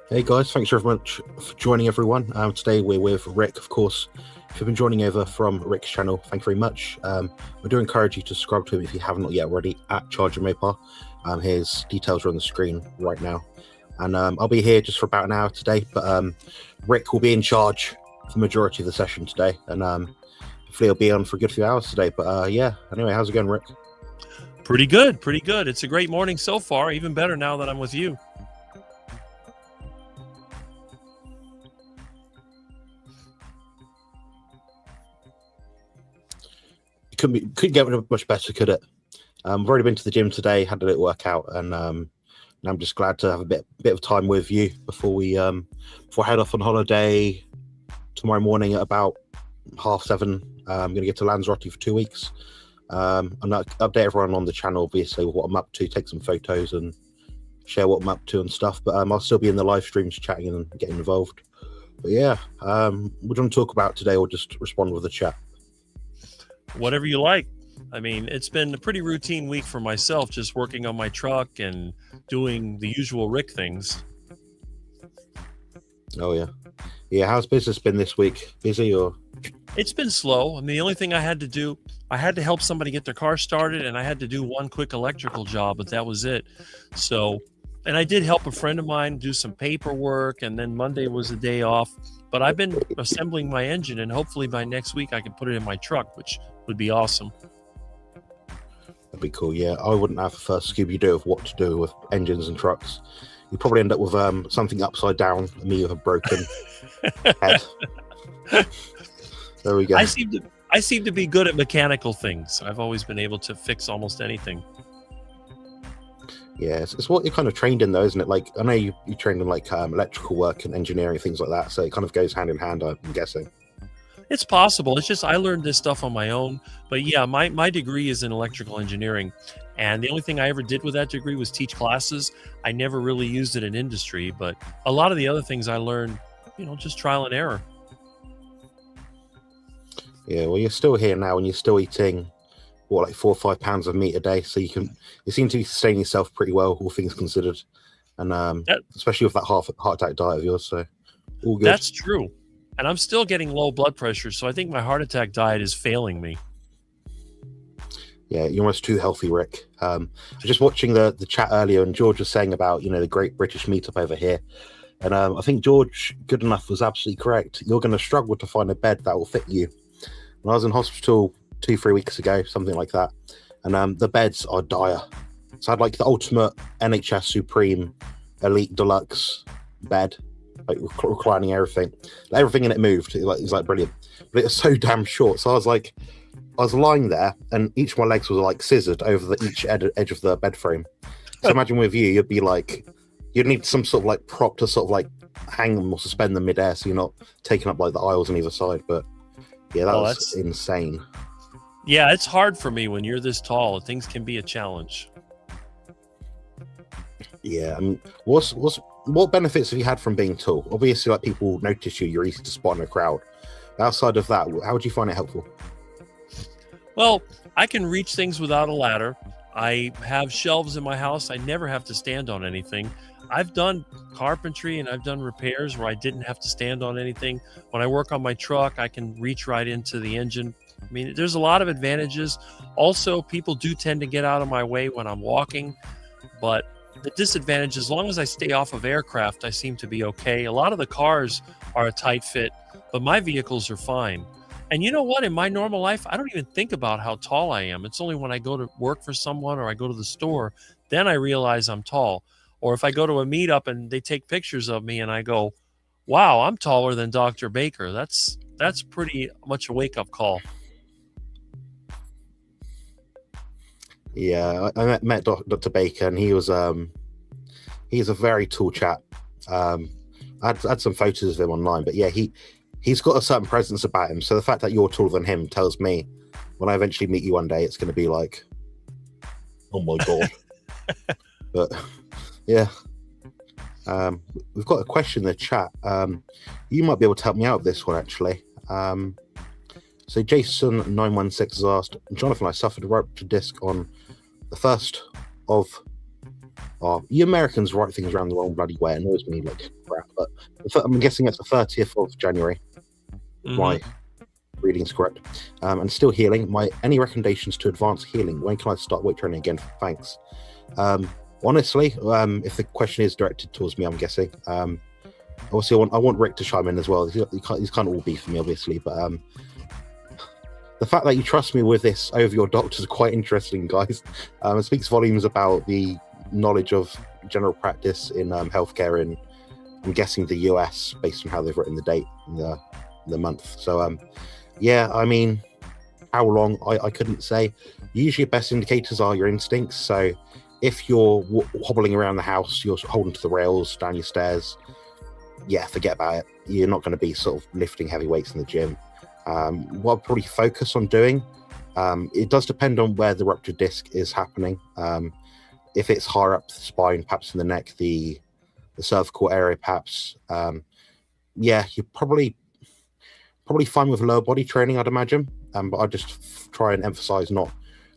Hey guys, thanks very much for joining everyone. Today we're with Rick, of course. If you've been joining over from Rick's channel, thank you very much. I do encourage you to subscribe to him if you haven't yet already at Charger Mopar. His details are on the screen right now. And I'll be here just for about an hour today, but Rick will be in charge for the majority of the session today. And hopefully he'll be on for a good few hours today. But yeah, anyway, how's it going, Rick? Pretty good, pretty good. It's a great morning so far, even better now that I'm with you. Couldn't get much better, could it? I've already been to the gym today, had a little workout, and I'm just glad to have a bit of time with you before I head off on holiday tomorrow morning at about 7:30. I'm going to get to Lanzarote for 2 weeks. And I'll update everyone on the channel, obviously, with what I'm up to, take some photos and share what I'm up to and stuff. But I'll still be in the live streams chatting and getting involved. But yeah, what do you want to talk about today, or just respond with the chat? Whatever you like. I mean, it's been a pretty routine week for myself, just working on my truck and doing the usual Rick things. Oh yeah. How's business been this week? Busy or? It's been slow. I mean, the only thing I had to do, I had to help somebody get their car started, and I had to do one quick electrical job, but that was it. So, and I did help a friend of mine do some paperwork, and then Monday was a day off. But I've been assembling my engine, and hopefully by next week I can put it in my truck, which would be awesome. That'd be cool. Yeah, I wouldn't have a first Scooby-Doo of what to do with engines and trucks. You'd probably end up with something upside down, and me with a broken head. There we go. I seem to be good at mechanical things. I've always been able to fix almost anything. Yeah, it's what you're kind of trained in, though, isn't it? Like, I know you trained in like electrical work and engineering, things like that. So it kind of goes hand in hand, I'm guessing. It's possible. It's just I learned this stuff on my own. But yeah, my degree is in electrical engineering. And the only thing I ever did with that degree was teach classes. I never really used it in industry. But a lot of the other things I learned, just trial and error. Yeah, well, you're still here now, and you're still eating, like 4 or 5 pounds of meat a day. So you seem to be sustaining yourself pretty well, all things considered. And especially with that heart attack diet of yours. So all good. That's true. And I'm still getting low blood pressure, so I think my heart attack diet is failing me. Yeah, you're almost too healthy, Rick. So just watching the chat earlier, and George was saying about, the Great British Meetup over here. And I think George Goodenough was absolutely correct. You're going to struggle to find a bed that will fit you. When I was in hospital 2-3 weeks ago, something like that, and the beds are dire. So I had like the ultimate NHS Supreme Elite Deluxe bed, like reclining everything in it moved. It was like brilliant, but it was so damn short. So I was lying there, and each of my legs was like scissored over each edge of the bed frame. So imagine with you, you'd need some sort of like prop to sort of like hang them or suspend them midair, so you're not taking up like the aisles on either side. But yeah, that's insane. Yeah, it's hard for me when you're this tall. Things can be a challenge. Yeah, I mean, what benefits have you had from being tall? Obviously, like, people notice you're easy to spot in a crowd. Outside of that, how would you find it helpful? Well, I can reach things without a ladder. I have shelves in my house. I never have to stand on anything. I've done carpentry and I've done repairs where I didn't have to stand on anything. When I work on my truck, I can reach right into the engine. I mean, there's a lot of advantages. Also, people do tend to get out of my way when I'm walking, but the disadvantage, as long as I stay off of aircraft, I seem to be okay. A lot of the cars are a tight fit, but my vehicles are fine. And you know what? In my normal life, I don't even think about how tall I am. It's only when I go to work for someone or I go to the store, then I realize I'm tall. Or if I go to a meetup and they take pictures of me and I go, wow, I'm taller than Dr. Baker. That's pretty much a wake-up call. Yeah, I met Dr. Baker, and he was he's a very tall chap. I had some photos of him online, but yeah, he's got a certain presence about him. So the fact that you're taller than him tells me when I eventually meet you one day, it's going to be like, oh my god. But yeah, we've got a question in the chat. You might be able to help me out with this one, actually. So Jason916 has asked, Jonathan, I suffered a ruptured disc on the 1st of You Americans write things around the wrong bloody way. It annoys me like crap. But I'm guessing it's the 30th of January. My reading's correct. And still healing. Any recommendations to advance healing? When can I start weight training again? Thanks. Honestly, if the question is directed towards me, I'm guessing. Obviously, I want Rick to chime in as well. He's kind of all beef for me, obviously, but the fact that you trust me with this over your doctor is quite interesting, guys. It speaks volumes about the knowledge of general practice in healthcare in, I'm guessing, the US, based on how they've written the date and the month. So, yeah, I mean, how long? I couldn't say. Usually, best indicators are your instincts. So, if you're hobbling around the house, you're holding to the rails, down your stairs, yeah, forget about it. You're not going to be sort of lifting heavy weights in the gym. What I'll probably focus on doing, it does depend on where the ruptured disc is happening. If it's higher up the spine, perhaps in the neck, the cervical area, perhaps, yeah, you're probably fine with lower body training, I'd imagine. But I just try and emphasize not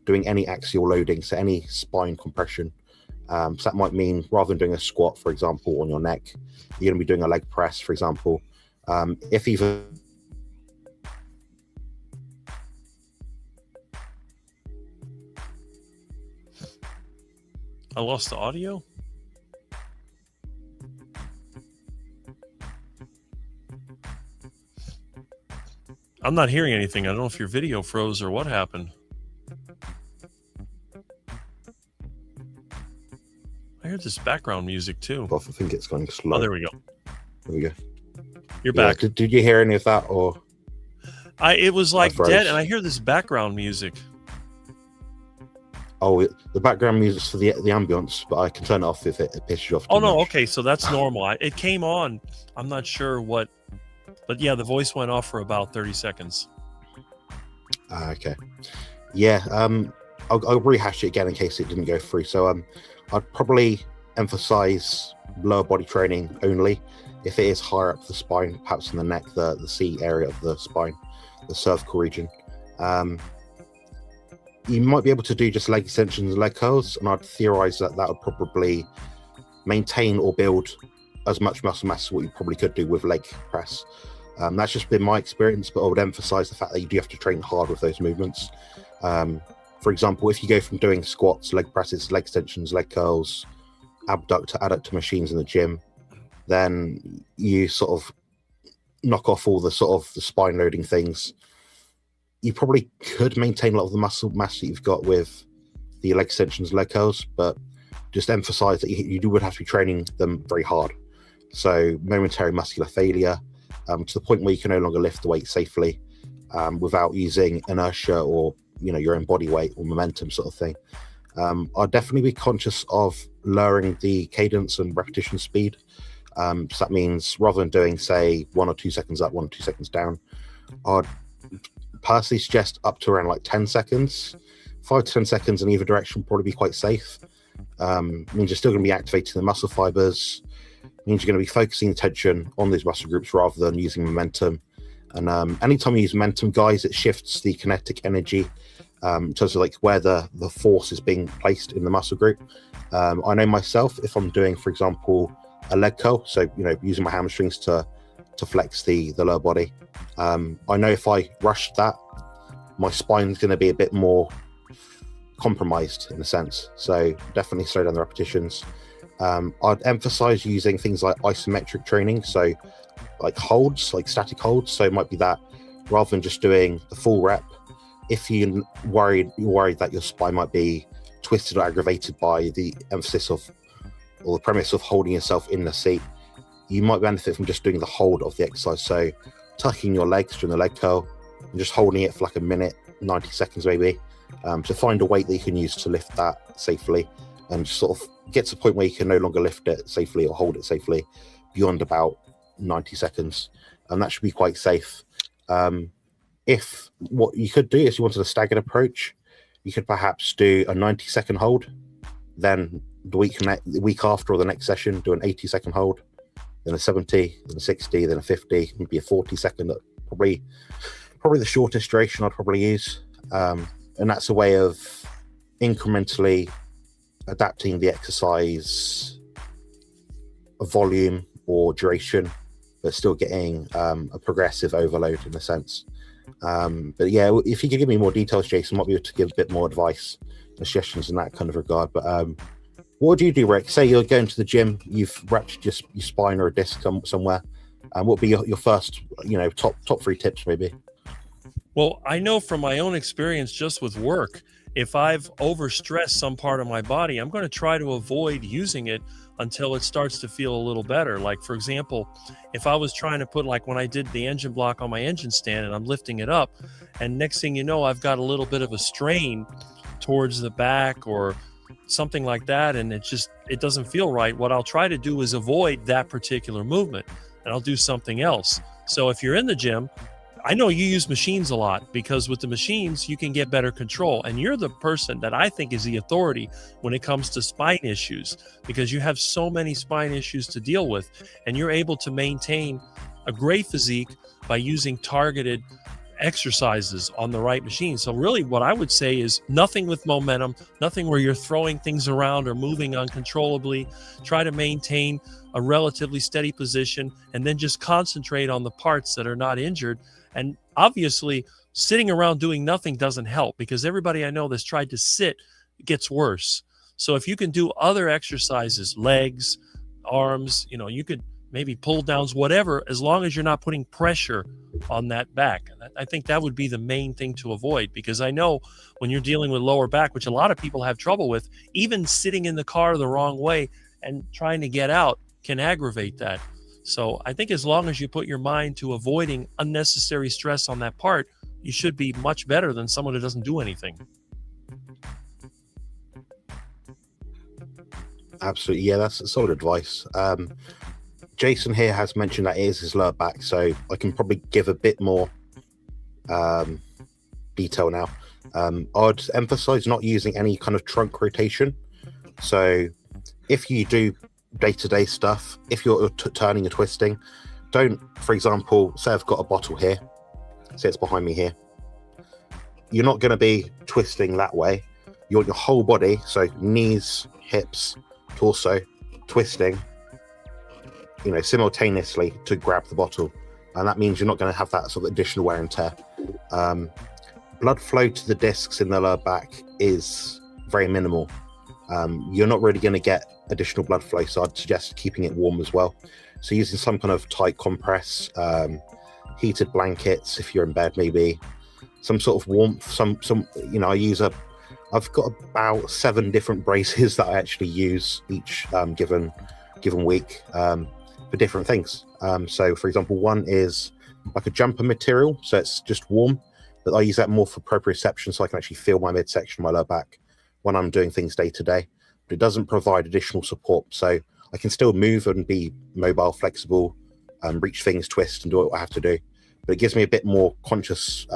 doing any axial loading, so any spine compression. So that might mean rather than doing a squat, for example, on your neck, you're going to be doing a leg press, for example. If even I lost the audio. I'm not hearing anything. I don't know if your video froze or what happened. I heard this background music too. I think it's going slow. Oh, there we go. There we go. You're back. Did you hear any of that, or? It was like dead, and I hear this background music. Oh, the background music's for the ambience, but I can turn it off if it pisses you off. Oh no, okay, so that's normal. It came on. I'm not sure what, but yeah, the voice went off for about 30 seconds. Okay. Yeah. I'll rehash it again in case it didn't go through. So I'd probably emphasize lower body training only. If it is higher up the spine, perhaps in the neck, the C area of the spine, the cervical region, you might be able to do just leg extensions and leg curls, and I'd theorize that would probably maintain or build as much muscle mass as what you probably could do with leg press. That's just been my experience, but I would emphasize the fact that you do have to train hard with those movements. For example, if you go from doing squats, leg presses, leg extensions, leg curls, abductor, adductor machines in the gym, then you sort of knock off all the sort of the spine loading things. You probably could maintain a lot of the muscle mass that you've got with the leg extensions, leg curls, but just emphasize that you would have to be training them very hard. So momentary muscular failure, to the point where you can no longer lift the weight safely without using inertia or your own body weight or momentum sort of thing. I'd definitely be conscious of lowering the cadence and repetition speed. So that means rather than doing, say, 1 or 2 seconds up, 1 or 2 seconds down, I'd personally suggest up to around like 10 seconds. 5 to 10 seconds in either direction would probably be quite safe. Means you're still going to be activating the muscle fibers. Means you're going to be focusing attention on these muscle groups rather than using momentum. And anytime you use momentum, guys, it shifts the kinetic energy in terms of like where the force is being placed in the muscle group. I know myself, if I'm doing, for example, a leg curl, so using my hamstrings to flex the lower body, I know if I rush that, my spine's going to be a bit more compromised in a sense. So definitely slow down the repetitions. I'd emphasize using things like isometric training, so like holds, like static holds. So it might be that rather than just doing the full rep, if you're worried that your spine might be twisted or aggravated by the emphasis of or the premise of holding yourself in the seat, you might benefit from just doing the hold of the exercise. So tucking your legs during the leg curl and just holding it for like a minute, 90 seconds maybe, to find a weight that you can use to lift that safely and just sort of get to the point where you can no longer lift it safely or hold it safely beyond about 90 seconds. And that should be quite safe. If what you could do is you wanted a staggered approach, you could perhaps do a 90-second hold, then the week after or the next session do an 80-second hold, then a 70, then a 60, then a 50, maybe a 40-second. Probably the shortest duration I'd probably use, and that's a way of incrementally adapting the exercise volume or duration, but still getting a progressive overload in a sense. But yeah, if you could give me more details, Jason, might be able to give a bit more advice, suggestions in that kind of regard. But what do you do, Rick? Say you're going to the gym, you've ruptured your spine or a disc somewhere. What would be your first, top 3 tips, maybe? Well, I know from my own experience just with work, if I've overstressed some part of my body, I'm going to try to avoid using it until it starts to feel a little better. Like, for example, if I was trying to put, like when I did the engine block on my engine stand and I'm lifting it up, and next thing you know, I've got a little bit of a strain towards the back or something like that, and it doesn't feel right. What I'll try to do is avoid that particular movement, and I'll do something else. So if you're in the gym, I know you use machines a lot, because with the machines, you can get better control. And you're the person that I think is the authority when it comes to spine issues, because you have so many spine issues to deal with, and you're able to maintain a great physique by using targeted exercises on the right machine. So really what I would say is nothing with momentum, nothing where you're throwing things around or moving uncontrollably. Try to maintain a relatively steady position, and then just concentrate on the parts that are not injured. And obviously, sitting around doing nothing doesn't help, because everybody I know that's tried to sit gets worse. So if you can do other exercises, legs, arms, you could maybe pull downs, whatever, as long as you're not putting pressure on that back. I think that would be the main thing to avoid, because I know when you're dealing with lower back, which a lot of people have trouble with, even sitting in the car the wrong way and trying to get out can aggravate that. So I think as long as you put your mind to avoiding unnecessary stress on that part, you should be much better than someone who doesn't do anything. Absolutely. Yeah, that's solid advice. Jason here has mentioned that it is his lower back, so I can probably give a bit more detail now. I'd emphasize not using any kind of trunk rotation. So if you do day-to-day stuff, if you're turning or twisting, don't, for example, say I've got a bottle here, say it's behind me here, you're not going to be twisting that way. You want your whole body, so knees, hips, torso, twisting, simultaneously to grab the bottle. And that means you're not going to have that sort of additional wear and tear. Blood flow to the discs in the lower back is very minimal. You're not really going to get additional blood flow, so I'd suggest keeping it warm as well. So using some kind of tight compress, heated blankets if you're in bed, maybe some sort of warmth. I've got about 7 different braces that I actually use each given week for different things. So for example, one is like a jumper material, so it's just warm, but I use that more for proprioception, so I can actually feel my midsection, my lower back when I'm doing things day to day. But it doesn't provide additional support, so I can still move and be mobile, flexible, reach things, twist, and do what I have to do. But it gives me a bit more conscious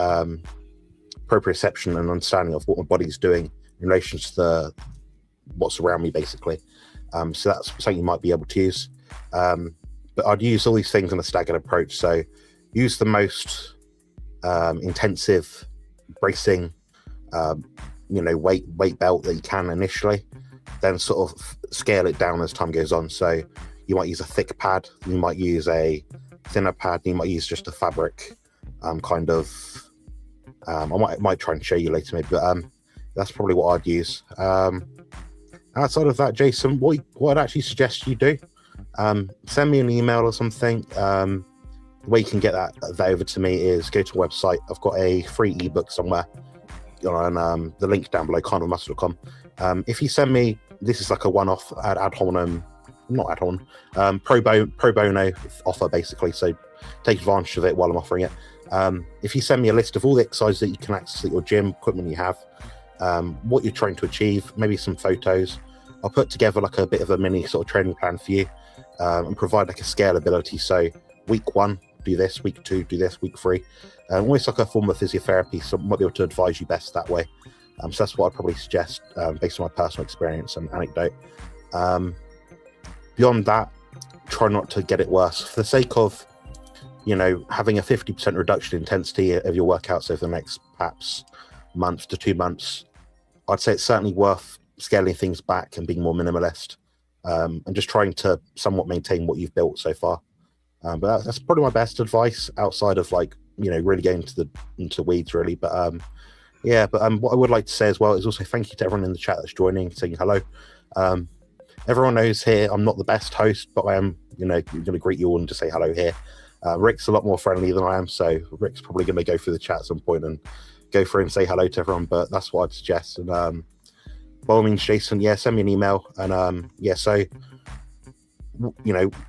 proprioception and understanding of what my body's doing in relation to what's around me, basically. So that's something you might be able to use. But I'd use all these things in a staggered approach. So use the most intensive bracing, weight belt that you can initially, then sort of scale it down as time goes on. So you might use a thick pad, you might use a thinner pad, you might use just a fabric I might try and show you later maybe, but that's probably what I'd use. Outside of that, Jason, what I'd actually suggest you do, send me an email or something. The way you can get that over to me is go to a website. I've got a free ebook somewhere on the link down below, carnivalmuscle.com. If you send me, this is like a one-off pro bono offer, basically, so take advantage of it while I'm offering it. If you send me a list of all the exercises that you can access at your gym, equipment you have, what you're trying to achieve, maybe some photos, I'll put together like a bit of a mini sort of training plan for you, and provide like a scalability. So week 1, do this, week 2, do this, week 3, almost like a form of physiotherapy. So I might be able to advise you best that way. So that's what I'd probably suggest, based on my personal experience and anecdote. Beyond that, try not to get it worse. For the sake of, having a 50% reduction in intensity of your workouts over the next perhaps month to 2 months, I'd say it's certainly worth scaling things back and being more minimalist, and just trying to somewhat maintain what you've built so far. But that's probably my best advice outside of like, really getting into weeds really. But what I would like to say as well is also thank you to everyone in the chat that's joining, saying hello. Everyone knows here I'm not the best host, but I am, going to greet you all and just say hello here. Rick's a lot more friendly than I am, so Rick's probably going to go through the chat at some point and go through and say hello to everyone, but that's what I'd suggest. And by all means, Jason, send me an email. And so,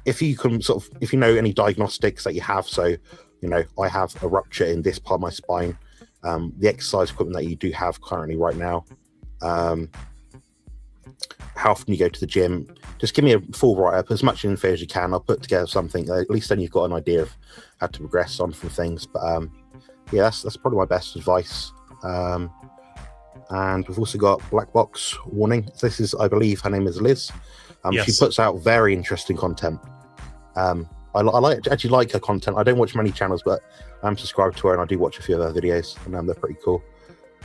if you can if you know any diagnostics that you have, so, I have a rupture in this part of my spine, the exercise equipment that you do have currently right now, how often you go to the gym, just give me a full write-up, as much info as you can. I'll put together something, at least then you've got an idea of how to progress on from things. But that's probably my best advice. And we've also got Black Box Warning. This is, I believe, her name is Liz. Yes. She puts out very interesting content. I actually like her content. I don't watch many channels, but I'm subscribed to her and I do watch a few of her videos, and they're pretty cool.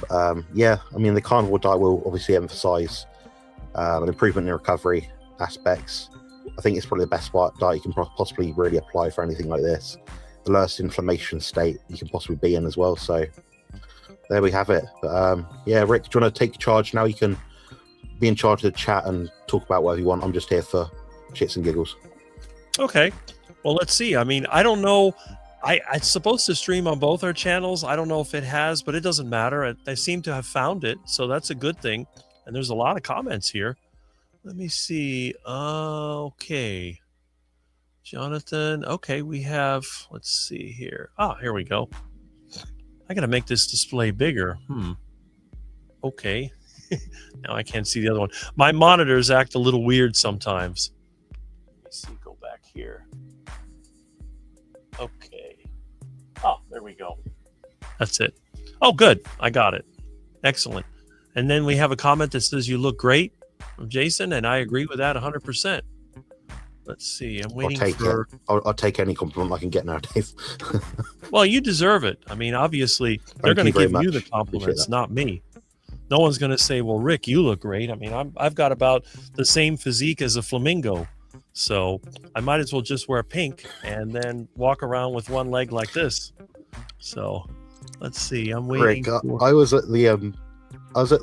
The carnivore diet will obviously emphasize an improvement in recovery aspects. I think it's probably the best diet you can possibly really apply for anything like this. The lowest inflammation state you can possibly be in as well. So there we have it. But Rick, do you want to take charge now? You can be in charge of the chat and talk about whatever you want. I'm just here for shits and giggles. Okay. Well, let's see. I don't know. It's supposed to stream on both our channels. I don't know if it has, but it doesn't matter. I seem to have found it, so that's a good thing. And there's a lot of comments here. Let me see. Okay. Jonathan. Okay, we have, let's see here. Here we go. I got to make this display bigger. Okay. Now I can't see the other one. My monitors act a little weird sometimes. Let me see. Go back here. Okay. There we go. That's it. Oh, good. I got it. Excellent. And then we have a comment that says, "You look great," from Jason, and I agree with that 100%. Let's see. I'm waiting for... I'll take any compliment I can get nowadays. Well, you deserve it. Obviously, they're going to give you the compliments, not me. No one's going to say, "Well, Rick, you look great." I've got about the same physique as a flamingo, so I might as well just wear pink and then walk around with one leg like this. So let's see. I'm waiting. Rick, I was at the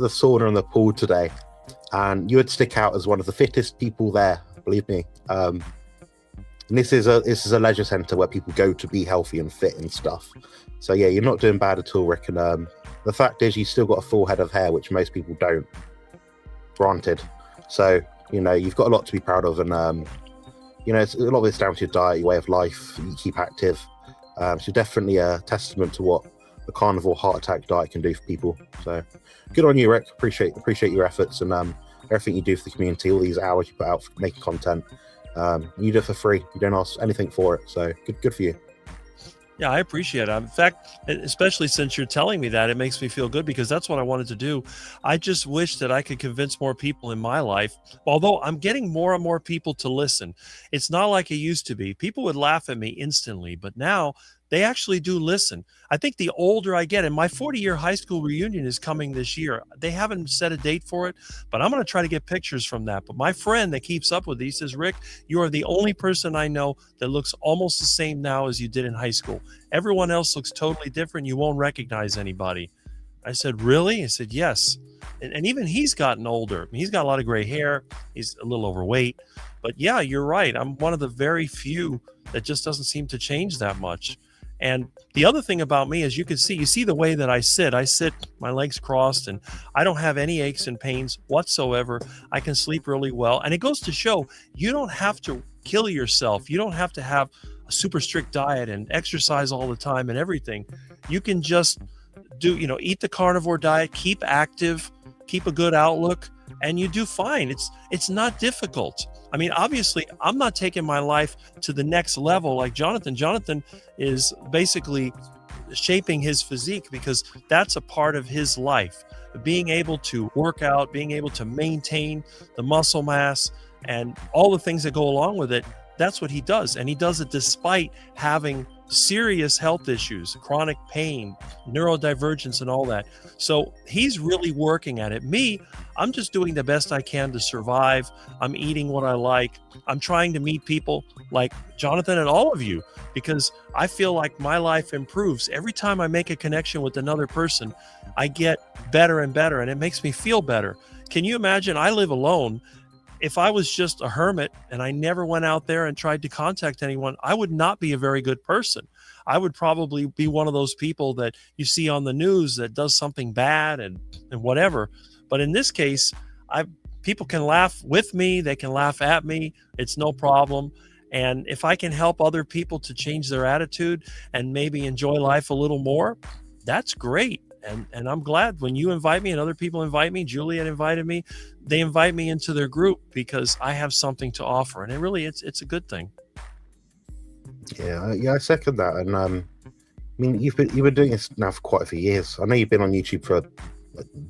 sauna and the pool today, and you would stick out as one of the fittest people there. Believe me. And this is a leisure center where people go to be healthy and fit and stuff. So you're not doing bad at all, Rick. And the fact is, you still got a full head of hair, which most people don't. Granted. So you've got a lot to be proud of, and it's a lot of it's down to your diet, your way of life. You keep active. So definitely a testament to what the carnivore heart attack diet can do for people. So good on you, Rick. Appreciate your efforts and everything you do for the community, all these hours you put out for making content. You do it for free. You don't ask anything for it. So good for you. Yeah, I appreciate it. In fact, especially since you're telling me that, it makes me feel good, because that's what I wanted to do. I just wish that I could convince more people in my life, although I'm getting more and more people to listen. It's not like it used to be. People would laugh at me instantly, but now they actually do listen. I think the older I get, and my 40-year high school reunion is coming this year. They haven't set a date for it, but I'm going to try to get pictures from that. But my friend that keeps up with these says, "Rick, you are the only person I know that looks almost the same now as you did in high school. Everyone else looks totally different. You won't recognize anybody." I said, "Really?" He said, "Yes." And even he's gotten older. He's got a lot of gray hair. He's a little overweight. But yeah, you're right. I'm one of the very few that just doesn't seem to change that much. And the other thing about me is, you see the way that I sit, my legs crossed, and I don't have any aches and pains whatsoever. I can sleep really well. And it goes to show, you don't have to kill yourself. You don't have to have a super strict diet and exercise all the time and everything. You can just eat the carnivore diet, keep active, keep a good outlook, and you do fine. It's not difficult. Obviously, I'm not taking my life to the next level like Jonathan. Jonathan is basically shaping his physique, because that's a part of his life. Being able to work out, being able to maintain the muscle mass and all the things that go along with it, that's what he does. And he does it despite having serious health issues, chronic pain, neurodivergence, and all that. So he's really working at it. Me, I'm just doing the best I can to survive. I'm eating what I like. I'm trying to meet people like Jonathan and all of you, because I feel like my life improves. Every time I make a connection with another person, I get better and better, and it makes me feel better. Can you imagine? I live alone. If I was just a hermit and I never went out there and tried to contact anyone, I would not be a very good person. I would probably be one of those people that you see on the news that does something bad and whatever. But in this case, people can laugh with me. They can laugh at me. It's no problem. And if I can help other people to change their attitude and maybe enjoy life a little more, that's great. And I'm glad when you invite me and other people invite me. Juliet invited me. They invite me into their group because I have something to offer, and it's a good thing. Yeah, I second that. And I mean, you've been doing this now for quite a few years. I know you've been on YouTube for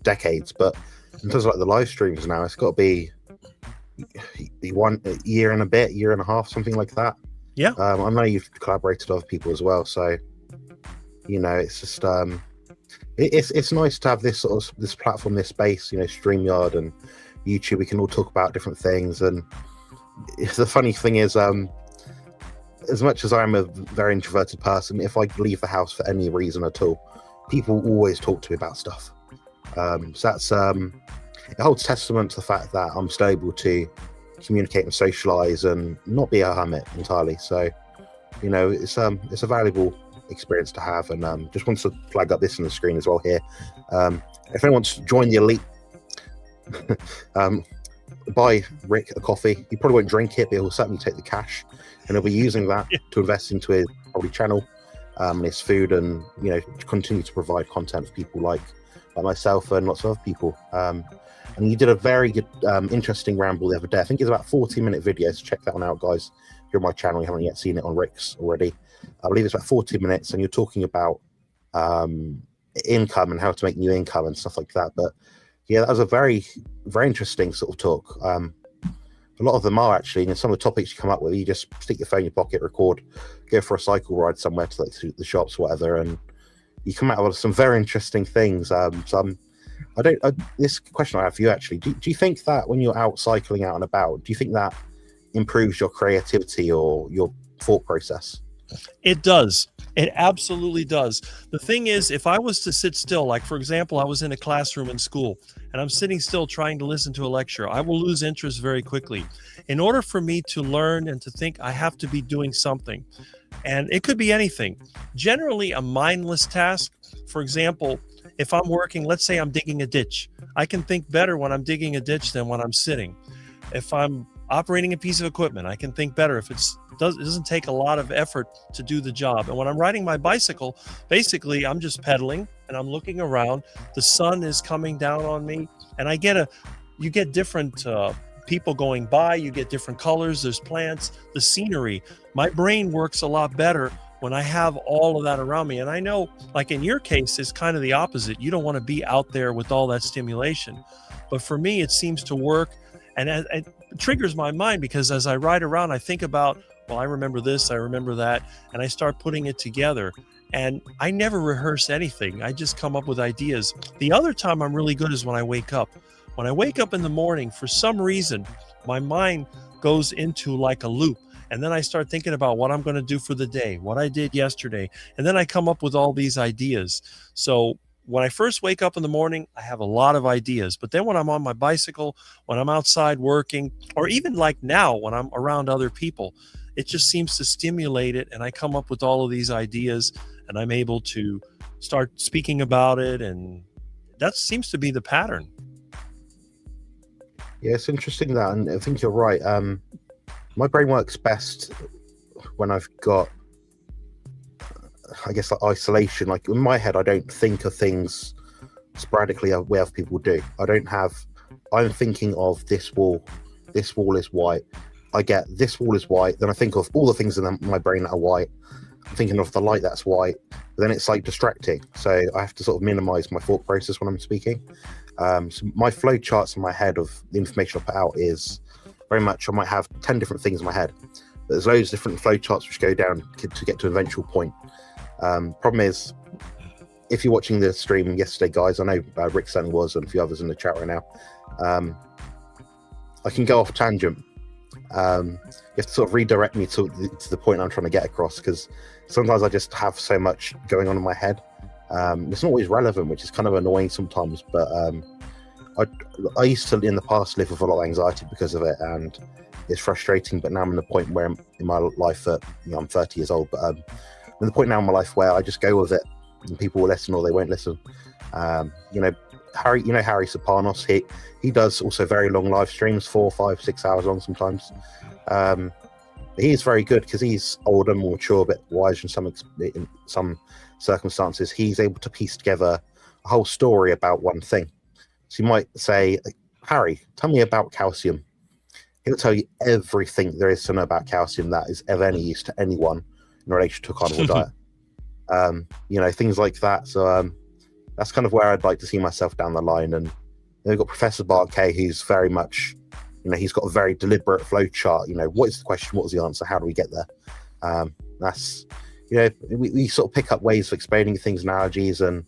decades, but in terms of like the live streams now, it's got to be a year and a bit, year and a half, something like that. Yeah. I know you've collaborated with other people as well, so it's just it's nice to have this platform, this space, StreamYard and YouTube. We can all talk about different things, and the funny thing is, as much as I'm a very introverted person, if I leave the house for any reason at all, people always talk to me about stuff. So that's it holds testament to the fact that I'm still able to communicate and socialize and not be a hermit entirely. So it's a valuable experience to have, and just wants to flag up this on the screen as well here. If anyone wants to join the elite, buy Rick a coffee. He probably won't drink it, but he'll certainly take the cash, and he'll be using that to invest into his probably channel, his food, and continue to provide content for people like myself and lots of other people. And you did a very good, interesting ramble the other day. I think it's about 40-minute video, so check that one out, guys. If you're on my channel, you haven't yet seen it on Rick's already. I believe it's about 40 minutes, and you're talking about income and how to make new income and stuff like that. But yeah, that was a very, very interesting sort of talk. A lot of them are actually, some of the topics you come up with, you just stick your phone in your pocket, record, go for a cycle ride somewhere to the shops, whatever, and you come out with some very interesting things. This question I have for you actually, do you think that when you're out cycling out and about, do you think that improves your creativity or your thought process? It does. It absolutely does. The thing is, if I was to sit still, like for example, I was in a classroom in school and I'm sitting still trying to listen to a lecture, I will lose interest very quickly. In order for me to learn and to think, I have to be doing something. And it could be anything. Generally, a mindless task. For example, if I'm working, let's say I'm digging a ditch, I can think better when I'm digging a ditch than when I'm sitting. If I'm operating a piece of equipment, I can think better if it doesn't take a lot of effort to do the job. And when I'm riding my bicycle, basically I'm just pedaling and I'm looking around. The sun is coming down on me, and you get different people going by, you get different colors, there's plants, the scenery. My brain works a lot better when I have all of that around me. And I know, like in your case, it's kind of the opposite. You don't want to be out there with all that stimulation. But for me, it seems to work. And it triggers my mind, because as I ride around, I think about, well, I remember this, I remember that, and I start putting it together. And I never rehearse anything. I just come up with ideas. The other time I'm really good is when I wake up. When I wake up in the morning, for some reason, my mind goes into like a loop. And then I start thinking about what I'm going to do for the day, what I did yesterday. And then I come up with all these ideas. So when I first wake up in the morning, I have a lot of ideas. But then when I'm on my bicycle, when I'm outside working, or even like now when I'm around other people, it just seems to stimulate it. And I come up with all of these ideas, and I'm able to start speaking about it. And that seems to be the pattern. Yeah, it's interesting that, and I think you're right. My brain works best when I've got, I guess, like isolation. Like in my head, I don't think of things sporadically where other people do. I'm thinking of this wall is white. I get this wall is white. Then I think of all the things in my brain that are white. I'm thinking of the light that's white. But then it's like distracting. So I have to sort of minimize my thought process when I'm speaking. So my flow charts in my head of the information I put out is very much, I might have 10 different things in my head. There's loads of different flow charts which go down to get to an eventual point. Problem is, if you're watching the stream yesterday, guys, I know Rick certainly was, and a few others in the chat right now, I can go off tangent. You have to sort of redirect me to the point I'm trying to get across, because sometimes I just have so much going on in my head. It's not always relevant, which is kind of annoying sometimes, but I used to in the past live with a lot of anxiety because of it, and it's frustrating. But now I'm in the point where in my life that I'm 30 years old, but I'm in the point now in my life where I just go with it, and people will listen or they won't listen. Harry Sopanos, he does also very long live streams, 4, 5, 6 hours long sometimes. He is very good because he's older, more mature, a bit wise in some circumstances. He's able to piece together a whole story about one thing. So you might say, Harry, tell me about calcium. He'll tell you everything there is to know about calcium that is of any use to anyone in relation to a carnivore diet. Things like that. So that's kind of where I'd like to see myself down the line. And we've got Professor Bart K, who's very much, he's got a very deliberate flow chart. What is the question? What was the answer? How do we get there? We sort of pick up ways of explaining things, analogies, and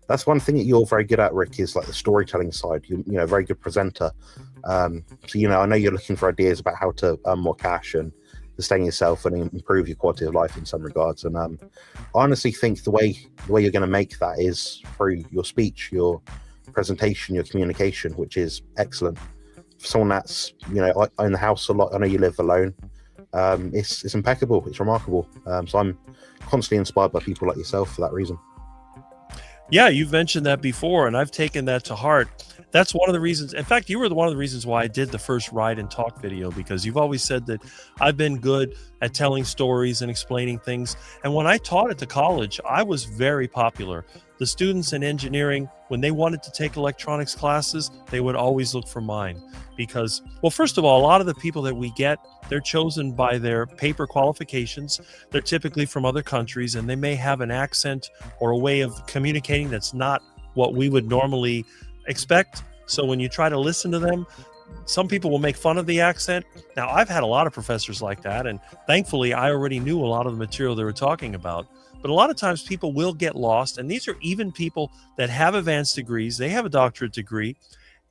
that's one thing that you're very good at, Rick, is like the storytelling side. You're a very good presenter. I know you're looking for ideas about how to earn more cash and sustain yourself and improve your quality of life in some regards. And I honestly think the way you're going to make that is through your speech, your presentation, your communication, which is excellent. For someone that's, I own the house a lot, I know you live alone. It's impeccable. It's remarkable. So I'm constantly inspired by people like yourself for that reason. Yeah, you've mentioned that before, and I've taken that to heart. That's one of the reasons. In fact, you were one of the reasons why I did the first Ride and Talk video, because you've always said that I've been good at telling stories and explaining things. And when I taught at the college, I was very popular. The students in engineering, when they wanted to take electronics classes, they would always look for mine because, well, first of all, a lot of the people that we get, they're chosen by their paper qualifications. They're typically from other countries, and they may have an accent or a way of communicating that's not what we would normally expect. So when you try to listen to them, some people will make fun of the accent. Now, I've had a lot of professors like that, and thankfully, I already knew a lot of the material they were talking about. But a lot of times people will get lost, and these are even people that have advanced degrees, they have a doctorate degree,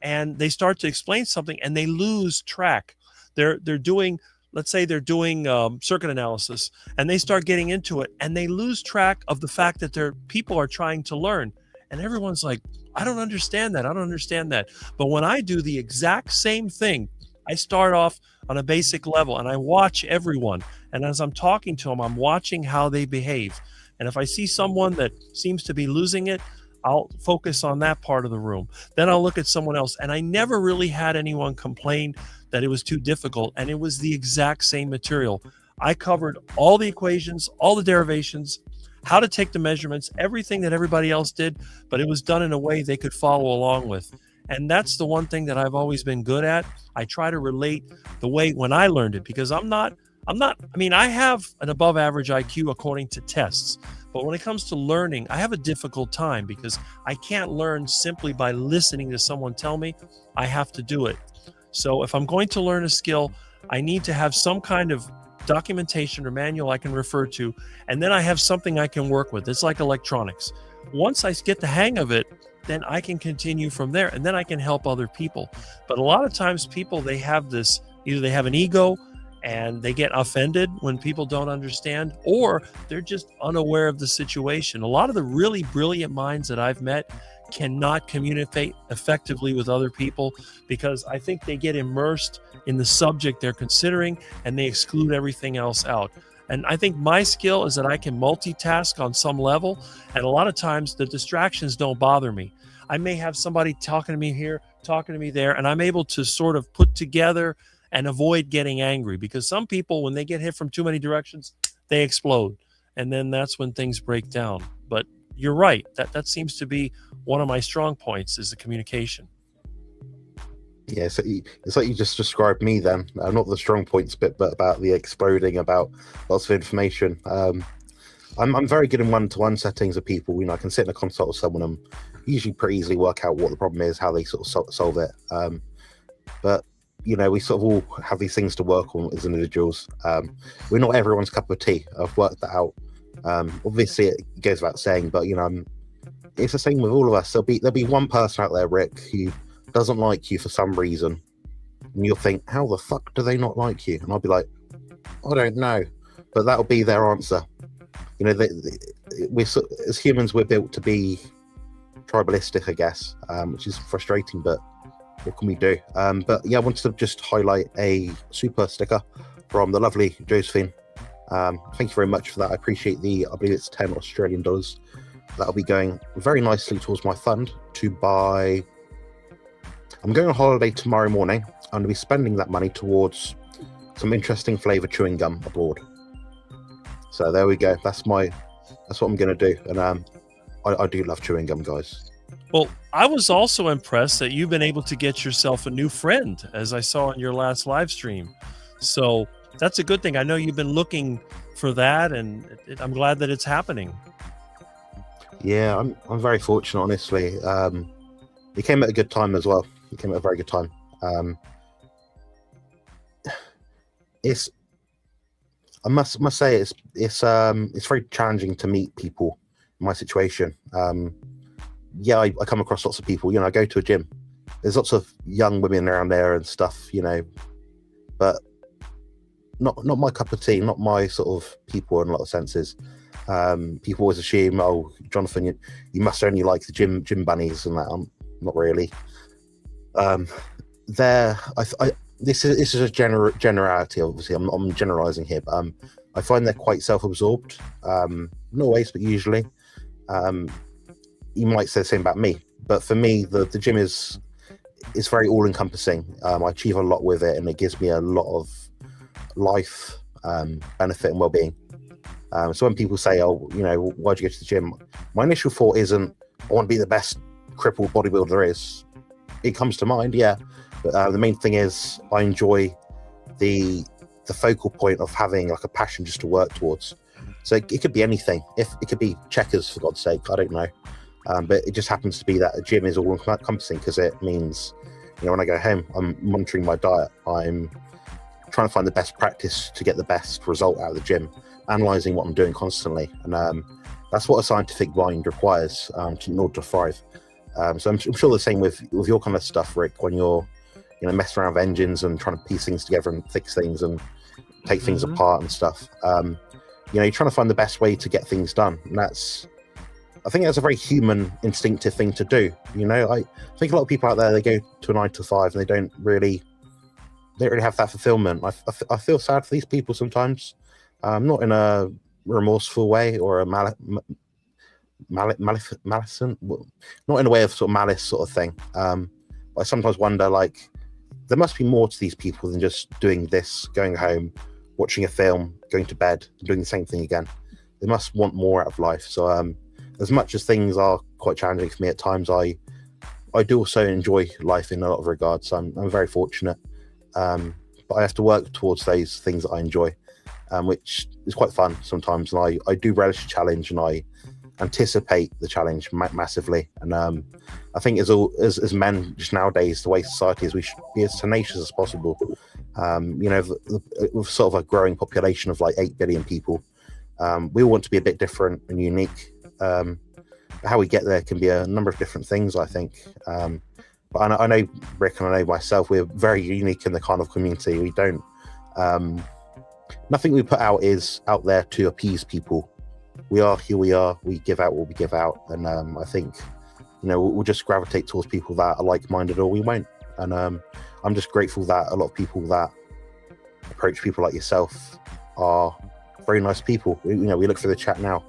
and they start to explain something and they lose track. They're doing, let's say they're doing circuit analysis, and they start getting into it, and they lose track of the fact that their people are trying to learn. And everyone's like, I don't understand that. I don't understand that. But when I do the exact same thing, I start off on a basic level and I watch everyone. And as I'm talking to them, I'm watching how they behave. And if I see someone that seems to be losing it, I'll focus on that part of the room. Then I'll look at someone else. And I never really had anyone complain that it was too difficult. And it was the exact same material. I covered all the equations, all the derivations, how to take the measurements, everything that everybody else did, but it was done in a way they could follow along with. And that's the one thing that I've always been good at. I try to relate the way when I learned it, because I have an above average IQ according to tests, but when it comes to learning, I have a difficult time because I can't learn simply by listening to someone tell me. I have to do it. So if I'm going to learn a skill, I need to have some kind of documentation or manual I can refer to, and then I have something I can work with. It's like electronics. Once I get the hang of it, then I can continue from there, and then I can help other people. But a lot of times people, they have this, either they have an ego and they get offended when people don't understand, or they're just unaware of the situation. A lot of the really brilliant minds that I've met cannot communicate effectively with other people because I think they get immersed in the subject they're considering and they exclude everything else out. And I think my skill is that I can multitask on some level, and a lot of times the distractions don't bother me. I may have somebody talking to me here, talking to me there, and I'm able to sort of put together and avoid getting angry, because some people, when they get hit from too many directions, they explode. And then that's when things break down. But you're right. That seems to be one of my strong points, is the communication. Yeah, so it's like you just described me then. Not the strong points bit, but about the exploding, about lots of information. I'm very good in one-to-one settings of people. I can sit in a consult with someone and usually pretty easily work out what the problem is, how they sort of solve it. But you know, we sort of all have these things to work on as individuals. We're not everyone's cup of tea. I've worked that out. Obviously, it goes without saying, but you know, it's the same with all of us. There'll be one person out there, Rick, who doesn't like you for some reason, and you'll think, how the fuck do they not like you? And I'll be like, I don't know, but that'll be their answer. You know, as humans, we're built to be tribalistic, I guess, which is frustrating, but what can we do? But yeah, I wanted to just highlight a super sticker from the lovely Josephine. Thank you very much for that. I appreciate I believe it's 10 Australian dollars. That'll be going very nicely towards my fund to buy. I'm going on holiday tomorrow morning. I'm going to be spending that money towards some interesting flavor chewing gum abroad. So there we go. That's what I'm going to do. And I do love chewing gum, guys. Well, I was also impressed that you've been able to get yourself a new friend, as I saw in your last live stream. So that's a good thing. I know you've been looking for that, and I'm glad that it's happening. Yeah, I'm very fortunate, honestly. He came at a good time as well. He came at a very good time. I must say it's very challenging to meet people in my situation. Yeah, I come across lots of people. You know, I go to a gym. There's lots of young women around there and stuff. You know, but not my cup of tea. Not my sort of people in a lot of senses. People always assume, oh, Jonathan, you must only like the gym bunnies and that. Not really. This is a generality. Obviously, I'm generalizing here, but I find they're quite self-absorbed. Not always, but usually. You might say the same about me, but for me, the gym is very all-encompassing. I achieve a lot with it, and it gives me a lot of life benefit and well-being. So when people say, "Oh, you know, why'd you go to the gym?" My initial thought isn't, "I want to be the best crippled bodybuilder there is." It comes to mind, yeah, but the main thing is I enjoy the focal point of having like a passion just to work towards. So it could be anything. If it could be checkers, for God's sake, I don't know. But it just happens to be that a gym is all encompassing because it means, you know, when I go home, I'm monitoring my diet. I'm trying to find the best practice to get the best result out of the gym, analyzing what I'm doing constantly, and that's what a scientific mind requires in order to thrive. So I'm sure the same with your kind of stuff, Rick, when you're, you know, messing around with engines and trying to piece things together and fix things and take things apart and stuff. You know, you're trying to find the best way to get things done, and I think that's a very human, instinctive thing to do. You know, I think a lot of people out there, they go to a 9 to 5 and they don't really have that fulfillment. I feel sad for these people sometimes, not in a remorseful way or a maleficent, not in a way of sort of malice sort of thing. But I sometimes wonder, like, there must be more to these people than just doing this, going home, watching a film, going to bed, and doing the same thing again. They must want more out of life. So as much as things are quite challenging for me at times, I do also enjoy life in a lot of regards. So I'm very fortunate, but I have to work towards those things that I enjoy, which is quite fun sometimes. And I do relish the challenge, and I anticipate the challenge massively. And I think as men just nowadays, the way society is, we should be as tenacious as possible. You know, with sort of a growing population of like 8 billion people, we all want to be a bit different and unique. How we get there can be a number of different things, I think. But I know Rick and I know myself, we're very unique in the kind of community. We don't, nothing we put out is out there to appease people. We are who we are. We give out what we give out. And I think, you know, we'll just gravitate towards people that are like-minded, or we won't. And I'm just grateful that a lot of people that approach people like yourself are very nice people. You know, we look through the chat now.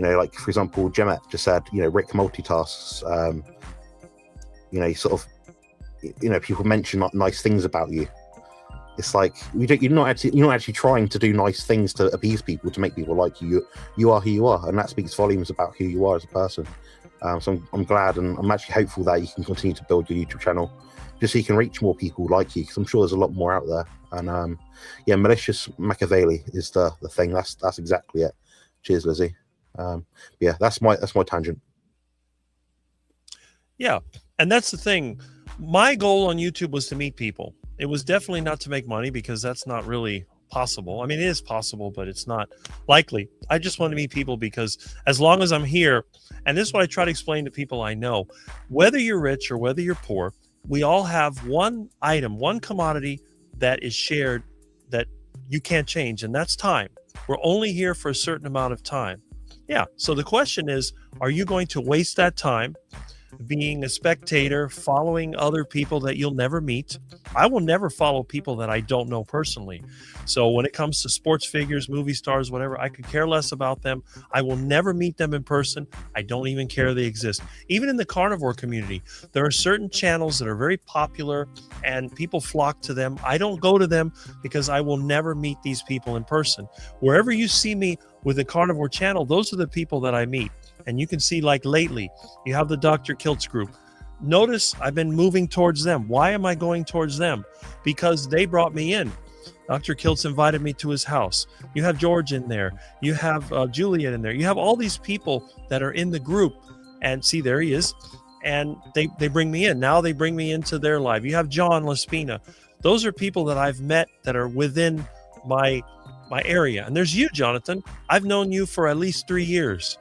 You know, like, for example, Jemet just said, you know, Rick multitasks. You know, sort of, you know, people mention nice things about you. It's like you're not actually trying to do nice things to appease people, to make people like you. You are who you are, and that speaks volumes about who you are as a person. So I'm glad, and I'm actually hopeful that you can continue to build your YouTube channel, just so you can reach more people like you, because I'm sure there's a lot more out there. And yeah, malicious Machiavelli is the thing. That's exactly it. Cheers, Lizzie. Yeah, that's my tangent. Yeah, and that's the thing. My goal on YouTube was to meet people. It was definitely not to make money, because that's not really possible. I mean, it is possible, but it's not likely. I just want to meet people, because as long as I'm here, and this is what I try to explain to people I know, whether you're rich or whether you're poor, we all have one item, one commodity that is shared that you can't change, and that's time. We're only here for a certain amount of time. Yeah. So the question is, are you going to waste that time being a spectator, following other people that you'll never meet? I will never follow people that I don't know personally. So when it comes to sports figures, movie stars, whatever, I could care less about them. I will never meet them in person. I don't even care they exist. Even in the carnivore community, there are certain channels that are very popular and people flock to them. I don't go to them because I will never meet these people in person. Wherever you see me with the carnivore channel, those are the people that I meet. And you can see, like lately, you have the Dr. Kiltz group. Notice I've been moving towards them. Why am I going towards them? Because they brought me in. Dr. Kiltz invited me to his house. You have George in there. You have Juliet in there. You have all these people that are in the group. And see, there he is. And they bring me in. Now they bring me into their life. You have John Laspina. Those are people that I've met that are within my area. And there's you, Jonathan. I've known you for at least 3 years.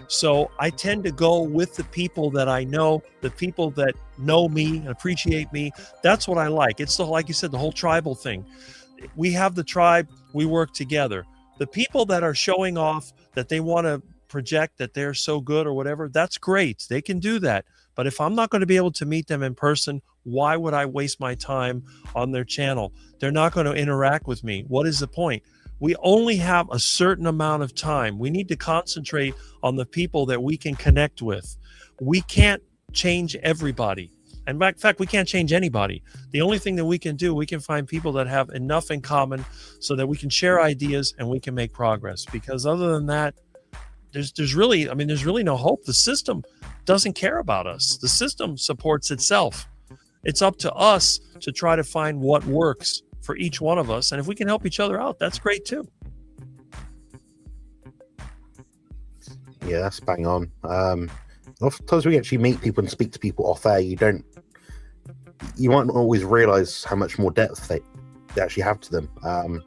So I tend to go with the people that I know, the people that know me and appreciate me. That's what I like. It's like you said, the whole tribal thing. We have the tribe, we work together. The people that are showing off that they want to project that they're so good or whatever, that's great. They can do that. But if I'm not going to be able to meet them in person, why would I waste my time on their channel? They're not going to interact with me. What is the point? We only have a certain amount of time. We need to concentrate on the people that we can connect with. We can't change everybody. And in fact, we can't change anybody. The only thing that we can do, we can find people that have enough in common so that we can share ideas and we can make progress. Because other than that, there's really no hope. The system doesn't care about us. The system supports itself. It's up to us to try to find what works for each one of us. And if we can help each other out, that's great too. Yeah, that's bang on. Oftentimes we actually meet people and speak to people off air, you won't always realize how much more depth they actually have to them.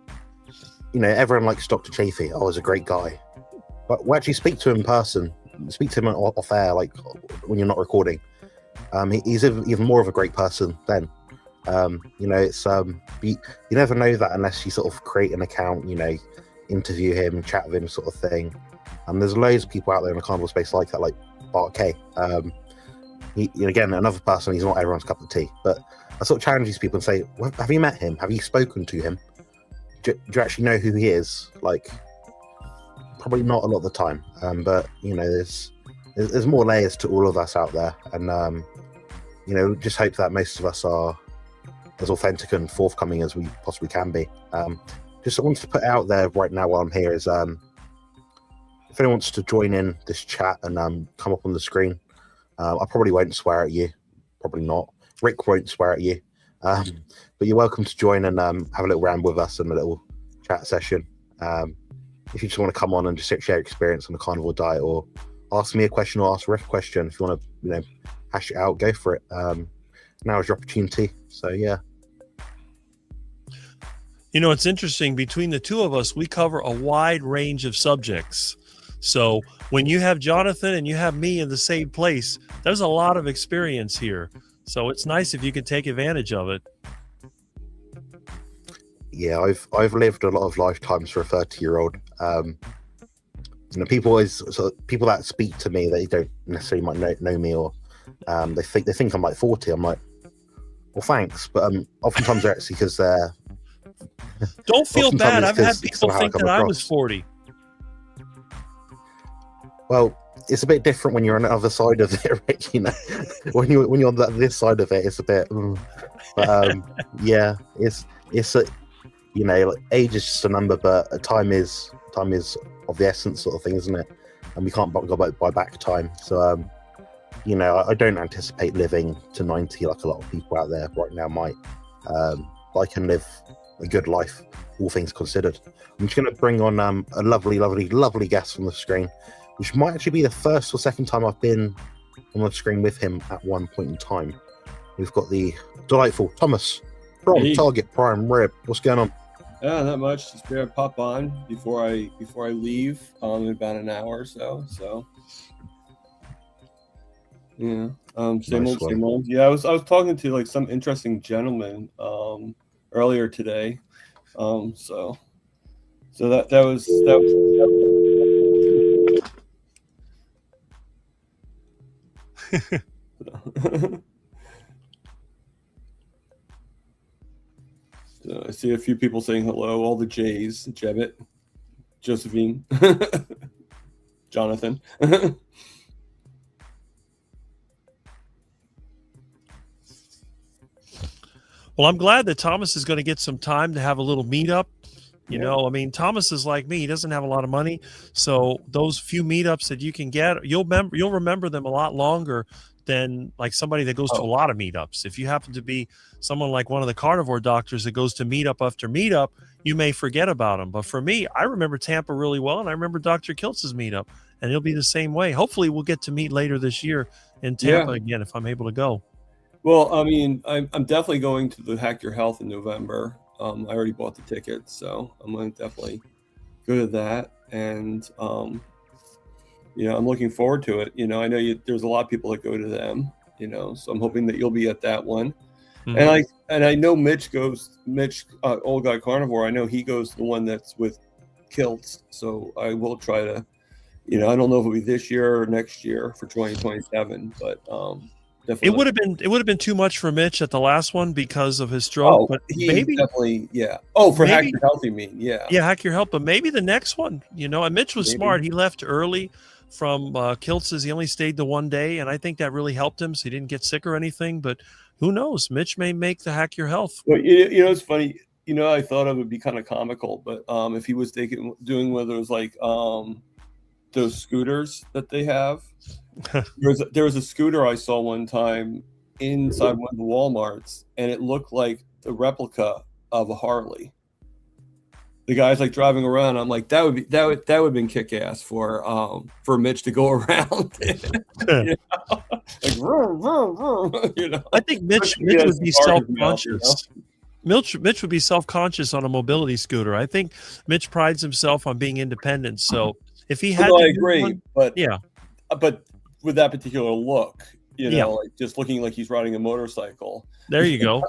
Everyone likes Dr. Chafee. Oh, he's a great guy. But we actually speak to him in person, speak to him off air, like when you're not recording. He's even more of a great person then. It's you never know that unless you sort of create an account, interview him, chat with him, sort of thing. There's loads of people out there in the carnival space like that, like Bart K. Again, another person. He's not everyone's cup of tea, but I sort of challenge these people and say, well, have you met him? Have you spoken to him? Do you actually know who he is? Like, probably not a lot of the time, but there's more layers to all of us out there, and just hope that most of us are as authentic and forthcoming as we possibly can be. Just wanted to put out there right now while I'm here is if anyone wants to join in this chat and come up on the screen, I probably won't swear at you, probably not. Rick won't swear at you, but you're welcome to join and have a little round with us and a little chat session. If you just want to come on and just share experience on the carnivore diet, or ask me a question or ask Rick a question, if you want to hash it out, go for it. Now is your opportunity. So yeah. It's interesting. Between the two of us, we cover a wide range of subjects. So when you have Jonathan and you have me in the same place, there's a lot of experience here. So it's nice if you can take advantage of it. Yeah, I've lived a lot of lifetimes for a 30-year-old. People that speak to me, they don't necessarily might know me, or they think I'm like 40. I'm like, well, thanks, but oftentimes they're actually because they're. Don't feel bad. I've had people think that I was 40. Well, it's a bit different when you're on the other side of it, right? When you're on this side of it, it's a bit. But yeah, it's a, like, age is just a number, but time is of the essence, sort of thing, isn't it? And we can't go buy back time. So I don't anticipate living to 90 like a lot of people out there right now might. But I can live a good life, all things considered. I'm just going to bring on a lovely guest from the screen, which might actually be the first or second time I've been on the screen with him at one point in time. we've got the delightful Thomas from Hey. Target Prime Rib. What's going on? Not much. Just figured I'd pop on before I leave in about an hour or so. So yeah, same Nice old, one. same old. Yeah, I was talking to like some interesting gentleman earlier today. So that was. So I see a few people saying hello. All the J's: Jebbit, Josephine, Jonathan. Well, I'm glad that Thomas is going to get some time to have a little meetup. You Yeah. know, I mean, Thomas is like me; he doesn't have a lot of money, so those few meetups that you can get, you'll remember them a lot longer than like somebody that goes to a lot of meetups. If you happen to be someone like one of the carnivore doctors that goes to meetup after meetup, you may forget about them. But for me, I remember Tampa really well, and I remember Dr. Kiltz's meetup, and it'll be the same way. Hopefully, we'll get to meet later this year in Tampa again if I'm able to go. Well, I mean, I'm definitely going to the Hack Your Health in November. I already bought the tickets, so I'm going to definitely go to that. And, I'm looking forward to it. I know there's a lot of people that go to them, so I'm hoping that you'll be at that one. Mhm. And I know Mitch, Old Guy Carnivore, I know he goes to the one that's with Kilts. So I will try to, I don't know if it'll be this year or next year for 2027, but definitely. It would have been too much for Mitch at the last one because of his stroke, but maybe definitely, yeah. Oh, for Hack maybe- Your Health, you mean? Yeah. Yeah, Hack Your Health, but maybe the next one, and Mitch was Maybe. smart. He left early from Kiltz's. He only stayed the one day, and I think that really helped him so he didn't get sick or anything, but who knows? Mitch may make the Hack Your Health. Well, it's funny. I thought it would be kind of comical, but if he was doing one of those like those scooters that they have, there was a scooter I saw one time inside one of the Walmarts, and it looked like the replica of a Harley. The guy's like driving around. I'm like, that would have been kick ass for Mitch to go around. Like, vroom, vroom, vroom, I think Mitch would be self-conscious. Mitch would be self-conscious on a mobility scooter. I think Mitch prides himself on being independent. So if he had, I agree, but with that particular look, like just looking like he's riding a motorcycle. There you go.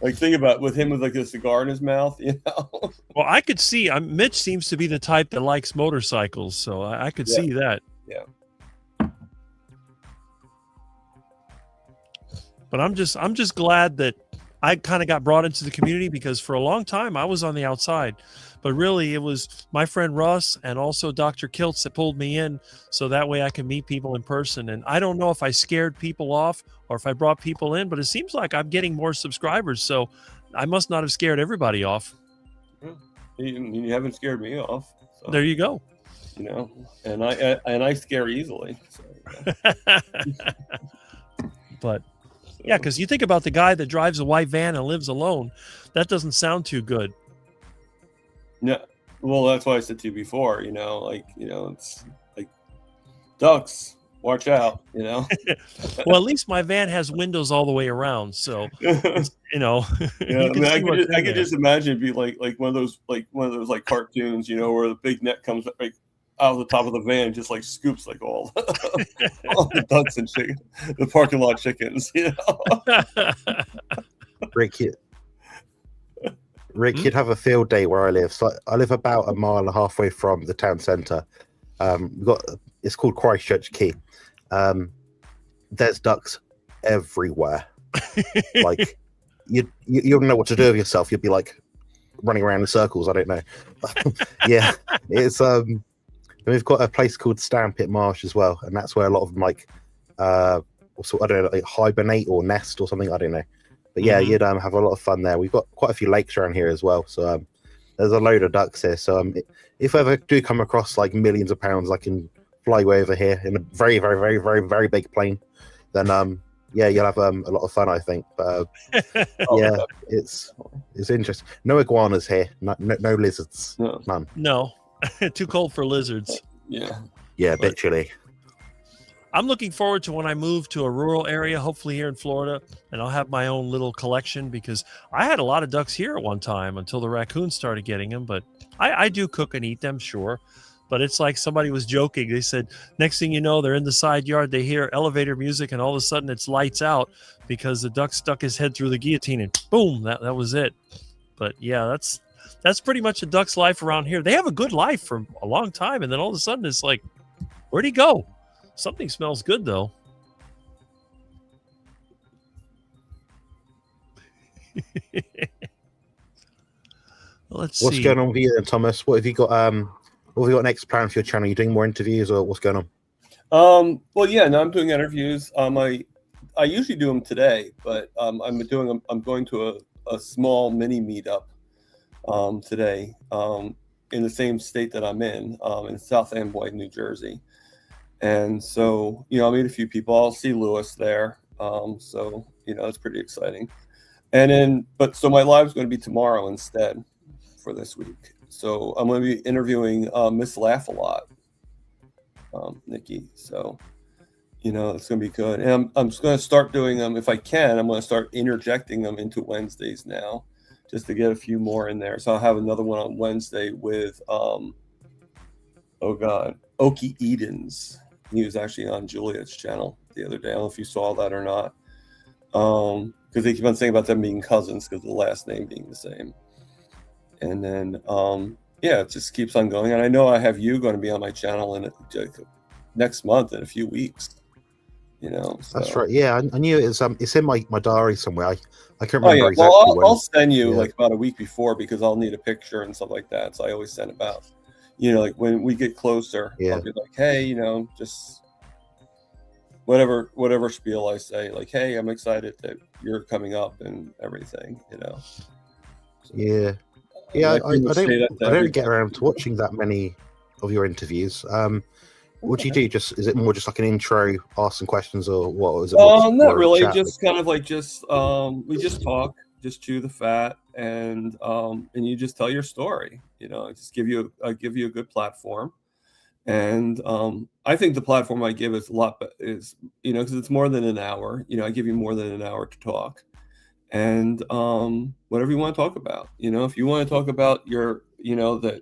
Like think about with him with like a cigar in his mouth. Well, I could see. Mitch seems to be the type that likes motorcycles, so I could see that. Yeah. But I'm just glad that I kind of got brought into the community because for a long time I was on the outside, but really it was my friend Russ and also Dr. Kiltz that pulled me in so that way I can meet people in person. And I don't know if I scared people off or if I brought people in, but it seems like I'm getting more subscribers. So I must not have scared everybody off. You haven't scared me off. So, there you go. And I scare easily. So, But yeah, because you think about the guy that drives a white van and lives alone. That doesn't sound too good. Yeah. Well, that's why I said to you before, it's like ducks, watch out, Well, at least my van has windows all the way around. So, Yeah, I could just imagine it'd be like one of those cartoons, where the big net comes like out of the top of the van and just like scoops like all the ducks and chicken, the parking lot chickens, Rick, you'd have a field day where I live. So I live about a mile and a half away from the town centre. It's called Christchurch Quay. There's ducks everywhere. Like you don't know what to do with yourself. You'd be like running around in circles. I don't know. Yeah, it's we've got a place called Stampit Marsh as well, and that's where a lot of them like I don't know, like hibernate or nest or something. I don't know. But yeah, you'd have a lot of fun there. We've got quite a few lakes around here as well, so there's a load of ducks here. So if I ever do come across like millions of pounds, I can fly you over here in a very, very, very, very, very big plane. Then yeah, you'll have a lot of fun, I think. But yeah, it's interesting. No iguanas here. No lizards. None. No, too cold for lizards. Yeah. Yeah, literally. I'm looking forward to when I move to a rural area, hopefully here in Florida, and I'll have my own little collection because I had a lot of ducks here at one time until the raccoons started getting them. But I do cook and eat them, sure. But it's like somebody was joking. They said, next thing you know, they're in the side yard, they hear elevator music, and all of a sudden it's lights out because the duck stuck his head through the guillotine and boom, that was it. But yeah, that's pretty much a duck's life around here. They have a good life for a long time, and then all of a sudden it's like, where'd he go? Something smells good, though. Let's see. What's going on with you then, Thomas? What have you got? What have you got next plan for your channel? Are you doing more interviews, or what's going on? Well, yeah, no, I'm doing interviews. I usually do them today, but I'm going to a small mini meetup today in the same state that I'm in South Amboy, New Jersey. And so, I'll meet a few people. I'll see Lewis there. So, it's pretty exciting. And then, so my live's going to be tomorrow instead for this week. So I'm going to be interviewing Miss Laugh a Lot, Nikki. So, it's going to be good. And I'm just going to start doing them. If I can, I'm going to start interjecting them into Wednesdays now, just to get a few more in there. So I'll have another one on Wednesday with, Okie Edens. He was actually on Juliet's channel the other day. I don't know if you saw that or not. Because they keep on saying about them being cousins because of the last name being the same. And then, it just keeps on going. And I know I have you going to be on my channel next month in a few weeks. So. That's right. Yeah, I knew it's in my diary somewhere. I can't remember exactly. Well, I'll send you like about a week before because I'll need a picture and stuff like that. So I always send about. Like when we get closer, I'll be like, hey, just whatever spiel I say, like, hey, I'm excited that you're coming up and everything, So, yeah. Yeah, I don't get around to watching that many of your interviews. What do you do? Is it more just like an intro, ask some questions, or what is it? Not really. Just kind of like we just talk, just chew the fat, and you just tell your story. I just give you a good platform, and I think the platform I give is a lot, because it's more than an hour. I give you more than an hour to talk, and whatever you want to talk about. If you want to talk about your, that.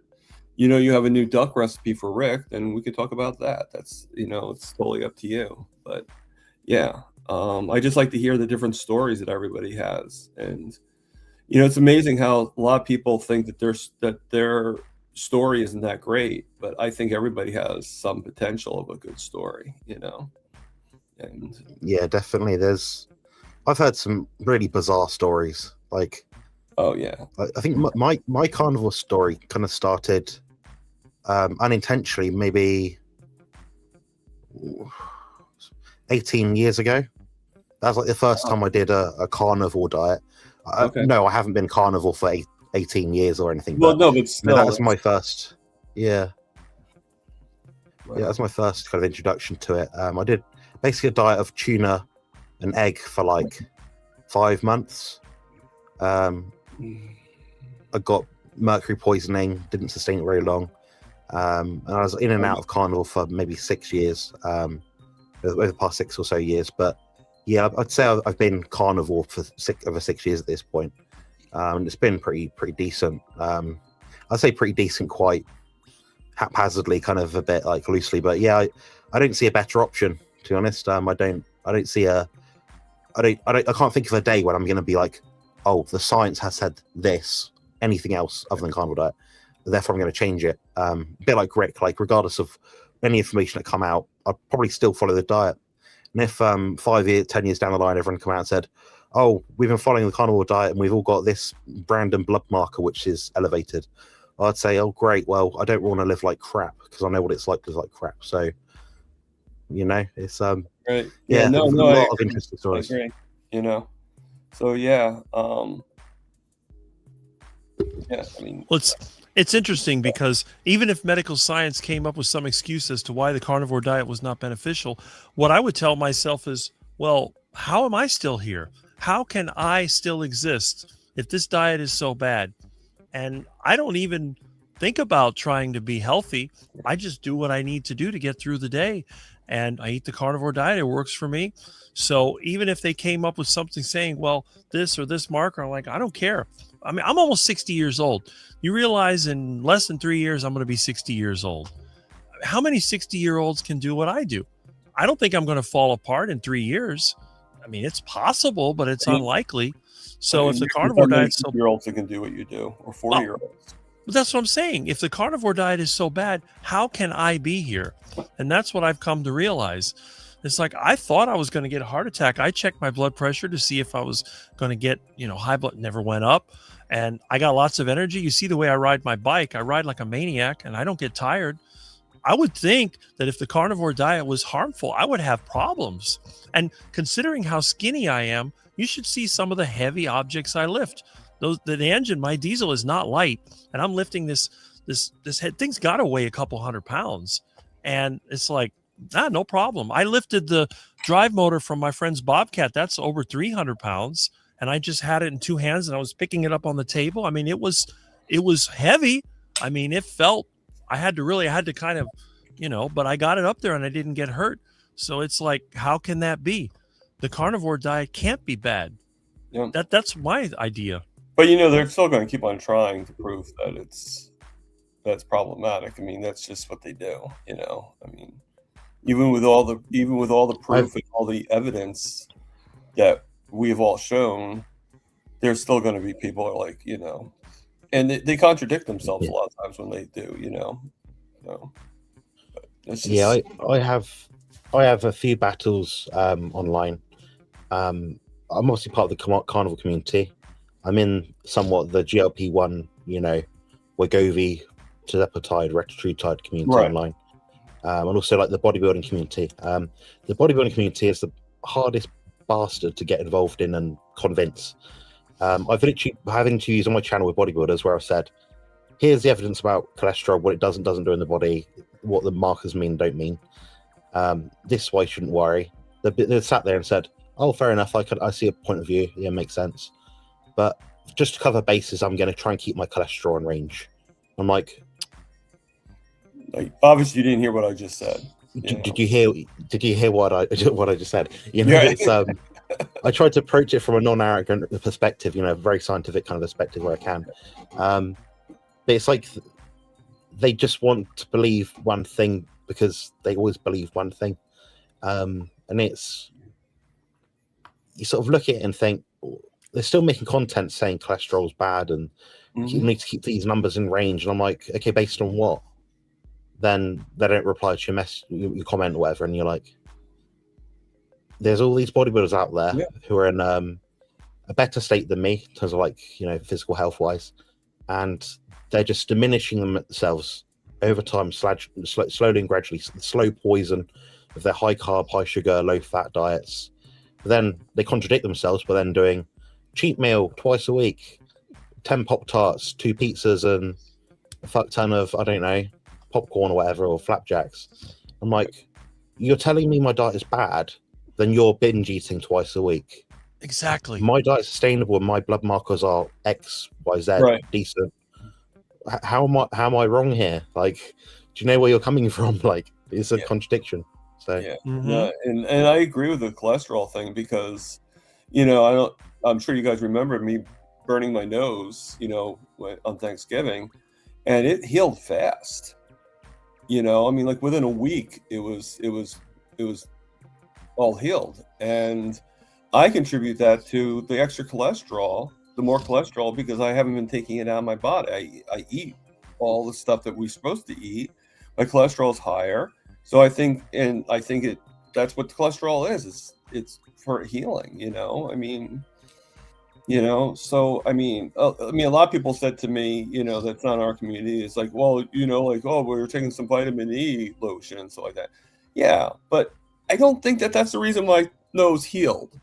You have a new duck recipe for Rick, then we could talk about that. That's, it's totally up to you. But yeah, I just like to hear the different stories that everybody has. And, it's amazing how a lot of people think that their story isn't that great, but I think everybody has some potential of a good story, And yeah, definitely. I've heard some really bizarre stories. Like, oh yeah, I think my carnivore story kind of started unintentionally, maybe 18 years ago. That was like the first time I did a carnivore diet. Okay. No, I haven't been carnivore for 18 years or anything. Well, no, but still, that was my first. Yeah. Right. Yeah, that's my first kind of introduction to it. I did basically a diet of tuna and egg for like 5 months. I got mercury poisoning, didn't sustain it very long. And I was in and out of carnivore for maybe 6 years, over the past 6 or so years. But yeah, I'd say I've been carnivore for over 6 years at this point. And it's been pretty decent. I'd say pretty decent, quite haphazardly, kind of a bit like loosely. But yeah, I don't see a better option, to be honest. I can't think of a day when I'm going to be like, oh, the science has said this, anything else other than carnivore diet, therefore I'm going to change it. A bit like Rick, like regardless of any information that come out, I'd probably still follow the diet. And if 5 years, 10 years down the line, everyone come out and said, oh, we've been following the carnivore diet and we've all got this random blood marker which is elevated, I'd say, oh great, well, I don't want to live like crap because I know what it's like to live like crap. So it's right. yeah, a lot of interesting stories. I agree. So yeah, yeah, I mean, well, it's interesting because even if medical science came up with some excuse as to why the carnivore diet was not beneficial, what I would tell myself is, well, how am I still here? How can I still exist if this diet is so bad? And I don't even think about trying to be healthy. I just do what I need to do to get through the day. and I eat the carnivore diet. It works for me. So even if they came up with something saying, well, this or this marker, I'm like, I don't care. I mean, I'm almost 60 years old. You realize in less than 3 years, I'm going to be 60 years old. How many 60-year-olds can do what I do? I don't think I'm going to fall apart in 3 years. I mean, it's possible, but it's unlikely. So if the carnivore diet's so 60-year-olds that can do what you do, or 40-year-olds. But that's what I'm saying. If the carnivore diet is so bad, how can I be here? And that's what I've come to realize. It's like, I thought I was going to get a heart attack. I checked my blood pressure to see if I was going to get, high blood, never went up. And I got lots of energy. You see the way I ride my bike, I ride like a maniac and I don't get tired. I would think that if the carnivore diet was harmful, I would have problems. And considering how skinny I am, you should see some of the heavy objects I lift. The engine, my diesel is not light, and I'm lifting this head. Thing's got to weigh a couple 100 pounds, and it's like, no problem. I lifted the drive motor from my friend's Bobcat. That's over 300 pounds, and I just had it in two hands, and I was picking it up on the table. I mean, it was heavy. I mean, it felt. I had to kind of, but I got it up there, and I didn't get hurt. So it's like, how can that be? The carnivore diet can't be bad. Yeah. That's my idea. But they're still going to keep on trying to prove that that's problematic. I mean, that's just what they do. I mean, even with all the proof and all the evidence that we've all shown, there's still going to be people who are like, and they contradict themselves a lot of times when they do. It's just... I have a few battles online. I'm obviously part of the carnivore community. I'm in somewhat the GLP-1, Wegovy, tirzepatide, retatrutide community online, and also like the bodybuilding community. The bodybuilding community is the hardest bastard to get involved in and convince. I've literally had interviews on my channel with bodybuilders where I've said, here's the evidence about cholesterol, what it does and doesn't do in the body, what the markers mean, don't mean. This is why you shouldn't worry. They sat there and said, oh, fair enough, I see a point of view. Yeah, makes sense. But just to cover bases, I'm going to try and keep my cholesterol in range. I'm like, obviously, you didn't hear what I just said. Did you hear what I just said? It's I tried to approach it from a non-arrogant perspective, a very scientific kind of perspective where I can. But it's like they just want to believe one thing because they always believe one thing, and it's, you sort of look at it and think, they're still making content saying cholesterol's bad and you need to keep these numbers in range. And I'm like, okay, based on what? Then they don't reply to your comment or whatever. And you're like, there's all these bodybuilders out there who are in a better state than me in terms of physical health wise. And they're just diminishing themselves over time, slowly and gradually, slow poison with their high carb, high sugar, low fat diets. But then they contradict themselves by then doing cheat meal twice a week, 10 Pop-Tarts, 2 pizzas, and a fuck ton of, I don't know, popcorn or whatever, or flapjacks. I'm like, you're telling me my diet is bad, then you're binge eating twice a week. Exactly. My diet's sustainable and my blood markers are X, Y, Z, decent. How am I wrong here? Like, do you know where you're coming from? Like, it's a contradiction. So and I agree with the cholesterol thing because, I'm sure you guys remember me burning my nose, on Thanksgiving, and it healed fast. I mean, like within a week, it was all healed, and I contribute that to the extra cholesterol, the more cholesterol, because I haven't been taking it out of my body. I eat all the stuff that we're supposed to eat. My cholesterol is higher, so I think that's what cholesterol is. It's for healing. I mean. So I mean, a lot of people said to me, that's not our community. It's like, well, oh, we were taking some vitamin E lotion and stuff like that. Yeah, but I don't think that's the reason my nose healed.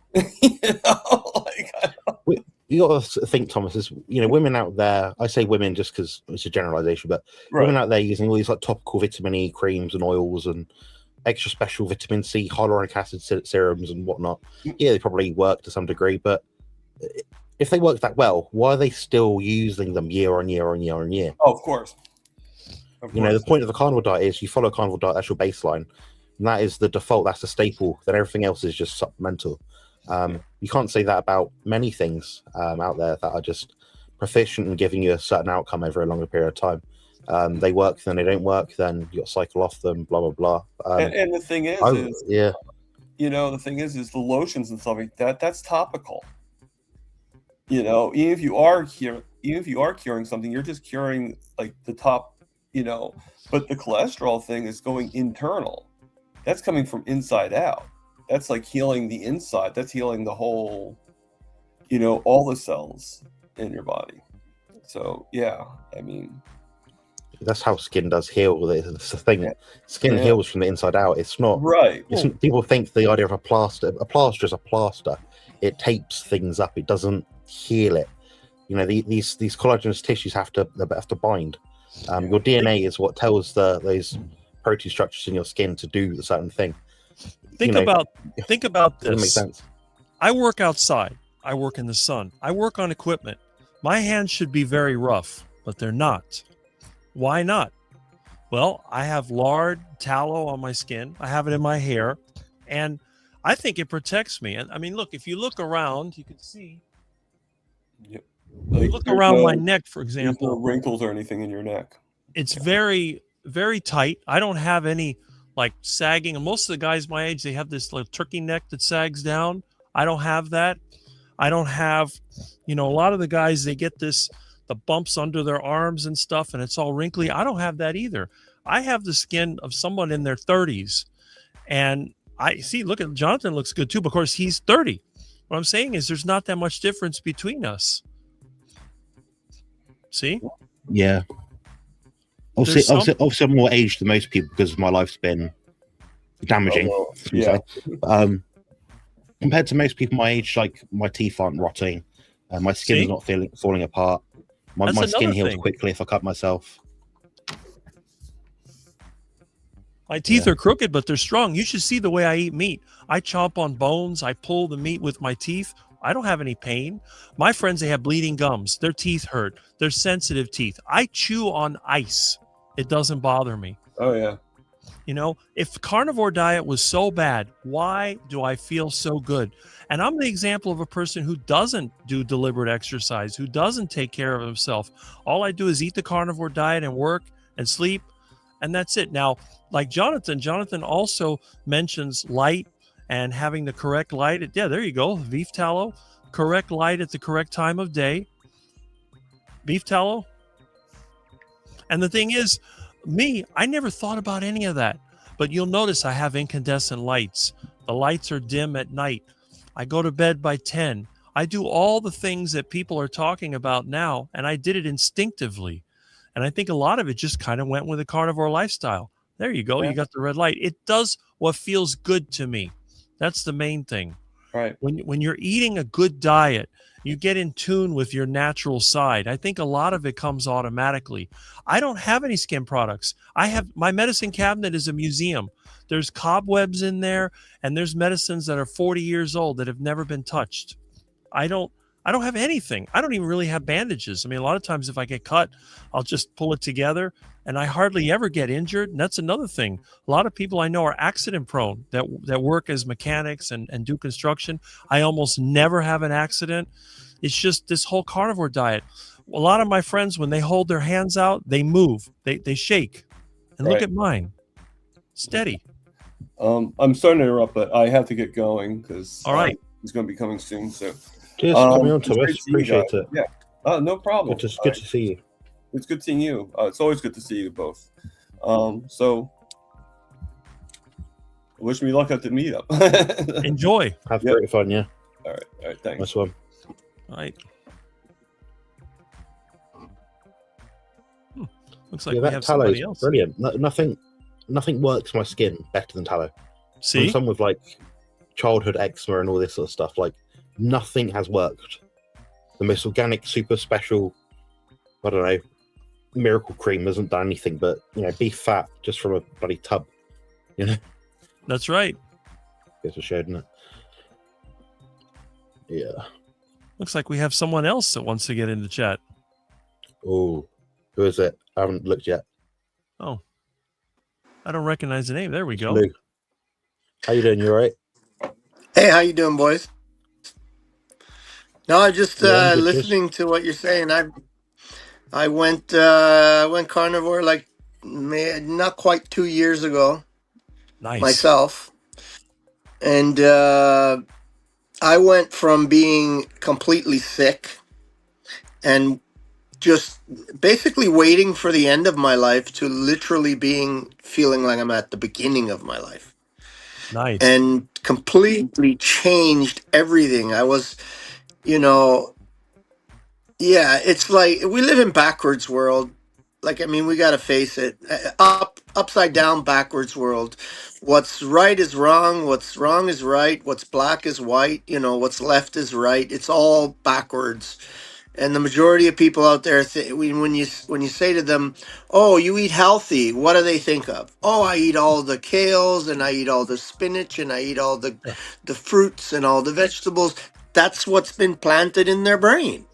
You got to think, Thomas, is women out there. I say women just because it's a generalization, but women out there using all these like topical vitamin E creams and oils and extra special vitamin C, hyaluronic acid serums and whatnot. Yeah, they probably work to some degree, but if they work that well, why are they still using them year on year on year on year? Oh, of course. The point of the carnivore diet is you follow a carnivore diet, that's your baseline. and that is the default. That's the staple. Then everything else is just supplemental. You can't say that about many things out there that are just proficient in giving you a certain outcome over a longer period of time. They work, then they don't work, then you got to cycle off them, blah blah blah. And the thing is yeah, the thing is the lotions and stuff like that. That's topical. Even if you are curing something, you're just curing like the top. But the cholesterol thing is going internal. That's coming from inside out. That's like healing the inside. That's healing the whole, all the cells in your body. So yeah, I mean, that's how skin does heal. It's the thing. Skin heals from the inside out. It's not right. People think the idea of a plaster is a plaster. It tapes things up. It doesn't heal it. These collagenous tissues have to bind. Your DNA is what tells those protein structures in your skin to do a certain thing. Think about this. Doesn't make sense. I work outside. I work in the sun. I work on equipment. My hands should be very rough, but they're not. Why not? Well, I have lard, tallow on my skin. I have it in my hair, and I think it protects me. And I mean, look, if you look around, you can see. Yep. Look around my neck, for example. There's no wrinkles or anything in your neck. It's very, very tight. I don't have any like sagging. And most of the guys my age, they have this little turkey neck that sags down. I don't have that. I don't have, a lot of the guys, they get the bumps under their arms and stuff, and it's all wrinkly. I don't have that either. I have the skin of someone in their 30s. And I see, look at Jonathan looks good too, but of course he's 30. What I'm saying is there's not that much difference between us. See? Yeah. Obviously, I'm more aged than most people because my life's been damaging. Compared to most people my age, like my teeth aren't rotting, my skin's not falling apart. My skin heals quickly if I cut myself. My teeth are crooked, but they're strong. You should see the way I eat meat. I chomp on bones. I pull the meat with my teeth. I don't have any pain. My friends, they have bleeding gums. Their teeth hurt. They're sensitive teeth. I chew on ice. It doesn't bother me. Oh, yeah. If carnivore diet was so bad, why do I feel so good? And I'm the example of a person who doesn't do deliberate exercise, who doesn't take care of himself. All I do is eat the carnivore diet and work and sleep, and that's it. Now, like Jonathan also mentions light and having the correct light. Yeah, there you go. Beef tallow, correct light at the correct time of day. Beef tallow. And the thing is, I never thought about any of that. But you'll notice I have incandescent lights. The lights are dim at night. I go to bed by 10. I do all the things that people are talking about now, and I did it instinctively. And I think a lot of it just kind of went with a carnivore lifestyle. There you go. Yeah. You got the red light. It does what feels good to me. That's the main thing. Right. When you're eating a good diet, you get in tune with your natural side. I think a lot of it comes automatically. I don't have any skin products. My medicine cabinet is a museum. There's cobwebs in there, and there's medicines that are 40 years old that have never been touched. I don't have anything. I don't even really have bandages. I mean, a lot of times if I get cut, I'll just pull it together, and I hardly ever get injured. And that's another thing. A lot of people I know are accident prone that work as mechanics and do construction. I almost never have an accident. It's just this whole carnivore diet. A lot of my friends, when they hold their hands out, they move, they shake. And look at mine. Steady. I'm sorry to interrupt, but I have to get going because all right, he's going to be coming soon. So just coming on to us. Appreciate it. Yeah. No problem. Good to see you. It's good seeing you. It's always good to see you both. So wish me luck at the meetup. Enjoy. Have great fun, yeah. All right. Thanks. Nice one. All right. Looks like we have somebody else. Brilliant. Nothing works my skin better than tallow. See? Some with like childhood eczema and all this sort of stuff. Like nothing has worked. The most organic, super special, I don't know, miracle cream hasn't done anything but, beef fat just from a bloody tub. That's right. It's a show, doesn't it? Yeah. Looks like we have someone else that wants to get in the chat. Oh, who is it? I haven't looked yet. Oh, I don't recognize the name. There we go. Lou. How you doing? You all right? Hey, how you doing, boys? No, I'm just Yeah, I'm good. Cheers. listening to what you're saying. I went carnivore like not quite 2 years ago Nice. myself, and I went from being completely sick and just basically waiting for the end of my life to literally feeling like I'm at the beginning of my life, Nice. and completely changed everything. I was, you know. Yeah, it's like we live in backwards world. Like, I mean, we got to face it. Upside down, backwards world. What's right is wrong. What's wrong is right. What's black is white. What's left is right. It's all backwards. And the majority of people out there, when you say to them, "Oh, you eat healthy," what do they think of? "Oh, I eat all the kales and I eat all the spinach and I eat all the fruits and all the vegetables." That's what's been planted in their brain,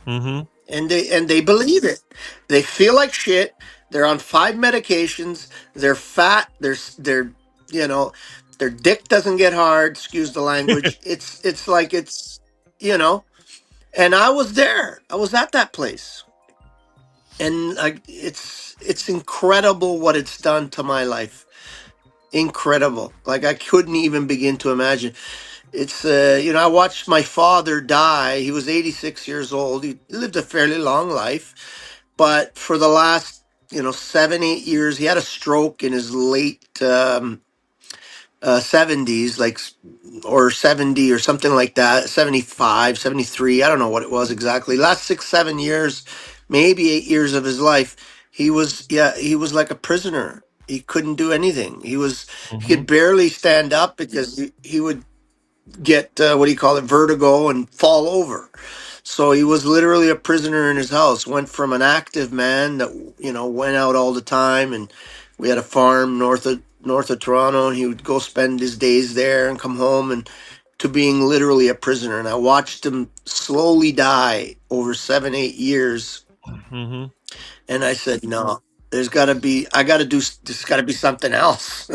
Mm-hmm. and they believe it. They feel like shit. They're on 5 medications. They're fat. They're you know their dick doesn't get hard. Excuse the language. It's like you know. And I was there. I was at that place, and it's incredible what it's done to my life. Incredible. Like, I couldn't even begin to imagine. It's I watched my father die. He was 86 years old. He lived a fairly long life, but for the last 7-8 years, he had a stroke in his late 70s, or 70 or something like that, 75, 73. I don't know what it was exactly. Last 6 7 years, maybe 8 years of his life, he was like a prisoner. He couldn't do anything. He Mm-hmm. could barely stand up because he would get what do you call it, vertigo, and fall over. So he was literally a prisoner in his house. Went from an active man that went out all the time, and we had a farm north of Toronto, and he would go spend his days there and come home, and to being literally a prisoner. And I watched him slowly die over 7 8 years, Mm-hmm. and I said, no, there's got to be, there's got to be something else.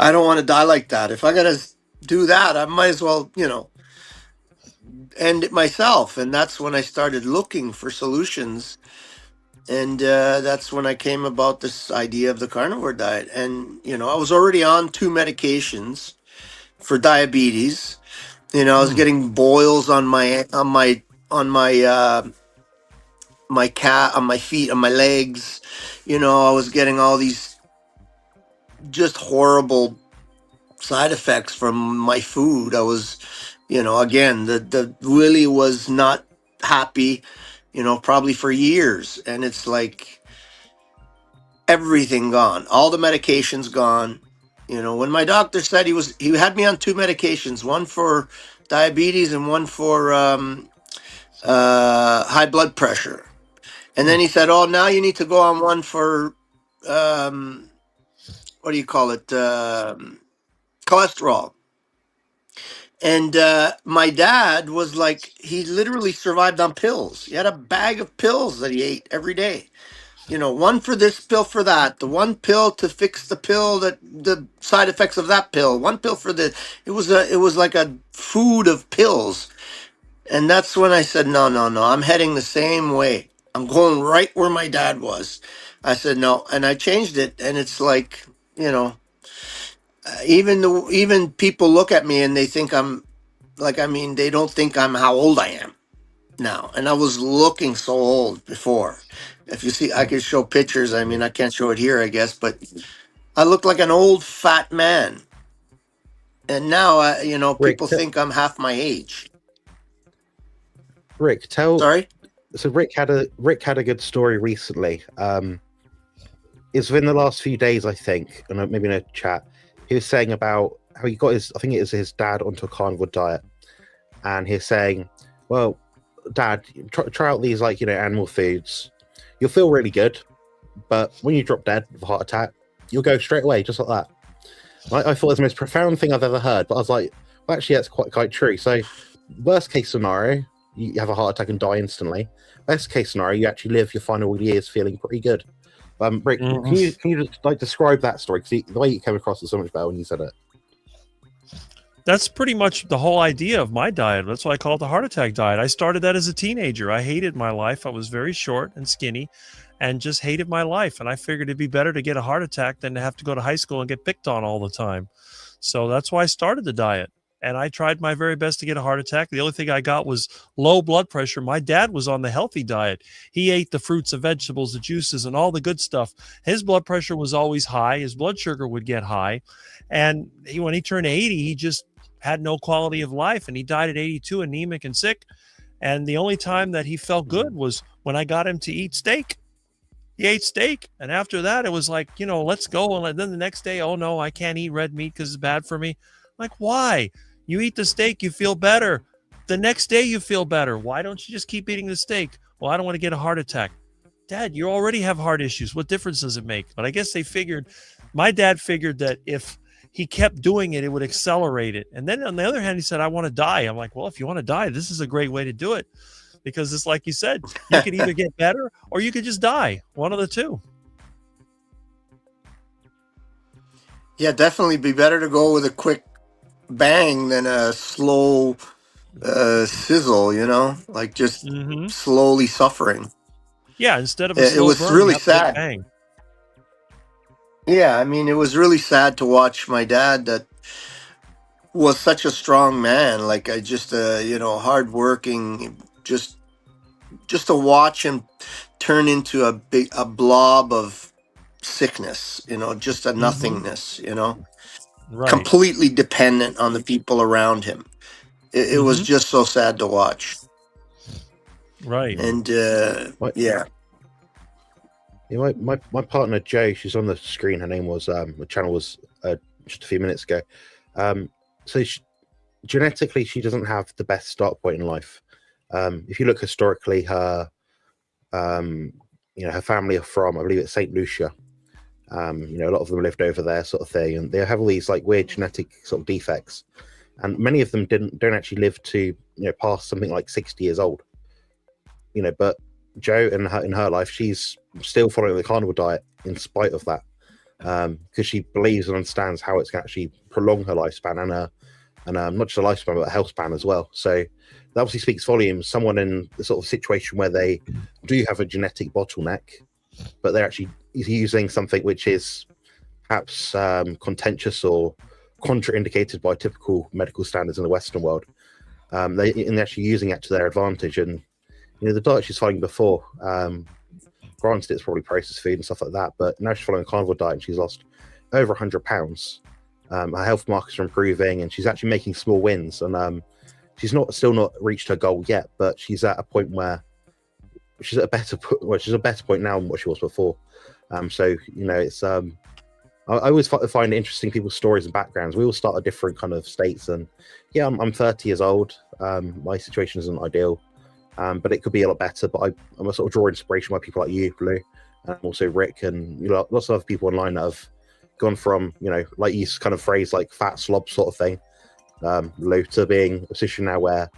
I don't want to die like that. If I got to do that, I might as well, end it myself. And that's when I started looking for solutions. And that's when I came about this idea of the carnivore diet. And, I was already on 2 medications for diabetes. I was getting boils on my feet, on my legs. I was getting all these just horrible side effects from my food. I was, again, the Willie was not happy, probably for years. And it's like everything gone, all the medications gone. When my doctor said he had me on 2 medications, one for diabetes and one for high blood pressure. And then he said, "Oh, now you need to go on one for what do you call it? Cholesterol." And my dad was like, he literally survived on pills. He had a bag of pills that he ate every day. One for this, pill for that. The one pill to fix the side effects of that pill. One pill for the. It was like a food of pills. And that's when I said, no, no, no. I'm heading the same way. I'm going right where my dad was. I said no, and I changed it. And it's like, even people look at me and they think I'm like, I mean, they don't think I'm how old I am now. And I was looking so old before. If you see, I could show pictures. I mean, I can't show it here, I guess, but I looked like an old fat man. And now, Rick, people think I'm half my age. Rick, Sorry? So Rick had a good story recently. It's within the last few days, I think, and maybe in a chat. He was saying about how he got I think it is his dad, onto a carnivore diet, and he's saying, "Well, Dad, try out these animal foods. You'll feel really good, but when you drop dead with a heart attack, you'll go straight away, just like that." I thought it was the most profound thing I've ever heard, but I was like, well, actually, that's quite true. So, worst case scenario, you have a heart attack and die instantly. Best case scenario, you actually live your final years feeling pretty good. Rick, can you just describe that story? Because the way you came across is so much better when you said it. That's pretty much the whole idea of my diet. That's why I call it the heart attack diet. I started that as a teenager. I hated my life. I was very short and skinny and just hated my life. And I figured it'd be better to get a heart attack than to have to go to high school and get picked on all the time. So that's why I started the diet. And I tried my very best to get a heart attack. The only thing I got was low blood pressure. My dad was on the healthy diet. He ate the fruits and vegetables, the juices, and all the good stuff. His blood pressure was always high. His blood sugar would get high. And when he turned 80, he just had no quality of life, and he died at 82, anemic and sick. And the only time that he felt good was when I got him to eat steak. He ate steak, and after that it was like, let's go. And then the next day, oh no, I can't eat red meat because it's bad for me. I'm like, why? You eat the steak, you feel better. The next day you feel better. Why don't you just keep eating the steak? Well, I don't want to get a heart attack. Dad, you already have heart issues. What difference does it make? But I guess my dad figured that if he kept doing it, it would accelerate it. And then on the other hand, he said, I want to die. I'm like, well, if you want to die, this is a great way to do it. Because it's like you said, you could either get better or you could just die. One of the two. Yeah, definitely be better to go with a quick bang than a slow sizzle, like just Mm-hmm. slowly suffering. Yeah, instead of a It slow was burn, you really have a big sad. bang. Yeah, I mean, it was really sad to watch my dad that was such a strong man, like I just hardworking, just to watch him turn into a blob of sickness, just a Mm-hmm. nothingness, Right. completely dependent on the people around him. It was Mm-hmm. just so sad to watch. Right. And My, yeah, yeah, my partner Joe, she's on the screen. Her name was the channel was just a few minutes ago. So genetically, she doesn't have the best start point in life. If you look historically, her her family are from, I believe it's Saint Lucia. A lot of them lived over there, sort of thing, and they have all these like weird genetic sort of defects, and many of them don't actually live to past something like 60 years old. But Joe in her life, she's still following the carnivore diet in spite of that, because she believes and understands how it's going to actually prolong her lifespan and not just a lifespan but a health span as well. So that obviously speaks volumes. Someone in the sort of situation where they do have a genetic bottleneck, but they're actually using something which is perhaps contentious or contraindicated by typical medical standards in the Western world. They're actually using it to their advantage. And the diet she's following before, granted it's probably processed food and stuff like that, but now she's following a carnivore diet and she's lost over 100 pounds. Her health markers are improving and she's actually making small wins. And she's still not reached her goal yet, but she's at a point where she's at a better point now than what she was before. So it's I always find it interesting people's stories and backgrounds. We all start at different kind of states, and yeah, I'm 30 years old. My situation isn't ideal, but it could be a lot better. But I'm a sort of draw inspiration by people like you, Blue, and also Rick, and lots of other people online that have gone from like you kind of phrase like fat slob sort of thing, Lou, to being a position now where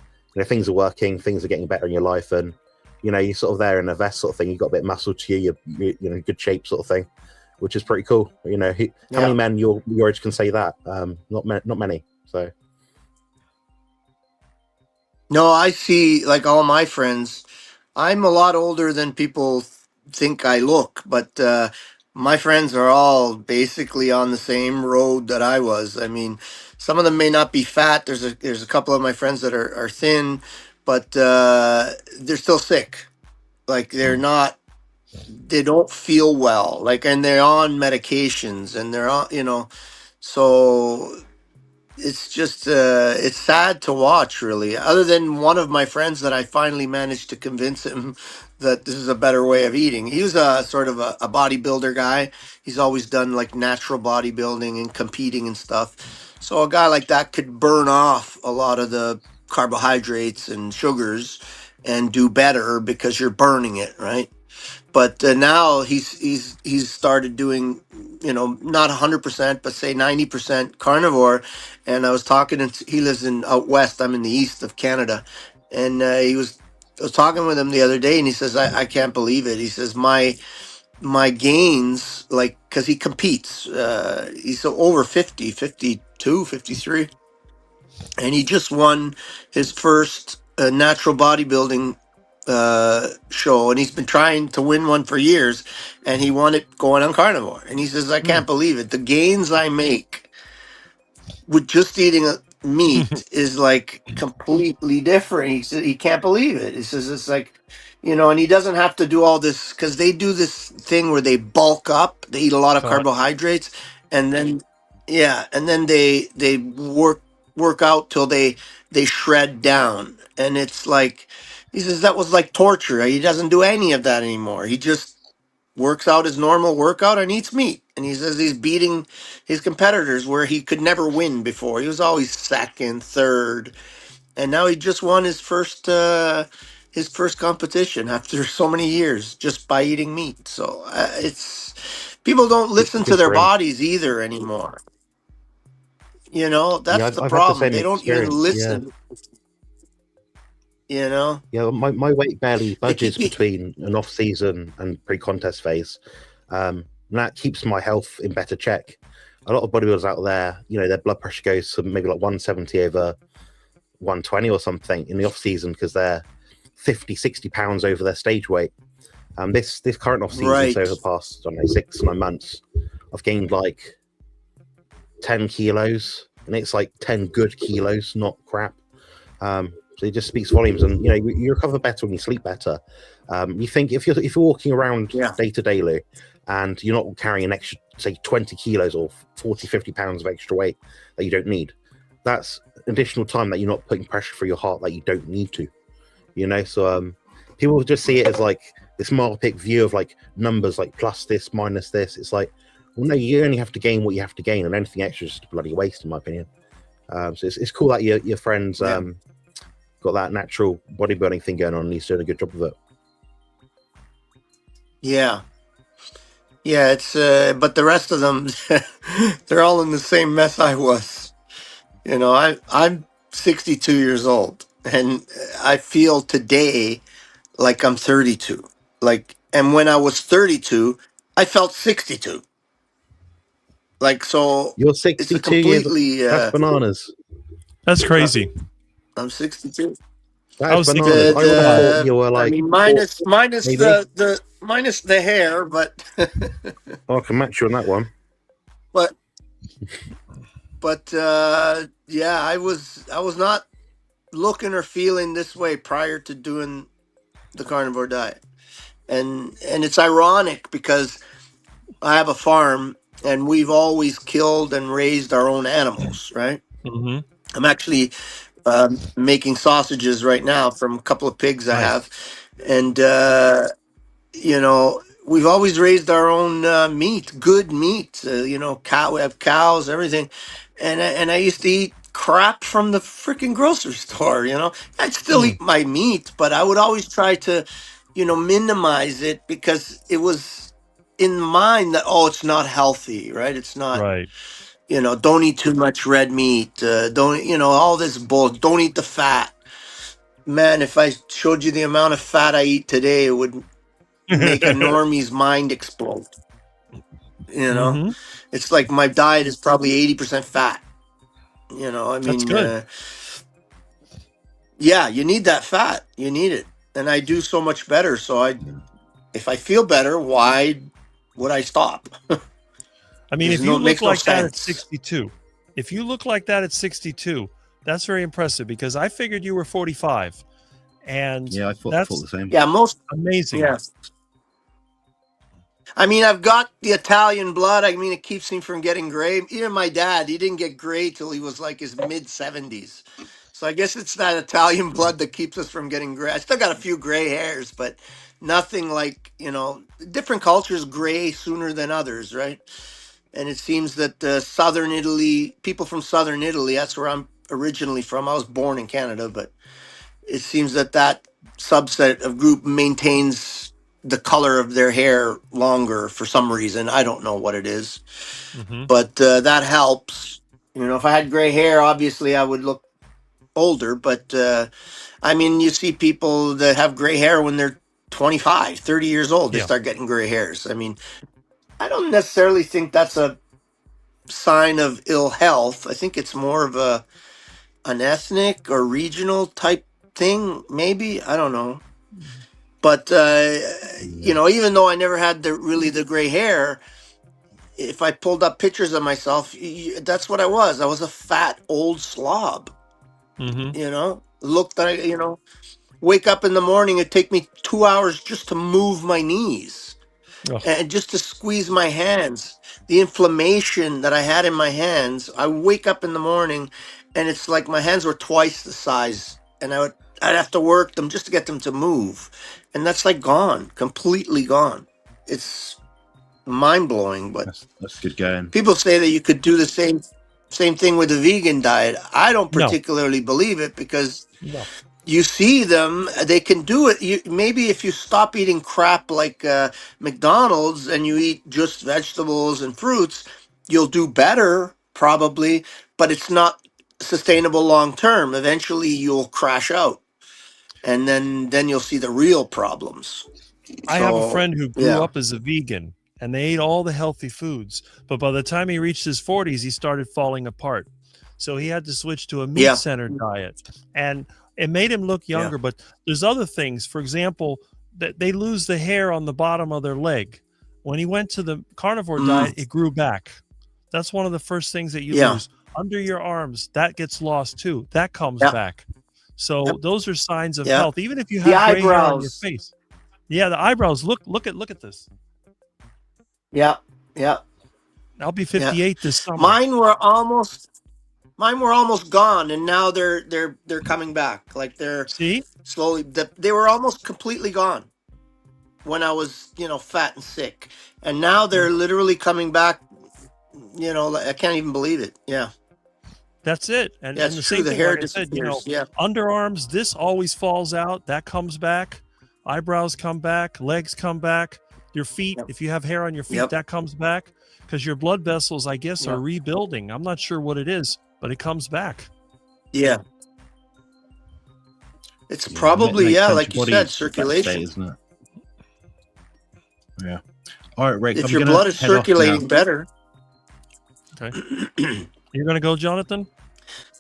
things are working, things are getting better in your life, and you're sort of there in a vest sort of thing. You've got a bit of muscle to you. You're good shape sort of thing, which is pretty cool. How many men your age can say that? Not many. So no, I see like all my friends. I'm a lot older than people think I look, but my friends are all basically on the same road that I was. I mean, some of them may not be fat. There's a couple of my friends that are thin, but they're still sick. Like they don't feel well. Like, and they're on medications and they're on, so it's just it's sad to watch, really. Other than one of my friends that I finally managed to convince him that this is a better way of eating. He was a sort of a bodybuilder guy. He's always done like natural bodybuilding and competing and stuff. So a guy like that could burn off a lot of the carbohydrates and sugars and do better because you're burning it, right? But now he's started doing, not 100%, but say 90% carnivore. And I was talking, and he lives in out west. I'm in the east of Canada, and I was talking with him the other day, and he says, I can't believe it. He says my gains, like, because he competes. He's over 50, 52, 53. and he just won his first natural bodybuilding show, and he's been trying to win one for years, and he won it going on carnivore. And he says, I can't believe it. The gains I make with just eating meat is like completely different. He said he can't believe it. He says it's like, and he doesn't have to do all this because they do this thing where they bulk up. They eat a lot of So carbohydrates, and then and then they work out till they shred down, and it's like he says that was like torture. He doesn't do any of that anymore. He just works out his normal workout and eats meat. And he says he's beating his competitors where he could never win before. He was always second, third, and now he just won his first competition after so many years just by eating meat. So it's people don't listen to Good their for him. bodies either anymore. That's Yeah, the I've had the problem. same They don't even experience. listen. Yeah, my weight barely They keep budges between an off season and pre-contest phase. And that keeps my health in better check. A lot of bodybuilders out there, their blood pressure goes to maybe like 170 over 120 or something in the off season because they're 50, 60 pounds over their stage weight. This current off season, Right. so over the past 6, 9 months, I've gained like 10 kilos, and it's like 10 good kilos, not crap. So it just speaks volumes, and you recover better when you sleep better. You think if you're walking around day to day, and you're not carrying an extra, say, 20 kilos or 40, 50 pounds of extra weight that you don't need, that's additional time that you're not putting pressure through your heart that you don't need to. So people just see it as like this myopic view of like numbers, like plus this, minus this. It's like, well, no, you only have to gain what you have to gain, and anything extra is just a bloody waste, in my opinion. So it's cool that your friends got that natural bodybuilding thing going on, and he's doing a good job of it. Yeah, it's but the rest of them, they're all in the same mess I was. I'm 62 years old, and I feel today like I'm 32. And when I was 32, I felt 62. So You're it's a 62 years old. completely. That's bananas. that's crazy. I'm 62. That is was bananas. I would have thought you were I like, mean, minus maybe. the minus the hair, but I can match you on that one. but I was not looking or feeling this way prior to doing the carnivore diet, and it's ironic because I have a farm and we've always killed and raised our own animals, right? Mm-hmm. I'm actually making sausages right now from a couple of pigs I Nice. have, and we've always raised our own meat, good meat. We have cows, everything, and I used to eat crap from the freaking grocery store. I'd still eat my meat, but I would always try to, minimize it because it was in mind that it's not healthy, right? It's not. Right. Don't eat too much red meat. Don't, all this bull. Don't eat the fat. Man, if I showed you the amount of fat I eat today, it would make a normie's mind explode. Mhm. It's like my diet is probably 80% fat. I mean, That's good. You need that fat. You need it. And I do so much better. So if I feel better, why would I stop? I mean, There's if you look makes no like that at sense. 62, that's very impressive because I figured you were 45, and Yeah, I thought that's the same. Yeah, most. amazing. Yeah. I mean, I've got the Italian blood. I mean, it keeps me from getting gray. Even my dad, he didn't get gray till he was like his mid 70s. So I guess it's that Italian blood that keeps us from getting gray. I still got a few gray hairs, but nothing like, different cultures gray sooner than others, right? And it seems that southern Italy, people from southern Italy, that's where I'm originally from. I was born in Canada, but it seems that subset of group maintains the color of their hair longer for some reason. I don't know what it is, Mhm. but that helps. If I had gray hair, obviously I would look older, but I mean, you see people that have gray hair when they're 25, 30 years old, they Yeah. start getting gray hairs. I mean, I don't necessarily think that's a sign of ill health. I think it's more of a an ethnic or regional type thing, maybe. I don't know. But you know, even though I never had the gray hair, if I pulled up pictures of myself, that's what I was. I was a fat old slob. Mm-hmm. You know, looked like, you know, wake up in the morning, it'd take me 2 hours just to move my knees Oh, and just to squeeze my hands. The inflammation that I had in my hands, I wake up in the morning and it's like my hands were twice the size, and I'd have to work them just to get them to move. And that's like gone, completely gone. It's mind blowing, but That's good going. people say that you could do the same thing with the vegan diet. I don't No. particularly believe it because no. you see them, they can do it. Maybe if you stop eating crap like McDonald's and you eat just vegetables and fruits, you'll do better probably, but it's not sustainable long term. Eventually you'll crash out, and then you'll see the real problems. I have a So, friend who grew yeah. up as a vegan, and they ate all the healthy foods. But by the time he reached his 40s, he started falling apart. So he had to switch to a Yeah. meat-centered diet, and it made him look younger. But there's other things. For example, that they lose the hair on the bottom of their leg. When he went to the carnivore diet, it grew back. That's one of the first things that you Yeah. lose. Under your arms, that gets lost too. That comes Yeah. back. So Yep. those are signs of Yeah. health. Even if you The have gray hair on your eyebrows. face. Yeah, the eyebrows. Look at this. Yeah. Yeah. I'll be 58 this summer. Mine were almost gone, and now they're coming back. Like they're See? slowly. They were almost completely gone when I was, you know, fat and sick, and now they're literally coming back. You know, I can't even believe it. Yeah, That's it. And, yeah, and it's the true. same The thing, hair like I said, you know, disappears. Yeah, underarms, this always falls out. That comes back. Eyebrows come back. Legs come back. Your feet, Yep. if you have hair on your feet, Yep. that comes back because your blood vessels, I guess, Yep. are rebuilding. I'm not sure what it is, but it comes back. yeah. It's Yeah, probably makes sense. like Your you body's said, in a better state, circulation. isn't it? Yeah. All right, Rick. If I'm your gonna blood is head off now. circulating better, You're going to go, Jonathan?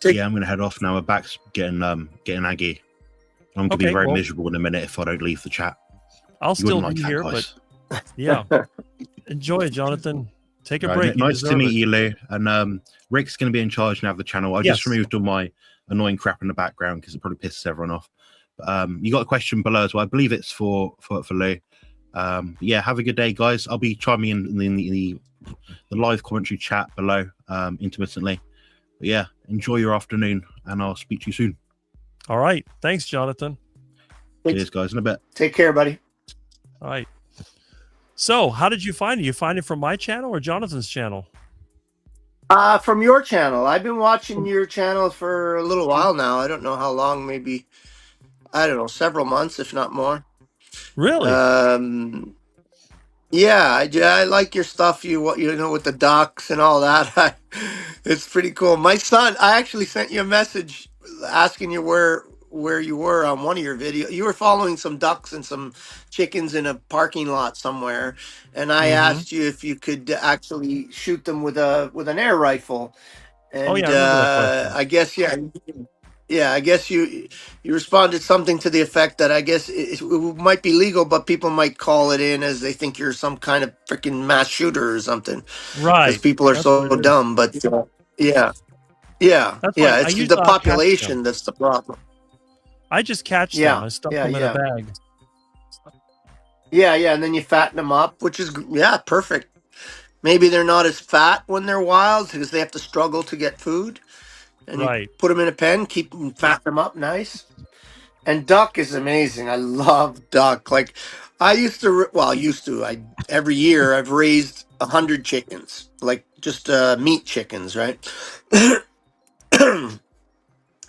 Yeah, I'm gonna head off now. My back's getting aggy. I'm gonna be Okay, very well- miserable in a minute if I don't leave the chat. I'll You still wouldn't like be that, here, guys. but yeah. Enjoy it, Jonathan. Take a Right, break. You nice to deserve meet it. you, Lou. And Rick's going to be in charge now of the channel. I Yes. just removed all my annoying crap in the background because it probably pisses everyone off. But, you got a question below as well. I believe it's for Lou. Yeah, have a good day, guys. I'll be chiming in the live commentary chat below intermittently. But yeah, enjoy your afternoon, and I'll speak to you soon. All right. Thanks, Jonathan. Cheers, guys, in a bit. take care, buddy. All right. So, how did you find it? You find it from my channel or Jonathan's channel? From your channel. I've been watching your channel for a little while now. I don't know how long, maybe, I don't know, several months, if not more. Really? Yeah, I like your stuff. You know, with the ducks and all that. It's pretty cool. My son, I actually sent you a message asking you where you were on one of your videos. You were following some ducks and some chickens in a parking lot somewhere, and I Mhm. asked you if you could actually shoot them with an air rifle. And Oh, yeah, I remember that question. I guess I guess you responded something to the effect that I guess it might be legal, but people might call it in as they think you're some kind of freaking mass shooter or something. Right. Because people are That's so what it is. dumb. But yeah, That's why I it's usually the I'll catch population them. that's the problem. I just catch Yeah, them. I stuff yeah, them in yeah. a bag. Yeah, and then you fatten them up, which is perfect. Maybe they're not as fat when they're wild because they have to struggle to get food. And Right. you put them in a pen, keep them, fatten them up nice. And duck is amazing. I love duck. Like I used to, every year I've raised 100 chickens, like just meat chickens, right?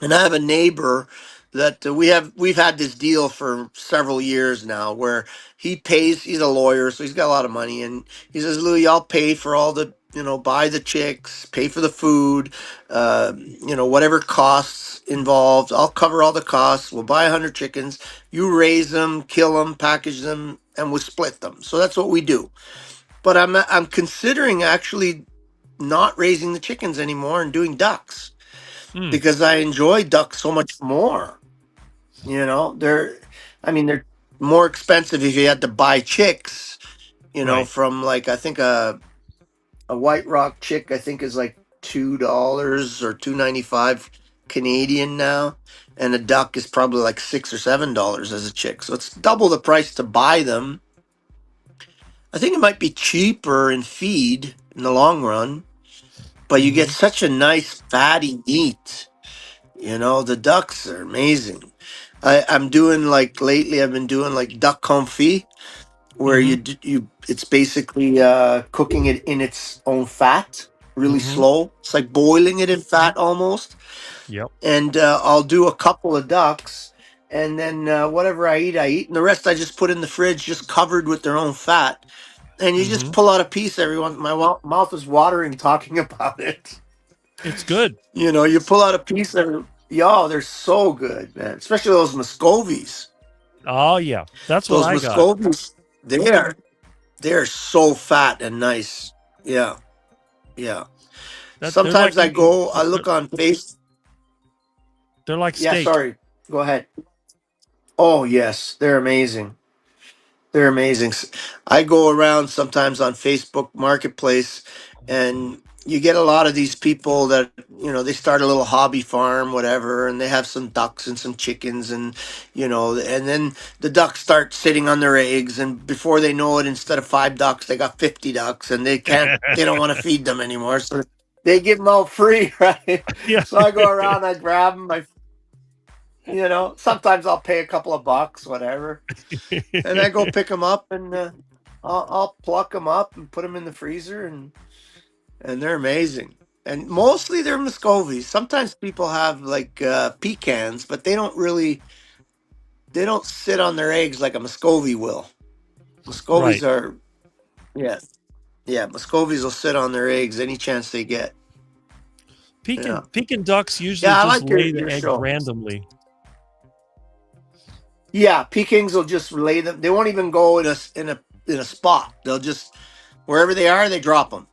And I have a neighbor that we've had this deal for several years now where he's a lawyer, so he's got a lot of money, and he says, Louis, I'll pay for all the, buy the chicks, pay for the food, whatever costs involved, I'll cover all the costs. We'll buy 100 chickens, you raise them, kill them, package them, and we'll split them. So that's what we do. But I'm considering actually not raising the chickens anymore and doing ducks. Hmm. because I enjoy ducks so much more. They're more expensive if you had to buy chicks. Right. From like I think a white rock chick I think is like $2 or $2.95 Canadian now, and a duck is probably like $6 or $7 as a chick. So it's double the price to buy them. I think it might be cheaper in feed in the long run, but you get Hmm. such a nice fatty meat. The ducks are amazing. I'm doing like lately. I've been doing like duck confit, where Hmm. it's basically cooking it in its own fat, really Hmm. slow. It's like boiling it in fat almost. Yep. And I'll do a couple of ducks, and then whatever I eat, and the rest I just put in the fridge, just covered with their own fat. And you just Hmm. pull out a piece every once. My mouth is watering talking about it. It's good. You pull out a piece every. Yo, they're so good, man. Especially those Muscovies. Oh yeah, that's what Those I got. Muscovies, they're so fat and nice. Yeah, yeah. That they're like Sometimes eating. I look on face. They're like Yeah, steak. sorry. Go ahead. Oh yes, they're amazing. They're amazing. I go around sometimes on Facebook Marketplace, and you get a lot of these people that they start a little hobby farm, whatever, and they have some ducks and some chickens, and then the ducks start sitting on their eggs, and before they know it, instead of 5 ducks, they got 50 ducks, and they don't want to feed them anymore, so they give them out free, right? Yeah. So I go around, I grab them, sometimes I'll pay a couple of bucks, whatever, and I go pick them up, and I'll pluck them up and put them in the freezer, and they're amazing. And mostly they're Muscovies. Sometimes people have like pecans, but they don't sit on their eggs like a Muscovy will. Muscovies Right. are yeah yeah Muscovies will sit on their eggs any chance they get. Yeah, Pekin ducks usually yeah. I just like lay the your eggs show. randomly. Yeah, Pekings will just lay them. They won't even go in a spot. They'll just wherever they are, they drop them.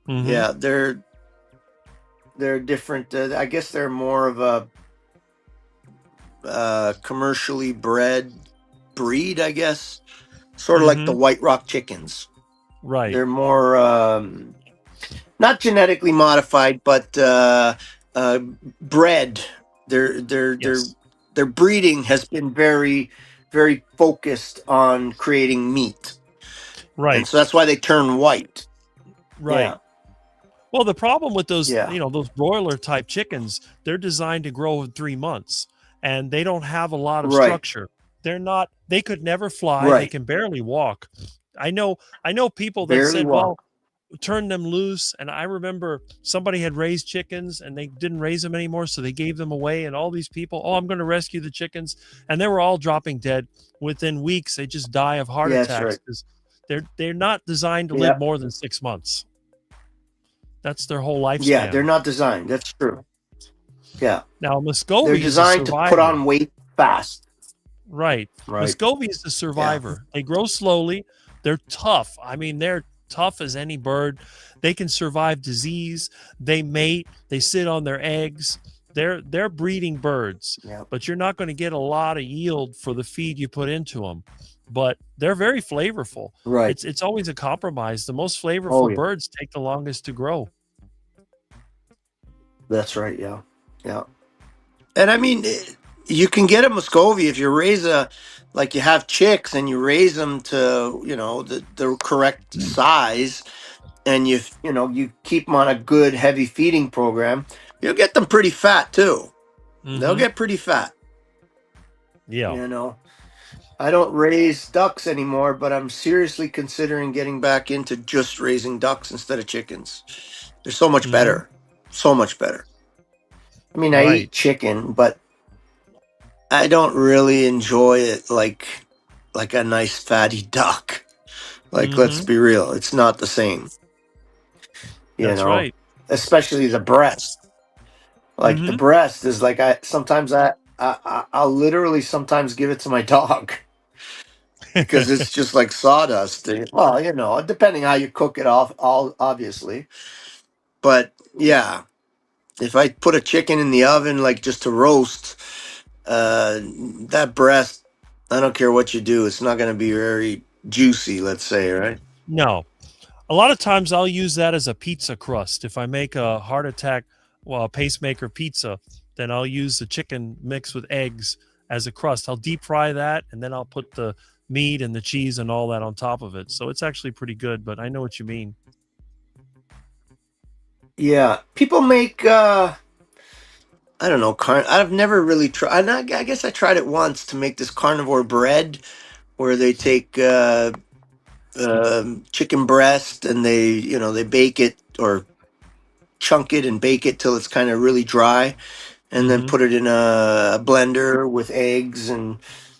Hmm. Yeah, they're different. I guess they're more of a commercially bred breed. I guess sort of like the Hmm. White Rock chickens. Right. They're more not genetically modified, but bred. Their their their Yes. their breeding has been very, very focused on creating meat, and Right. so that's why they turn white. Right. Yeah, Well, the problem with those, yeah, those broiler type chickens, they're designed to grow in 3 months, and they don't have a lot of right, structure. They're not. They could never fly. They right. can barely walk. I know. I know people that Barely said, "Well, walk. turn them loose." And I remember somebody had raised chickens and they didn't raise them anymore, so they gave them away. And all these people, oh, I'm going to rescue the chickens, and they were all dropping dead within weeks. They just die of heart Yeah, that's attacks right. because they're not designed to live Yeah, more than 6 months. That's their whole yeah. They're lifespan. not designed. That's true. Yeah, Now, they're Muscovy is a designed to put survivor. on weight fast. Right. Right. Muscovy is the Yeah. survivor. They grow slowly. They're tough. I mean, they're tough as any bird. They can survive disease. They mate. They sit on their eggs. They're breeding birds, Yeah. but you're not going to get a lot of yield for the feed you put into them. But they're very flavorful. Right. It's always a compromise. The most Oh flavorful yeah. birds take the longest to grow. That's right. Yeah. Yeah. And I mean, you can get a Muscovy if you raise like you have chicks and you raise them to, the correct size, and you keep them on a good heavy feeding program, you'll get them pretty fat too. They'll Mm-hmm. get pretty fat. Yeah. I don't raise ducks anymore, but I'm seriously considering getting back into just raising ducks instead of chickens. They're so much Mm-hmm. better. So much better. I mean, I Right. eat chicken, but I don't really enjoy it like a nice fatty duck. Like, let's Mm-hmm. be real, it's not the same, you That's know. right. Especially the breast. Like the Mm-hmm. breast is like I'll literally sometimes give it to my dog because it's just like sawdust. Well, depending how you cook it off, all obviously. But yeah, If I put a chicken in the oven, like just to roast, that breast, I don't care what you do, it's not going to be very juicy, let's say, right? No. A lot of times I'll use that as a pizza crust. If I make a heart attack, well, pacemaker pizza, then I'll use the chicken mixed with eggs as a crust. I'll deep fry that, and then I'll put the meat and the cheese and all that on top of it. So it's actually pretty good, but I know what you mean. Yeah, people make I don't know, I've never really tried. I guess I tried it once to make this carnivore bread where they take chicken breast and they bake it or chunk it and bake it till it's kind of really dry, and then Mhm. put it in a blender with eggs and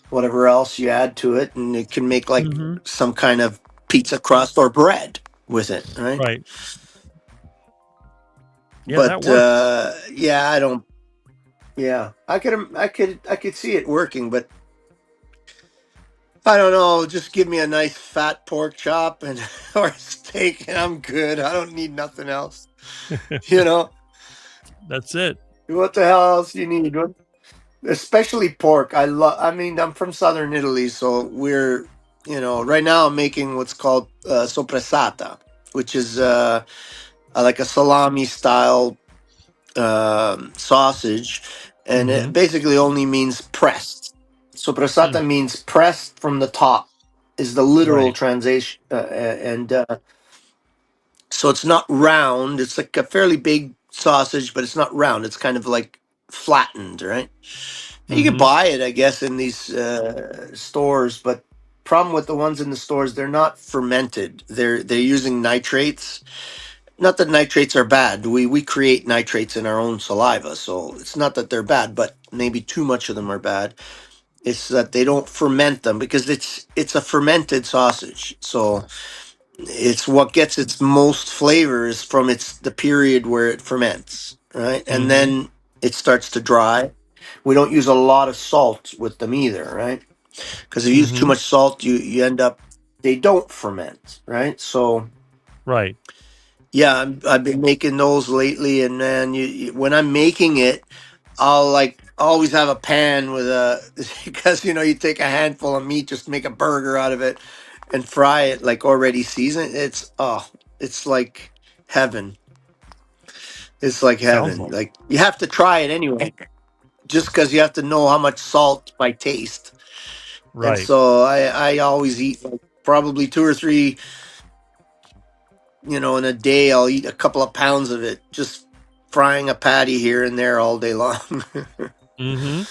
whatever else you add to it, and it can make like Mhm. some kind of pizza crust or bread with it, right? Right. Yeah, that But works. yeah, I don't. Yeah, I could see it working, but I don't know. Just give me a nice fat pork chop and or steak, and I'm good. I don't need nothing else. You know That's it. what the hell else you need? Especially pork. I mean, I'm from southern Italy, so we're right now I'm making what's called soppressata, which is like a salami style sausage, and it Mhm. basically only means pressed. Mm. Soppressata means pressed from the top, is the literal Right. translation, and so it's not round. It's like a fairly big sausage, but it's not round. It's kind of like flattened, right? And you can Mhm. buy it, I guess, in these stores, but problem with the ones in the stores, they're not fermented. They're using nitrates. Not that nitrates are bad. We create nitrates in our own saliva, so it's not that they're bad, but maybe too much of them are bad. It's that they don't ferment them because it's a fermented sausage. So it's what gets its most flavors from the period where it ferments, right? And Mhm. then it starts to dry. We don't use a lot of salt with them either, right? Because if you use too Mhm. much salt, you end up they don't ferment, right? So Right. yeah, I've been making those lately, and man, when I'm making it, I'll like always have a pan with a because you take a handful of meat, just make a burger out of it, and fry it like already seasoned. It's like heaven. It's like Sounds heaven. like Like you have to try it anyway, just because you have to know how much salt by taste. And right. so I always eat like probably two or three, in a day. I'll eat a couple of pounds of it, just frying a patty here and there all day long. Mhm.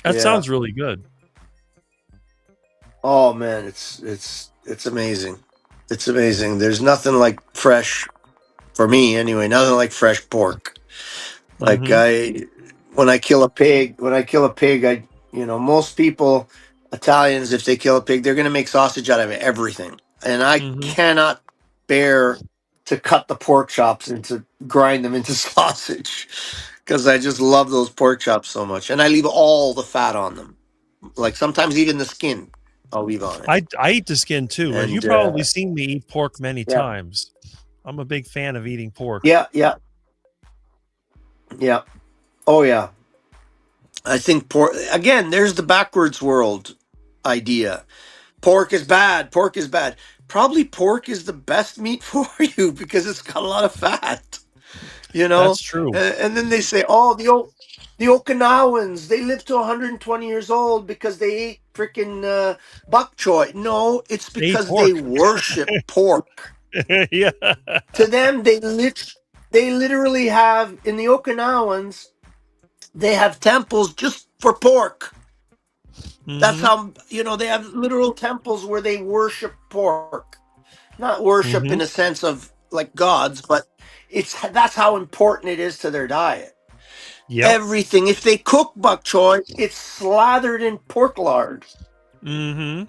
That Yeah. sounds really good. Oh man, it's amazing. It's amazing. There's nothing like fresh for me anyway. Nothing like fresh pork. Like Mhm. when I kill a pig, most people, Italians, if they kill a pig, they're gonna make sausage out of everything, and I Mhm. cannot bear to cut the pork chops and to grind them into sausage because I just love those pork chops so much, and I leave all the fat on them. Like sometimes even the skin, I'll leave on it. I eat the skin too. You And probably seen me eat pork many yeah, times. I'm a big fan of eating pork. yeah, yeah, yeah. Oh yeah. I think pork again. There's the backwards world idea. Pork is bad. Pork is bad. Probably pork is the best meat for you because it's got a lot of fat. You That's know, true. and then they say, oh, the Okinawans, they live to 120 years old because they ate freaking bok choy. No, it's They eat because they pork. worship pork. Yeah. To them, they literally have in the Okinawans, they have temples just for pork. That's Mhm. how they have literal temples where they worship pork. Not worship in Mhm. a sense of like gods, but that's how important it is to their diet. Yep. Everything, if they cook bok choy, it's slathered in pork lard. Mhm.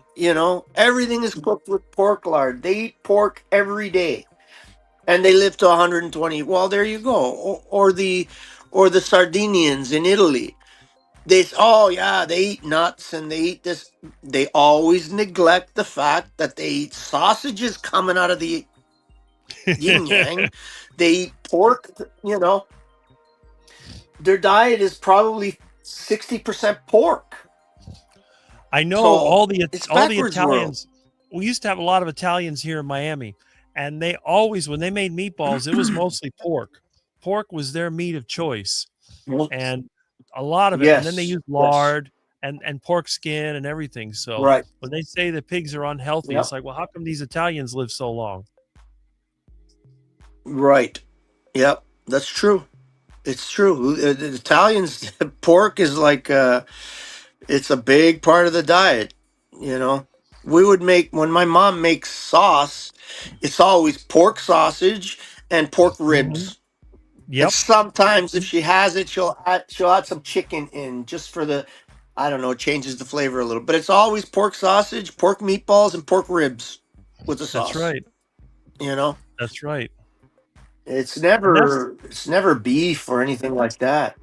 Everything is cooked with pork lard. They eat pork every day, and they live to 120. Well, there you go. Or the Sardinians in Italy. Oh yeah, they eat nuts and they eat this. They always neglect the fact that they eat sausages coming out of the yin yang. They eat pork, you know. Their diet is probably 60% pork. I know So all the it's backwards world. Italians. We used to have a lot of Italians here in Miami, and they always, when they made meatballs, it was mostly pork. Pork was their meat of choice, Well, and a lot of it. And then they yes, used yes, lard and pork skin and everything. So right. when they say that pigs are unhealthy, Yep. it's like, well, how come these Italians live so long? Right. Yep. That's true. It's true. The Italians, pork is like it's a big part of the diet. You know, we would make when my mom makes sauce, it's always pork sausage and pork ribs. And Yep. sometimes, if she has it, she'll add some chicken in just for the, I don't know, it changes the flavor a little. But it's always pork sausage, pork meatballs, and pork ribs with the sauce. That's right. You know, That's right. it's never beef or anything like that.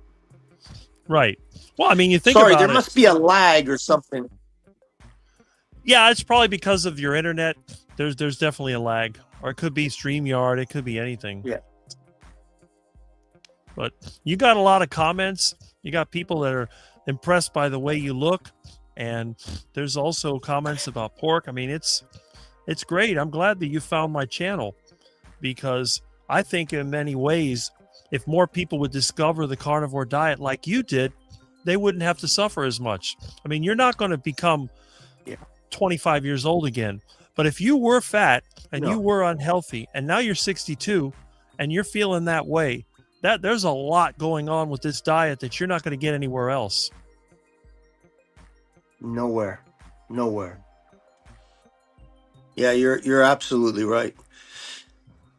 Right. Well, I mean, you think Sorry, about there it. must be a lag or something. Yeah, it's probably because of your internet. There's definitely a lag, or it could be StreamYard. It could be anything. Yeah. But you got a lot of comments. You got people that are impressed by the way you look, and there's also comments about pork. I mean, it's great. I'm glad that you found my channel, because I think in many ways, if more people would discover the carnivore diet like you did, they wouldn't have to suffer as much. I mean, you're not going to become 25 years old again. But if you were fat and you were unhealthy, and now you're 62 and you're feeling that way, that there's a lot going on with this diet that you're not going to get anywhere else. Nowhere. Yeah, you're absolutely right.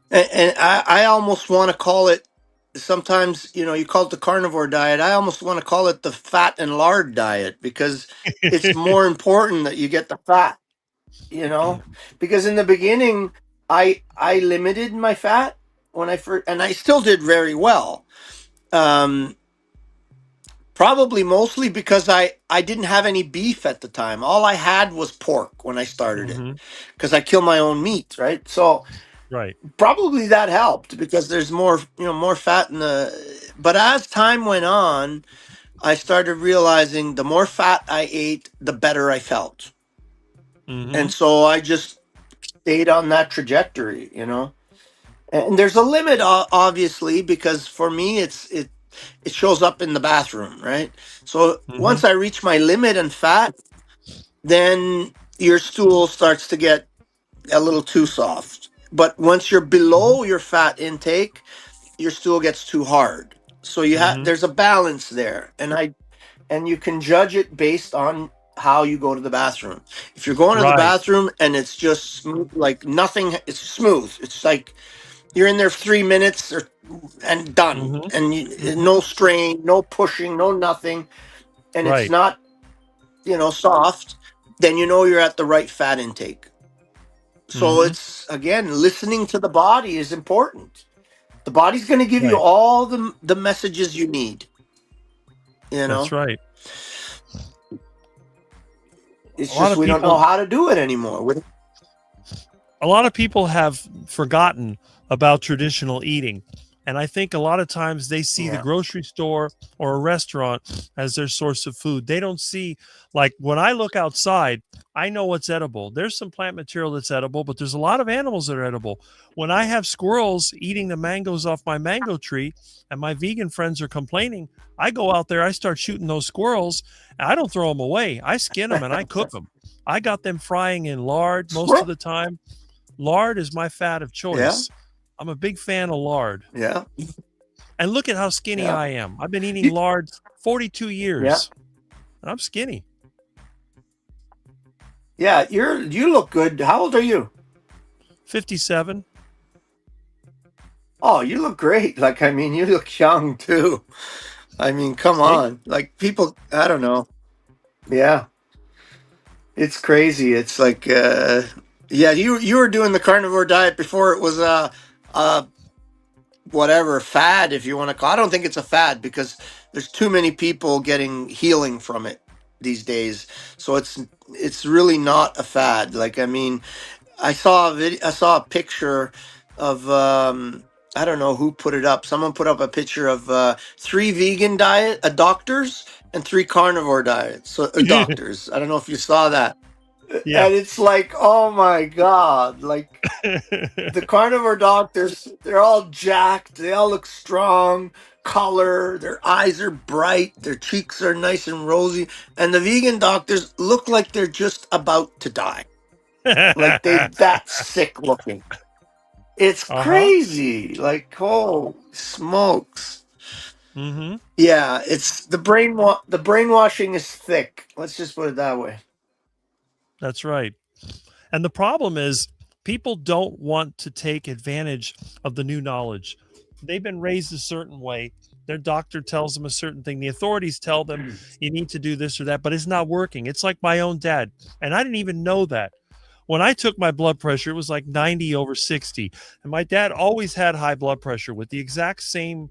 And I almost want to call it, sometimes, you know, you call it the carnivore diet. I almost want to call it the fat and lard diet, because it's more important that you get the fat, you know, because in the beginning, I limited my fat when I first, and I still did very well. Probably mostly because I didn't have any beef at the time. All I had was pork when I started it, because I kill my own meat, right? So Right. probably that helped, because there's more, more fat in the. But as time went on, I started realizing the more fat I ate, the better I felt, and so I just stayed on that trajectory, you know. And there's a limit, obviously, because for me, it shows up in the bathroom, right? So once I reach my limit in fat, then your stool starts to get a little too soft. But once you're below your fat intake, your stool gets too hard. So you have there's a balance there, and you can judge it based on how you go to the bathroom. If you're going to the bathroom and it's just smooth, like nothing, it's smooth. It's like you're in there 3 minutes and done, and no strain, no pushing, no nothing, and it's not, soft. Then you know you're at the right fat intake. So it's, again, listening to the body is important. The body's going to give you all the messages you need. You know, that's right. It's just we don't know how to do it anymore. A lot of people have forgotten about traditional eating. And I think a lot of times they see the grocery store or a restaurant as their source of food. They don't see, like when I look outside, I know what's edible. There's some plant material that's edible, but there's a lot of animals that are edible. When I have squirrels eating the mangoes off my mango tree and my vegan friends are complaining, I go out there, I start shooting those squirrels, and I don't throw them away. I skin them and I cook them. I got them frying in lard most of the time. Lard is my fat of choice. Yeah. I'm a big fan of lard. Yeah. And look at how skinny I am. I've been eating lard 42 years. Yeah. And I'm skinny. Yeah, you look good. How old are you? 57. Oh, you look great. Like, I mean, you look young too. I mean, come on. Like, people, I don't know. Yeah. It's crazy. It's like, yeah, you were doing the carnivore diet before it was whatever fad, if you want to call. I don't think it's a fad, because there's too many people getting healing from it these days. So it's really not a fad. Like, I mean, I saw a picture of I don't know who put it up. Someone put up a picture of 3 vegan doctors and 3 carnivore diets. So doctors. I don't know if you saw that. Yeah. And it's like, oh my god, like the carnivore doctors, they're all jacked, they all look strong, color, their eyes are bright, their cheeks are nice and rosy, and the vegan doctors look like they're just about to die. Like they that sick looking. It's Uh-huh. crazy. Like, oh smokes. Mm-hmm. Yeah, it's the brainwashing is thick. Let's just put it that way. That's right. And the problem is people don't want to take advantage of the new knowledge. They've been raised a certain way. Their doctor tells them a certain thing. The authorities tell them you need to do this or that, but it's not working. It's like my own dad. And I didn't even know that. When I took my blood pressure, it was like 90/60. And my dad always had high blood pressure with the exact same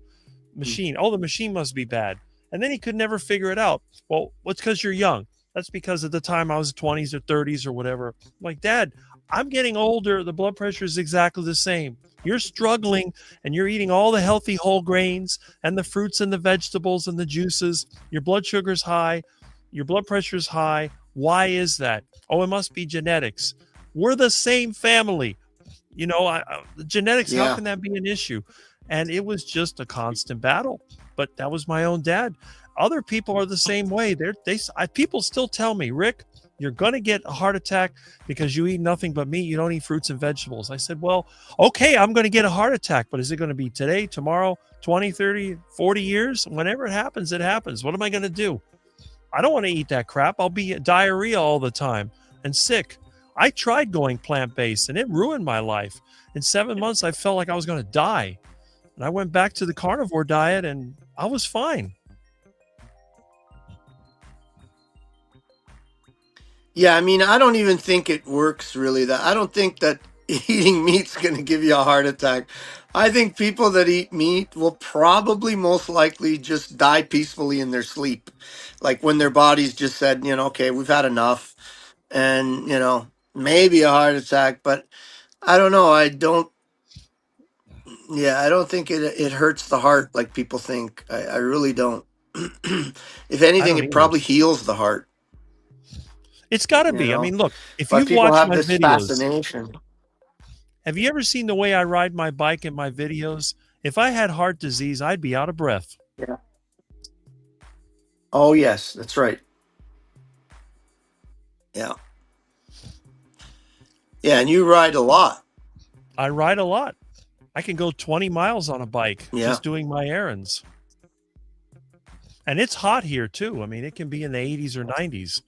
machine. Oh, the machine must be bad. And then he could never figure it out. Well, what's because you're young? That's because at the time I was 20s or 30s or whatever. I'm like, Dad, I'm getting older. The blood pressure is exactly the same. You're struggling and you're eating all the healthy whole grains and the fruits and the vegetables and the juices. Your blood sugar's high. Your blood pressure's high. Why is that? Oh, it must be genetics. We're the same family. You know, genetics, how Yeah. can that be an issue? And it was just a constant battle. But that was my own dad. Other people are the same way. People still tell me, Rick, you're going to get a heart attack because you eat nothing but meat. You don't eat fruits and vegetables. I said, well, okay, I'm going to get a heart attack, but is it going to be today, tomorrow, 20, 30, 40 years? Whenever it happens, it happens. What am I going to do? I don't want to eat that crap. I'll be diarrhea all the time and sick. I tried going plant-based and it ruined my life. In 7 months, I felt like I was going to die. And I went back to the carnivore diet and I was fine. Yeah, I mean, I don't even think it works really. That I don't think that eating meat's going to give you a heart attack. I think people that eat meat will probably most likely just die peacefully in their sleep. Like when their bodies just said, okay, we've had enough and, maybe a heart attack, but I don't know. I don't think it hurts the heart like people think. I really don't. If I anything, don't it either. probably heals the heart. It's got to You be. I know? mean, look, if But you've people watched have my this videos, fascination. have you ever seen the way I ride my bike in my videos? If I had heart disease, I'd be out of breath. Yeah. Oh yes, that's right. Yeah. Yeah, and you ride a lot. I ride a lot. I can go 20 miles on a bike Yeah. just doing my errands. And it's hot here too. I mean, it can be in the 80s or 90s.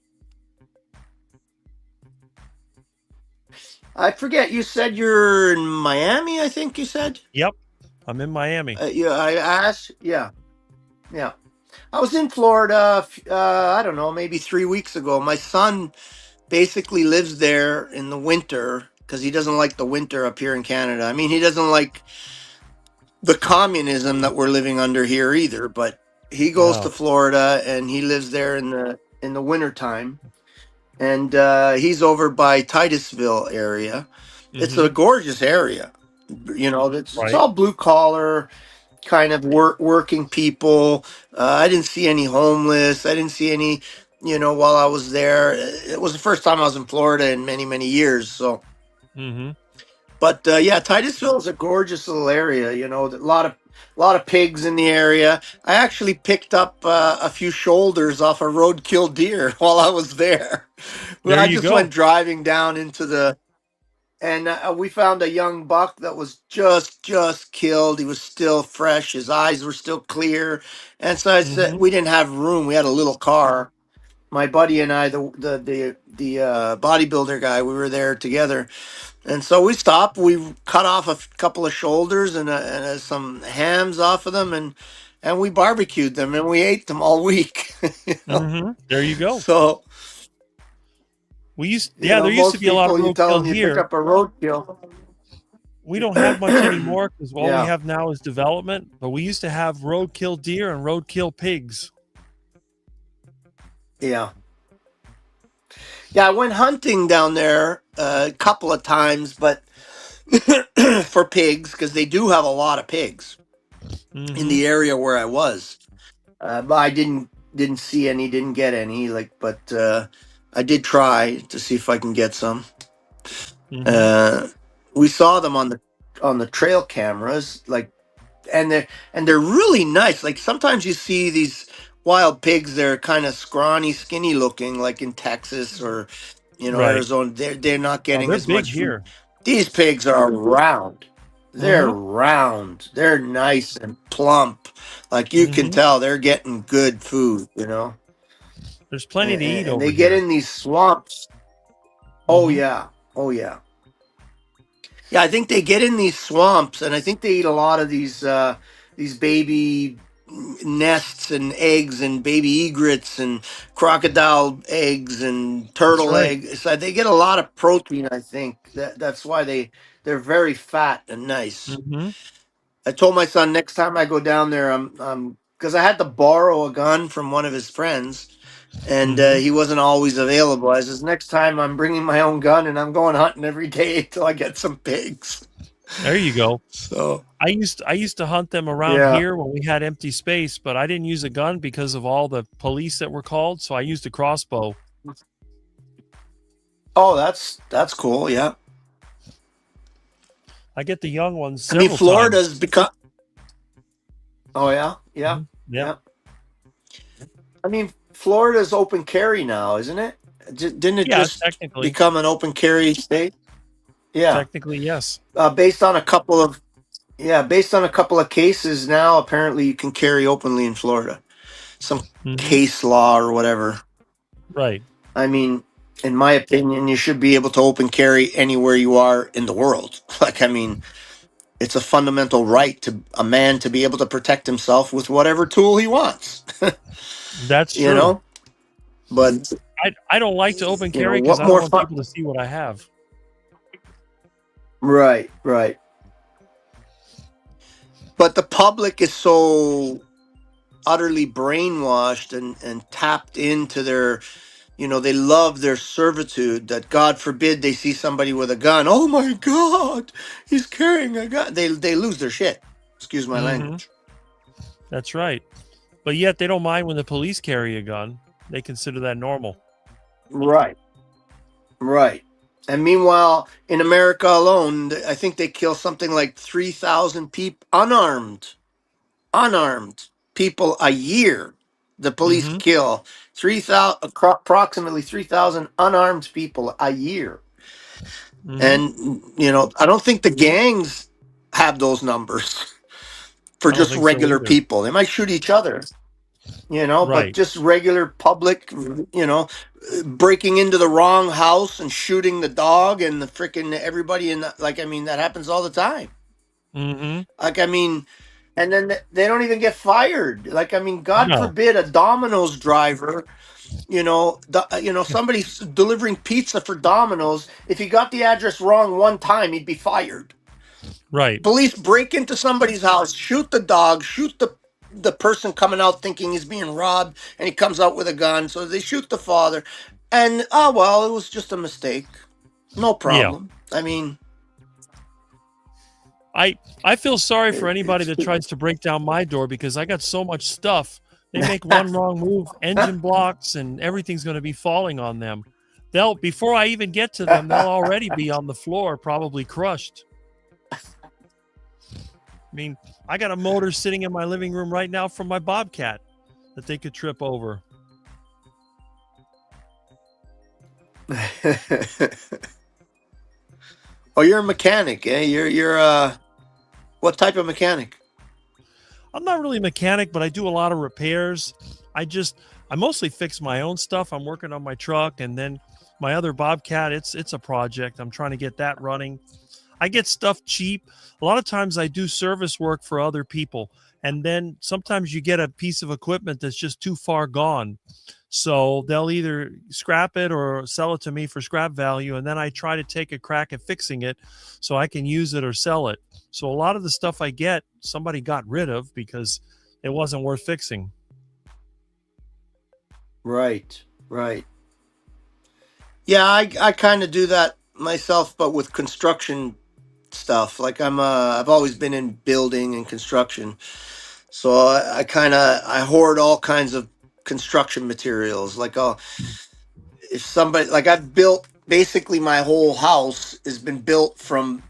I forget. You said you're in Miami. I think you said. Yep. I'm in Miami. Yeah. I asked. Yeah. Yeah. I was in Florida. I don't know, maybe 3 weeks ago. My son basically lives there in the winter because he doesn't like the winter up here in Canada. I mean, he doesn't like the communism that we're living under here either. But he goes No. to Florida and he lives there in the winter time. And he's over by Titusville area. It's a gorgeous area. It's Right. all blue collar kind of working people. I didn't see any homeless. I didn't see any, while I was there. It was the first time I was in Florida in many, many years. So, Mm-hmm. but yeah, Titusville is a gorgeous little area. A lot of pigs in the area. I actually picked up a few shoulders off a roadkill deer while I was there. There I you just go. went driving down and we found a young buck that was just killed. He was still fresh. His eyes were still clear. And so I said, Mhm. we didn't have room. We had a little car. My buddy and I, the bodybuilder guy, we were there together. And so we stopped. We cut off a couple of shoulders and some hams off of them, and we barbecued them and we ate them all week. There you go. So There used to be a lot of you tell roadkill them you pick here. up a roadkill. We don't have much anymore because all Yeah. we have now is development. But we used to have roadkill deer and roadkill pigs. Yeah. Yeah, I went hunting down there a couple of times, but for pigs, because they do have a lot of pigs in Mhm. the area where I was. But I didn't see any, didn't get any. But I did try to see if I can get some. Mhm. Uh, we saw them on the trail cameras, and they're really nice. Like sometimes you see these wild pigs, they're kind of scrawny, skinny looking, like in Texas or Right. Arizona. They're not Oh, getting they're as big much food. here. These pigs are round. They're Mhm. round. They're nice and plump. Like you can Mhm. tell they're getting good food. There's plenty to eat And over they get here. in these swamps. Oh Mhm. yeah. Oh yeah. Yeah, I think they get in these swamps, and I think they eat a lot of these baby nests and eggs and baby egrets and crocodile eggs and That's turtle right. eggs. So they get a lot of protein. I think that's why they're very fat and nice. Mhm. I told my son next time I go down there, I'm because I had to borrow a gun from one of his friends, and Mhm. he wasn't always available. I says next time I'm bringing my own gun and I'm going hunting every day till I get some pigs. There you go. So I used to hunt them around yeah. here when we had empty space, but I didn't use a gun because of all the police that were called, so I used a crossbow. Oh, that's cool. Yeah. I get the young ones I mean, several times. Florida's become. Oh yeah, yeah, Mhm. Yep. yeah. I mean, Florida's open carry now, isn't it? Didn't it Yeah, just technically. become an open carry state? Yeah. Technically, yes. Based on a couple of based on a couple of cases now, apparently you can carry openly in Florida. Some Mhm. case law or whatever. Right. I mean, in my opinion, you should be able to open carry anywhere you are in the world. Like, I mean, it's a fundamental right to a man to be able to protect himself with whatever tool he wants. That's you true. know, but I don't like to open carry because what I don't more want fun? people to see what I have. Right, right. But the public is so utterly brainwashed and tapped into their, they love their servitude that God forbid they see somebody with a gun. Oh my God, he's carrying a gun. They lose their shit. Excuse my Mhm. language. That's right. But yet they don't mind when the police carry a gun. They consider that normal. Right, right. And meanwhile, in America alone, I think they kill something like 3,000 people unarmed people a year. The police Mhm. kill 3,000, approximately 3,000 unarmed people a year. Mhm. And, I don't think the gangs have those numbers for I don't just think so regular either. people. They might shoot each other, but Right. just regular public, breaking into the wrong house and shooting the dog and the freaking everybody in the, like, I mean, that happens all the time. Mhm. Like, I mean, and then they don't even get fired. Like, I mean, God No. forbid a Domino's driver, somebody's delivering pizza for Domino's. If he got the address wrong one time, he'd be fired. Right. Police break into somebody's house, shoot the dog, shoot the person coming out thinking he's being robbed, and he comes out with a gun. So they shoot the father, and oh well, it was just a mistake. No Yeah. problem. I mean, I feel sorry for anybody it's that tries to break down my door because I got so much stuff. They make one wrong move, engine blocks, and everything's going to be falling on them. They'll before I even get to them, they'll already be on the floor, probably crushed. I mean, I got a motor sitting in my living room right now from my Bobcat that they could trip over. Oh, you're a mechanic, eh? You're what type of mechanic? I'm not really a mechanic, but I do a lot of repairs. I mostly fix my own stuff. I'm working on my truck, and then my other Bobcat, it's a project. I'm trying to get that running. I get stuff cheap. A lot of times I do service work for other people, and then sometimes you get a piece of equipment that's just too far gone. So they'll either scrap it or sell it to me for scrap value, and then I try to take a crack at fixing it so I can use it or sell it. So a lot of the stuff I get, somebody got rid of because it wasn't worth fixing. Right, right. Yeah, I kind of do that myself, but with construction stuff. Like I've always been in building and construction, so I hoard all kinds of construction materials. Like if somebody like I've built basically my whole house has been built from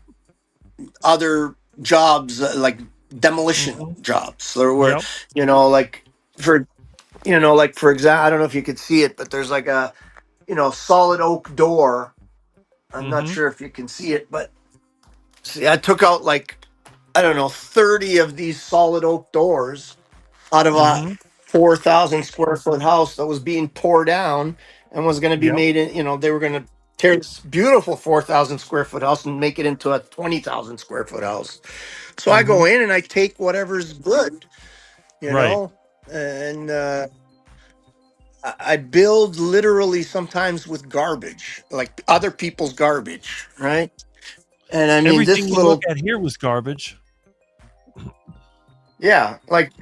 other jobs, like demolition Mhm. jobs. So where Yep. like for like for example, I don't know if you could see it, but there's like a solid oak door. I'm not Mhm. sure if you can see it, but see, I took out like I don't know 30 of these solid oak doors out of a Mhm. 4,000 square foot house that was being tore down and was going to be Yep. made in. They were going to tear this beautiful 4,000 square foot house and make it into a 20,000 square foot house. So I go Mhm. in and I take whatever's good, Right. and I build literally sometimes with garbage, like other people's garbage, right? And I mean, Everything this you look little, at here was garbage. yeah, like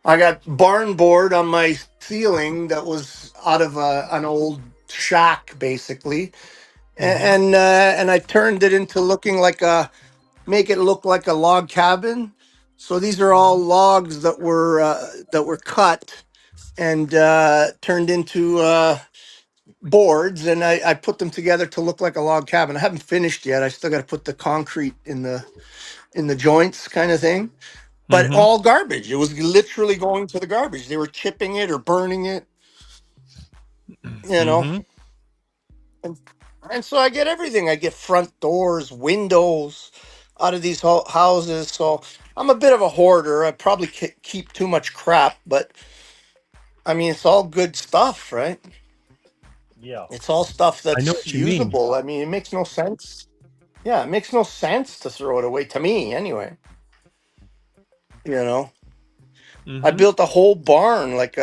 I got barn board on my ceiling that was out of an old shack, basically, Mhm. and I turned it into looking like make it look like a log cabin. So these are all logs that were cut and turned into boards, and I put them together to look like a log cabin. I haven't finished yet. I still got to put the concrete in the joints, kind of thing. But Mhm. all garbage. It was literally going to the garbage. They were chipping it or burning it, you know. Mhm. And, and so I get everything. I get front doors, windows out of these houses. So I'm a bit of a hoarder. I probably keep too much crap, but I mean, it's all good stuff, right? Yeah. It's all stuff I know that's what you mean. usable. I mean, it makes no sense. Yeah, it makes no sense to throw it away to me anyway. You know, I Mhm. built a whole barn like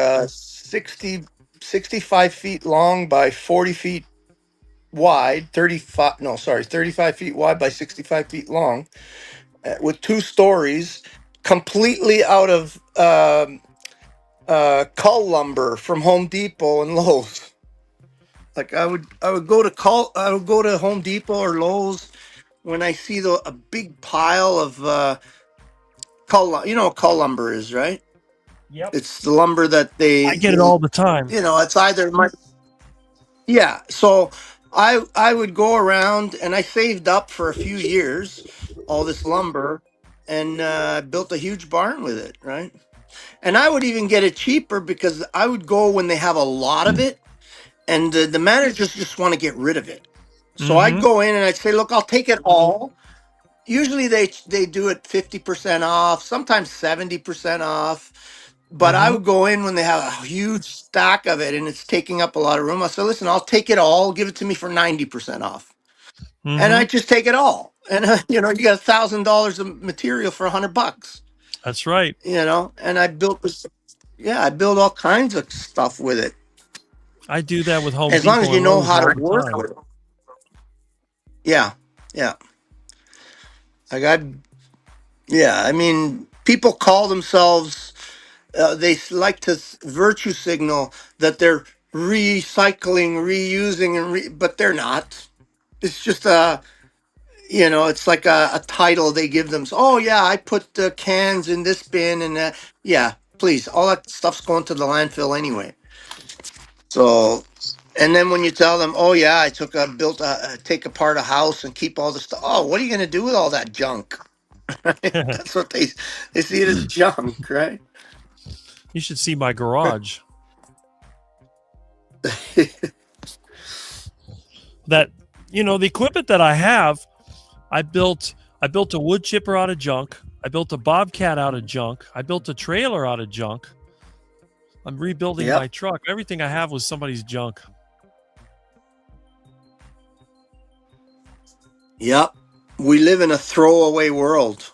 65 feet long by 40 feet wide, 35, no, sorry, 35 feet wide by 65 feet long, with 2 stories, completely out of cull lumber from Home Depot and Lowe's. Like I would go to Home Depot or Lowe's when I see a big pile of you know what cull lumber is, right? Yep. It's the lumber that I get it all the time. it's either yeah. So I would go around and I saved up for a few years all this lumber and built a huge barn with it, right? And I would even get it cheaper because I would go when they have a lot of it, and the managers just want to get rid of it. So I'd Mhm. go in and I'd say, "Look, I'll take it all." Usually they do it 50% off, sometimes 70% off. But I Mhm. would go in when they have a huge stack of it and it's taking up a lot of room. I said, listen, I'll take it all, give it to me for 90% off. And I Mhm. just take it all. And you got $1,000 of material for $100, That's right. and I built this, yeah, I built all kinds of stuff with it. I do that with Home As long as Depot you and know Lowe's how to all the work time. with it. Yeah. Yeah. I got, yeah. I mean, people call themselves like to virtue signal that they're recycling, reusing, but they're not. It's just it's like a title they give them. So, oh yeah, I put the cans in this bin, and yeah, please, all that stuff's going to the landfill anyway. So, and then when you tell them, oh yeah, I take apart a house and keep all the stuff. Oh, what are you going to do with all that junk? That's what they see it as junk, right? You should see my garage. That the equipment that I have, I built a wood chipper out of junk. I built a bobcat out of junk. I built a trailer out of junk. I'm rebuilding Yep. my truck. Everything I have was somebody's junk. Yep. We live in a throwaway world.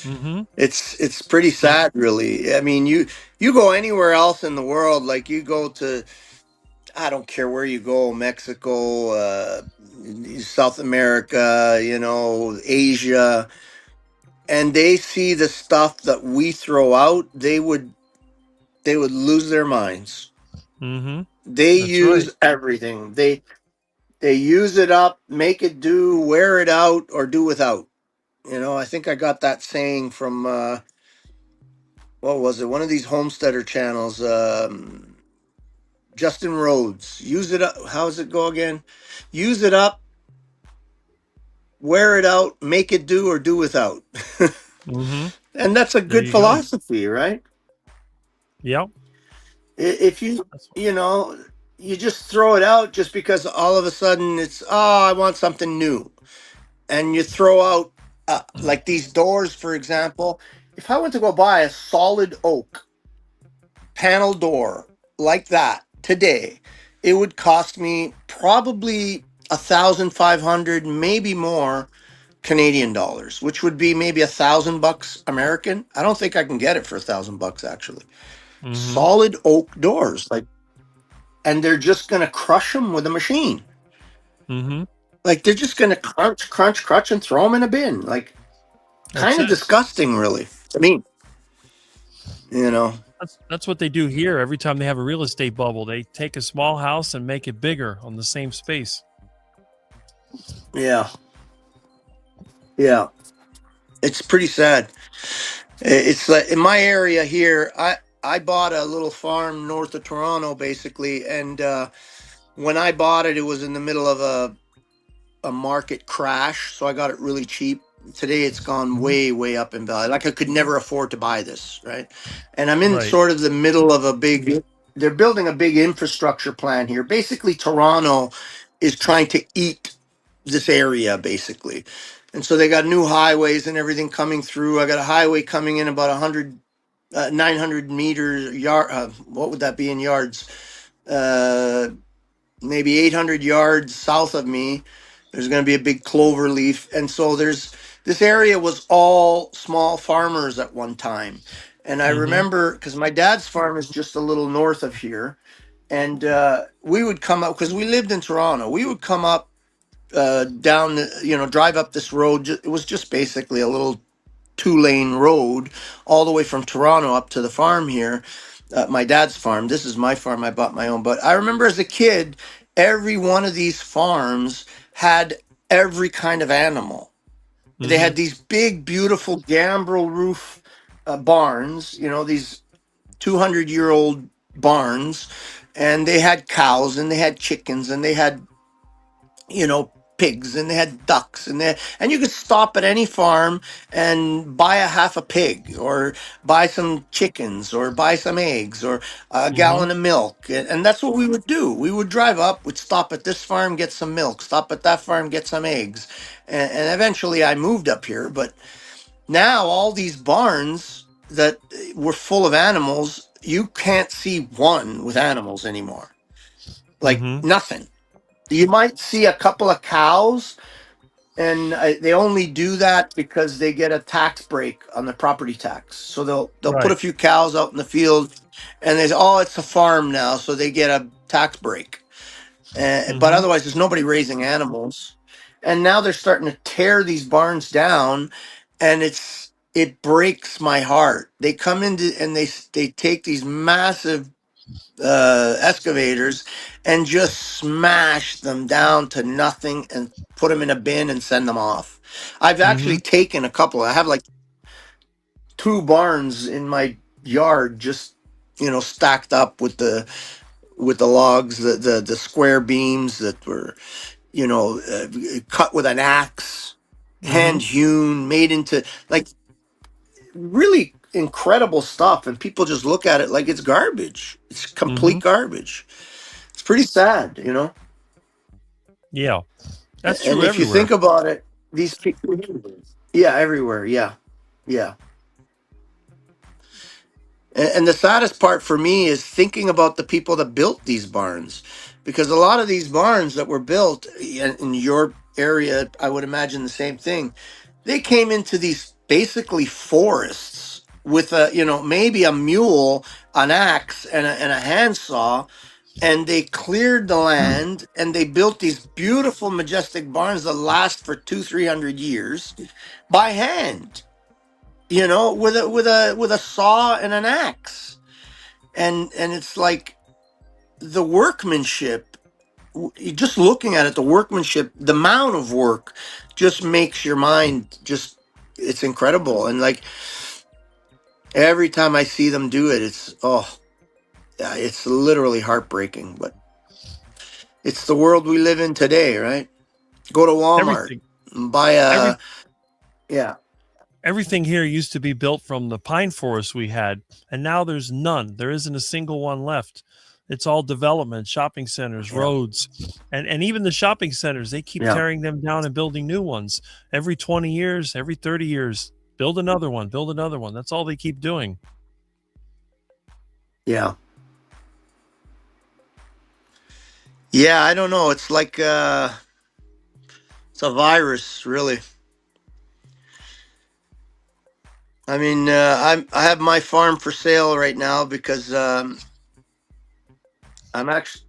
Mm-hmm. It's pretty sad, really. I mean, you go anywhere else in the world, like you go to, I don't care where you go, Mexico, South America, Asia, and they see the stuff that we throw out, they would lose their minds. Mm-hmm. They That's right. use everything. They use it up, make it do, wear it out, or do without. You know, I think I got that saying from what was it? One of these homesteader channels. Justin Rhodes. Use it up. How does it go again? Use it up, wear it out, make it do, or do without. Mm-hmm. And that's a There good you go. philosophy, right? Yep. If you, That's, you know, you just throw it out just because all of a sudden it's, oh, I want something new. And you throw out, like these doors, for example. If I went to go buy a solid oak panel door like that today, it would cost me probably 1,500, maybe more Canadian dollars, which would be maybe $1,000 American. I don't think I can get it for $1,000 actually. mm-hmm. Solid oak doors, like, and they're just gonna crush them with a machine. Mm-hmm. Like they're just gonna crunch, crunch, crunch, and throw them in a bin. Like That's kind of it. disgusting, really. I mean, you know, That's what they do here. Every time they have a real estate bubble, they take a small house and make it bigger on the same space. yeah, yeah. It's pretty sad. It's like in my area here. I bought a little farm north of Toronto, basically, and when I bought it, it was in the middle of a market crash, so I got it really cheap. Today it's gone Mhm. way up in value. Like I could never afford to buy this, right? And I'm in Right. sort of the middle of a big. They're building a big infrastructure plan here. Basically, Toronto is trying to eat this area, basically, and so they got new highways and everything coming through. I got a highway coming in about 100, 900 meters yard. What would that be in yards? Uh, Maybe 800 yards south of me. There's going to be a big clover leaf. And so this area was all small farmers at one time. And I Mm-hmm. remember because my dad's farm is just a little north of here. And we would come up because we lived in Toronto. We would come up down, drive up this road. It was just basically a little 2-lane road all the way from Toronto up to the farm here, my dad's farm. This is my farm. I bought my own. But I remember as a kid, every one of these farms had every kind of animal. They Mm-hmm. had these big, beautiful gambrel roof barns, these 200-year-old barns. And they had cows and they had chickens and they had pigs and they had ducks and you could stop at any farm and buy a half a pig or buy some chickens or buy some eggs or a Mm-hmm. gallon of milk and that's what we would do. We would drive up, we'd stop at this farm, get some milk, stop at that farm, get some eggs, and eventually I moved up here. But now all these barns that were full of animals, you can't see one with animals anymore, like Mm-hmm. nothing. You might see a couple of cows, and they only do that because they get a tax break on the property tax. So they'll put a Right. few cows out in the field, and they say, "Oh, it's a farm now," so they get a tax break. But Mm-hmm. otherwise, there's nobody raising animals. And now they're starting to tear these barns down, and it breaks my heart. They come into and they take these massive excavators and just smash them down to nothing and put them in a bin and send them off. I've Mm-hmm. actually taken a couple. I have like 2 barns in my yard, just stacked up with the logs, the square beams that were cut with an axe, Mm-hmm. hand hewn, made into like really incredible stuff, and people just look at it like it's garbage. It's Mm-hmm. complete garbage. It's pretty sad. Yeah. That's And true if you everywhere. think about it, these people, yeah, everywhere, yeah, yeah. And the saddest part for me is thinking about the people that built these barns, because a lot of these barns that were built in your area, I would imagine the same thing. They came into these basically forests with maybe a mule, an axe, and a handsaw, and they cleared the land and they built these beautiful majestic barns that last for 200-300 years by hand, with a saw and an axe. And it's like the workmanship, just looking at it, the workmanship, the amount of work just makes your mind just it's incredible. And like every time I see them do it, yeah, it's literally heartbreaking. But it's the world we live in today, right? Go to Walmart Everything, and buy every, yeah, everything here used to be built from the pine forest we had, and now there's none. There isn't a single one left. It's all development, shopping centers, yeah, roads, and even the shopping centers, they keep yeah, tearing them down and building new ones. Every 20 years, every 30 years, build another one, build another one. That's all they keep doing. yeah. Yeah, I don't know. It's like it's a virus, really. I mean, I have my farm for sale right now because I'm actually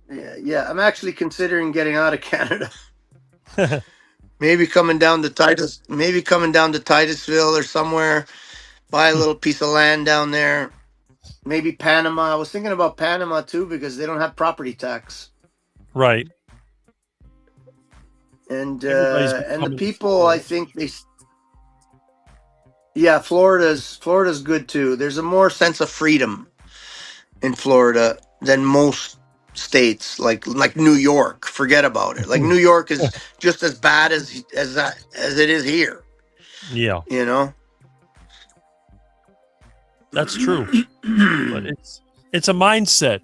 I'm actually considering getting out of Canada. Maybe coming down to Titusville or somewhere, buy a little piece of land down there. Maybe Panama. I was thinking about Panama too because they don't have property tax. Right. And Everybody's and the becoming people, I think yeah, Florida's good too. There's a more sense of freedom in Florida than most states, like New York. Forget about it. Like New York is just as bad as it is here. Yeah, You know. that's true. But it's a mindset,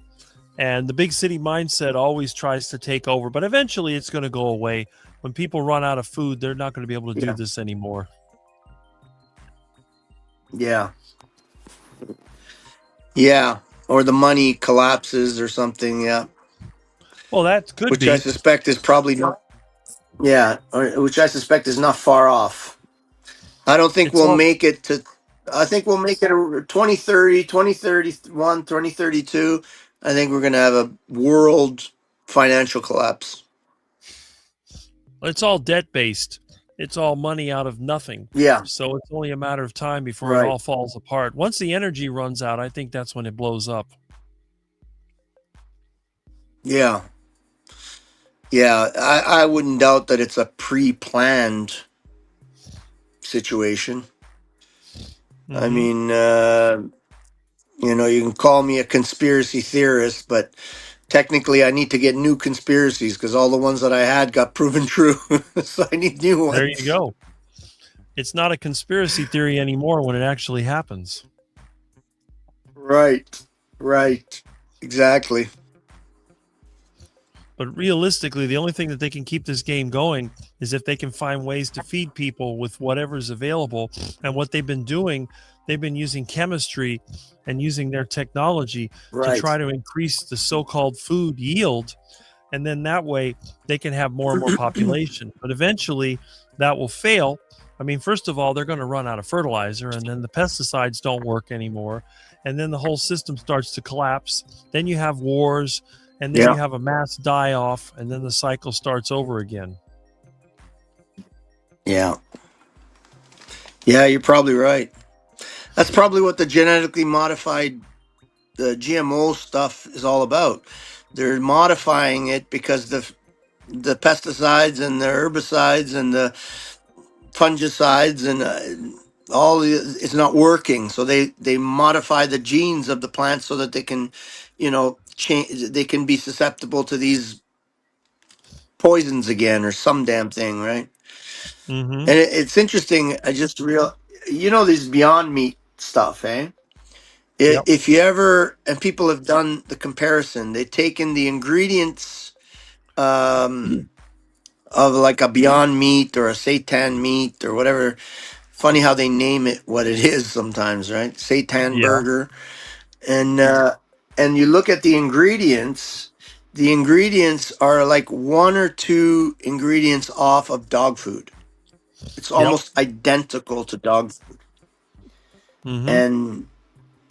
and the big city mindset always tries to take over, but eventually it's going to go away. When people run out of food, they're not going to be able to do Yeah. this anymore. Yeah. Yeah. Or the money collapses or something. Yeah. Well, that could Which be. I suspect is probably not. Yeah. Which I suspect is not far off. I don't think It's we'll all make it to. I think we'll make it a 2030, 2031, 2032. I think we're going to have a world financial collapse. it's all debt based. It's all money out of nothing. Yeah. So it's only a matter of time before it Right. all falls apart. Once the energy runs out, I think that's when it blows up. Yeah. Yeah. I wouldn't doubt that it's a pre-planned situation. I Mhm. mean, you can call me a conspiracy theorist, but technically I need to get new conspiracies because all the ones that I had got proven true. So I need new ones. There you go. It's not a conspiracy theory anymore when it actually happens. Right. Right. Exactly. But realistically, the only thing that they can keep this game going is if they can find ways to feed people with whatever's available. And what they've been doing, they've been using chemistry and using their technology to Right. try to increase the so-called food yield. And then that way they can have more and more population. But eventually that will fail. I mean, first of all, they're going to run out of fertilizer, and then the pesticides don't work anymore. And then the whole system starts to collapse. Then you have wars, and then Yeah. you have a mass die off, and then the cycle starts over again. Yeah. Yeah, you're probably right. That's probably what the genetically modified GMO stuff is all about. They're modifying it because the pesticides and the herbicides and the fungicides and it's not working. So they modify the genes of the plants so that they can, change. They can be susceptible to these poisons again or some damn thing, right? Mm-hmm. And it's interesting. I just these Beyond Meat stuff, eh? Yep. If you ever, and people have done the comparison, they've taken the ingredients of like a Beyond Meat or a Seitan meat or whatever. Funny how they name it what it is sometimes, right? Seitan Yeah. burger, and you look at the ingredients. The ingredients are like one or two ingredients off of dog food. It's almost identical to dog food. Mm-hmm. And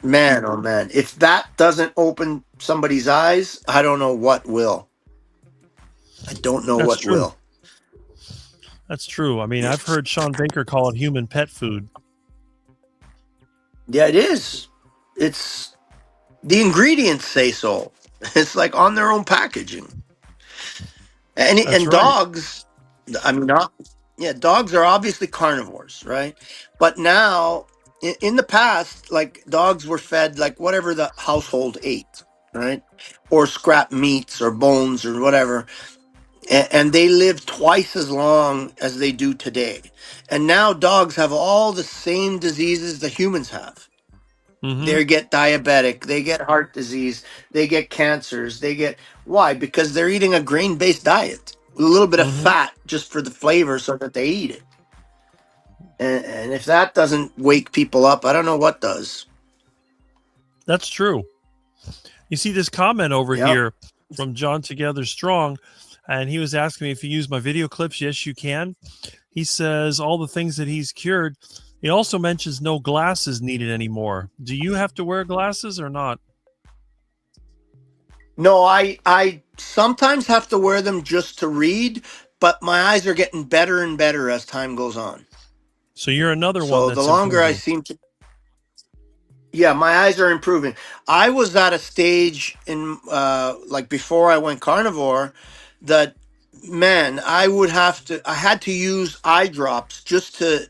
man, oh man, if that doesn't open somebody's eyes, I don't know what will. I don't know That's what true. will. That's true. I mean, I've heard Sean Baker call it human pet food. Yeah, it is. It's the ingredients say so. It's like on their own packaging. And That's right. dogs, I mean, Yeah, dogs are obviously carnivores, right? But now, in the past, like dogs were fed like whatever the household ate, right? Or scrap meats or bones or whatever. And they live twice as long as they do today. And now dogs have all the same diseases that humans have. Mm-hmm. They get diabetic, they get heart disease, they get cancers, they get why? Because they're eating a grain-based diet with a little bit of Mm-hmm. fat just for the flavor so that they eat it. And if that doesn't wake people up, I don't know what does. That's true. You see this comment over Yep. here from John Together Strong, and he was asking me if you use my video clips. Yes, you can. He says all the things that he's cured. He also mentions no glasses needed anymore. Do you have to wear glasses or not? No, I sometimes have to wear them just to read, but my eyes are getting better and better as time goes on. So you're another one So that's the longer I improving. seem to, yeah, my eyes are improving. I was at a stage in like before I went carnivore that, man, I had to use eye drops just to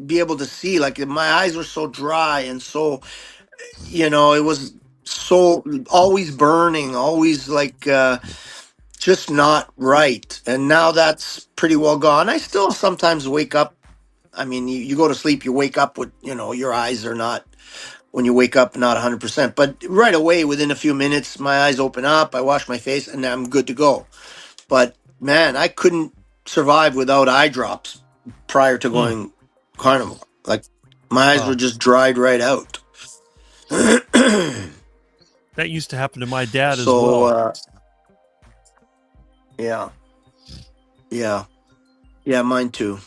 be able to see. Like my eyes were so dry and so, it was so always burning, always like just not right. And now that's pretty well gone. I still sometimes wake up. I mean, you go to sleep, you wake up with, your eyes are not, when you wake up, not 100%. But right away, within a few minutes, my eyes open up, I wash my face, and I'm good to go. But man, I couldn't survive without eye drops prior to going carnivore. Like my eyes Wow. were just dried right out. That used to happen to my dad as So, well. yeah. Yeah, mine too.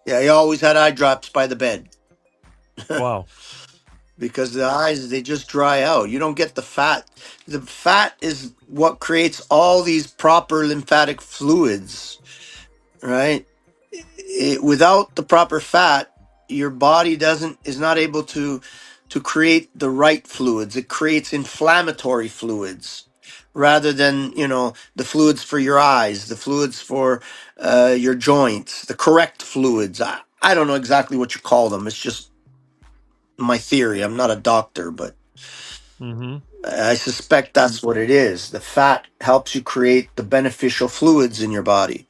Yeah, he always had eye drops by the bed Wow. because the eyes, they just dry out. You don't get the fat. The fat is what creates all these proper lymphatic fluids, right? Without the proper fat, your body is not able to create the right fluids. It creates inflammatory fluids rather than the fluids for your eyes, the fluids for your joints, the correct fluids. I don't know exactly what you call them. It's just my theory. I'm not a doctor, but Mm-hmm. I suspect that's what it is. The fat helps you create the beneficial fluids in your body.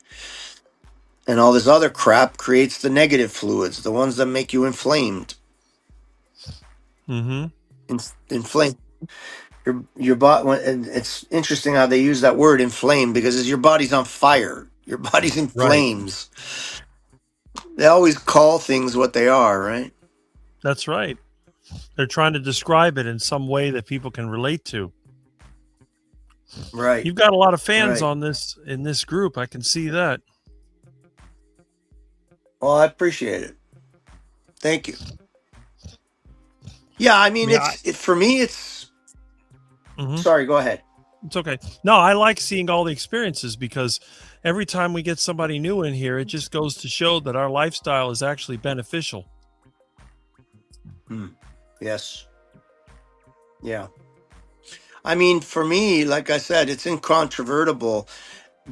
And all this other crap creates the negative fluids, the ones that make you inflamed. Mm-hmm. Inflamed. Your body. And it's interesting how they use that word "inflamed" because your body's on fire. Your body's in Right. flames. They always call things what they are, right? That's right. They're trying to describe it in some way that people can relate to. Right. You've got a lot of fans Right. on this in this group. I can see that. Well, I appreciate it. Thank you. Yeah, I mean, Yeah, for me, it's. Mhm. Sorry, go ahead. It's okay. No, I like seeing all the experiences because every time we get somebody new in here, it just goes to show that our lifestyle is actually beneficial. Yes. Yeah. I mean, for me, like I said, it's incontrovertible.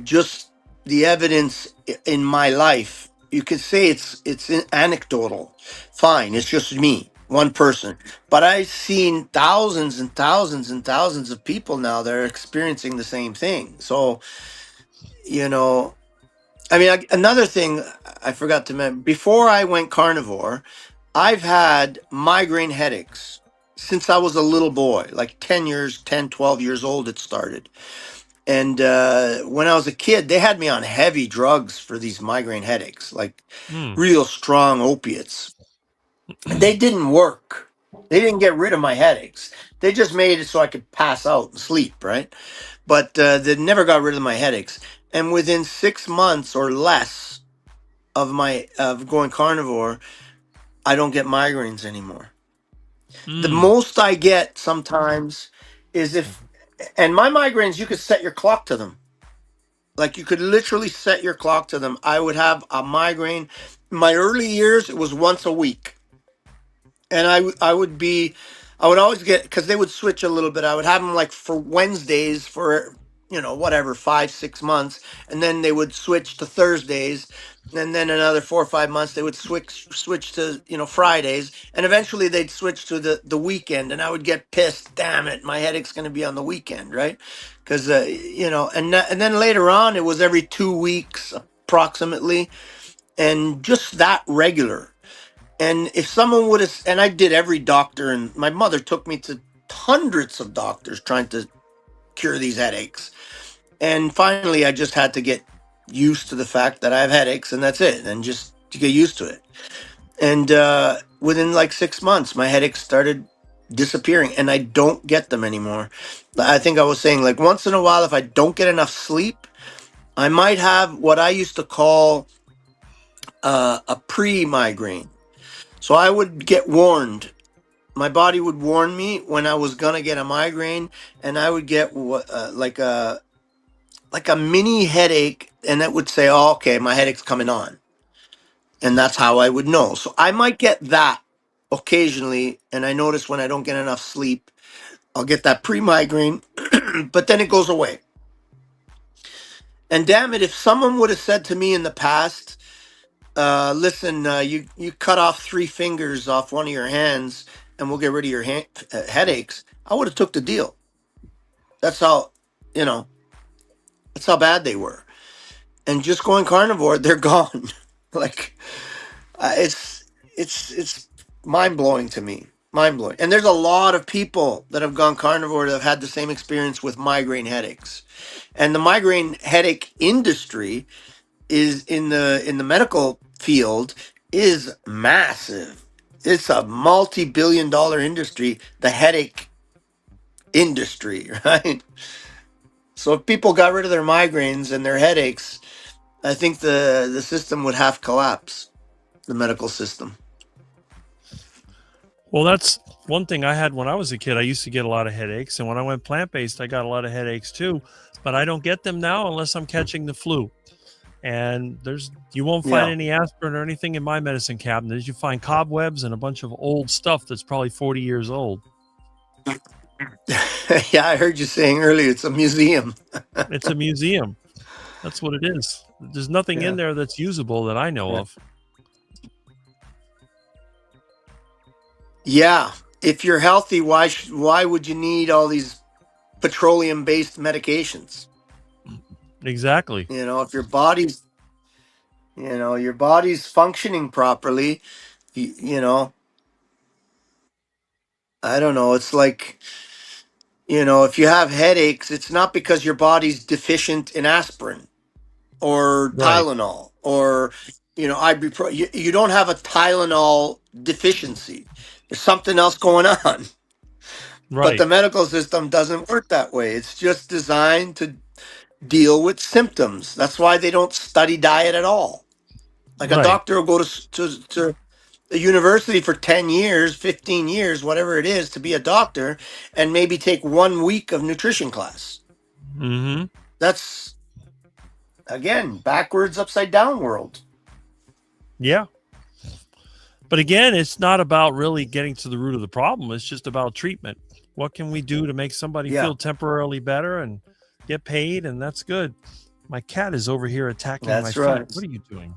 Just the evidence in my life. You could say it's anecdotal. Fine, it's just me, one person. But I've seen thousands and thousands and thousands of people now that are experiencing the same thing. So, I mean, another thing I forgot to mention, before I went carnivore, I've had migraine headaches since I was a little boy, like 12 years old, it started. And when I was a kid, they had me on heavy drugs for these migraine headaches, like real strong opiates. They didn't work. They didn't get rid of my headaches. They just made it so I could pass out and sleep, right? But they never got rid of my headaches. And within 6 months or less of going carnivore, I don't get migraines anymore. The most I get sometimes is and my migraines, you could set your clock to them. Like you could literally set your clock to them. I would have a migraine. In my early years, it was once a week. And I would always get, because they would switch a little bit. I would have them like for Wednesdays for whatever, 5, 6 months, and then they would switch to Thursdays, and then another 4 or 5 months they would switch to Fridays, and eventually they'd switch to the weekend, and I would get pissed. Damn it, my headache's going to be on the weekend, right? Because and then later on it was every 2 weeks approximately, and just that regular. And if someone would have, and I did every doctor, and my mother took me to hundreds of doctors trying to cure these headaches. And finally, I just had to get used to the fact that I have headaches, and that's it, and just to get used to it. And within like 6 months, my headaches started disappearing, and I don't get them anymore. I think I was saying, like, once in a while, if I don't get enough sleep, I might have what I used to call a pre-migraine. So I would get warned. My body would warn me when I was gonna get a migraine, and I would get like a mini headache, and it would say, "Oh, okay, my headache's coming on," and that's how I would know. So I might get that occasionally, and I notice when I don't get enough sleep, I'll get that pre-migraine, but then it goes away. And damn it, if someone would have said to me in the past, "Listen, you cut off 3 fingers off one of your hands, and we'll get rid of your headaches," I would have took the deal. That's how, you know, that's how bad they were. And just going carnivore, they're gone. Like, it's mind blowing to me. Mind blowing. And there's a lot of people that have gone carnivore that have had the same experience with migraine headaches. And the migraine headache industry is in the medical field is massive. It's a multi-billion-dollar industry, the headache industry, right? So if people got rid of their migraines and their headaches, I think the system would half collapse, the medical system. Well, that's one thing I had when I was a kid. I used to get a lot of headaches, and when I went plant-based, I got a lot of headaches too. But I don't get them now unless I'm catching the flu. And you won't find any aspirin or anything in my medicine cabinet. You find cobwebs and a bunch of old stuff that's probably 40 years old. Yeah, I heard you saying earlier it's a museum. It's a museum. That's what it is. There's nothing in there that's usable that I know of. Yeah, if you're healthy, why would you need all these petroleum-based medications? Exactly. If your body's functioning properly, I don't know. It's like, if you have headaches, it's not because your body's deficient in aspirin or Tylenol or, ibuprofen. You don't have a Tylenol deficiency. There's something else going on. Right. But the medical system doesn't work that way. It's just designed to deal with symptoms. That's why they don't study diet at all. Like a doctor will go to a university for 10 years, 15 years, whatever it is, to be a doctor, and maybe take 1 week of nutrition class. Mm-hmm. That's, again, backwards, upside down world. Yeah. But again, it's not about really getting to the root of the problem. It's just about treatment. What can we do to make somebody feel temporarily better and get paid? And that's good. My cat is over here attacking my feet. What are you doing?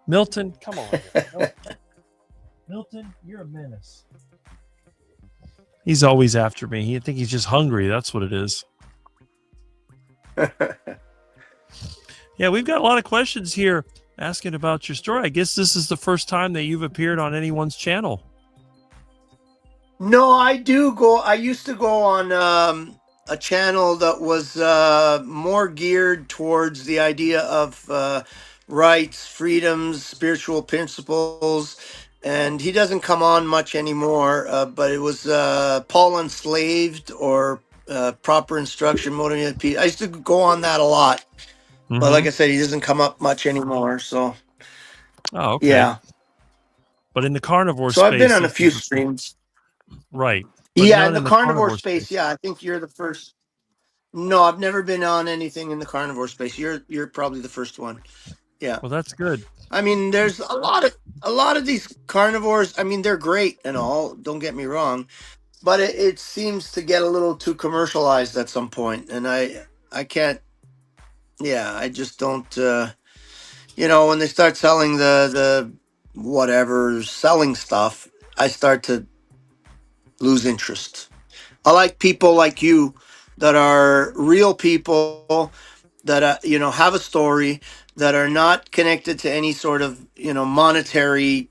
Milton, come on. Milton, you're a menace. He's always after me. I think he's just hungry. That's what it is. Yeah, we've got a lot of questions here asking about your story. I guess this is the first time that you've appeared on anyone's channel. No, I used to go on a channel that was more geared towards the idea of rights, freedoms, spiritual principles, and he doesn't come on much anymore, but it was Paul Enslaved or Proper Instruction, Motivated Peace. I used to go on that a lot, but like I said, he doesn't come up much anymore, so okay. Yeah. But in the carnivore space... So I've been on a few streams. Right. Yeah, in the carnivore space, yeah, I think you're the first. No, I've never been on anything in the carnivore space. You're probably the first one. Yeah. Well, that's good. I mean, there's a lot of these carnivores. I mean, they're great and all. Don't get me wrong, but it seems to get a little too commercialized at some point, and I can't. Yeah, I just don't. When they start selling the whatever selling stuff, I start to lose interest. I like people like you that are real people that have a story, that are not connected to any sort of monetary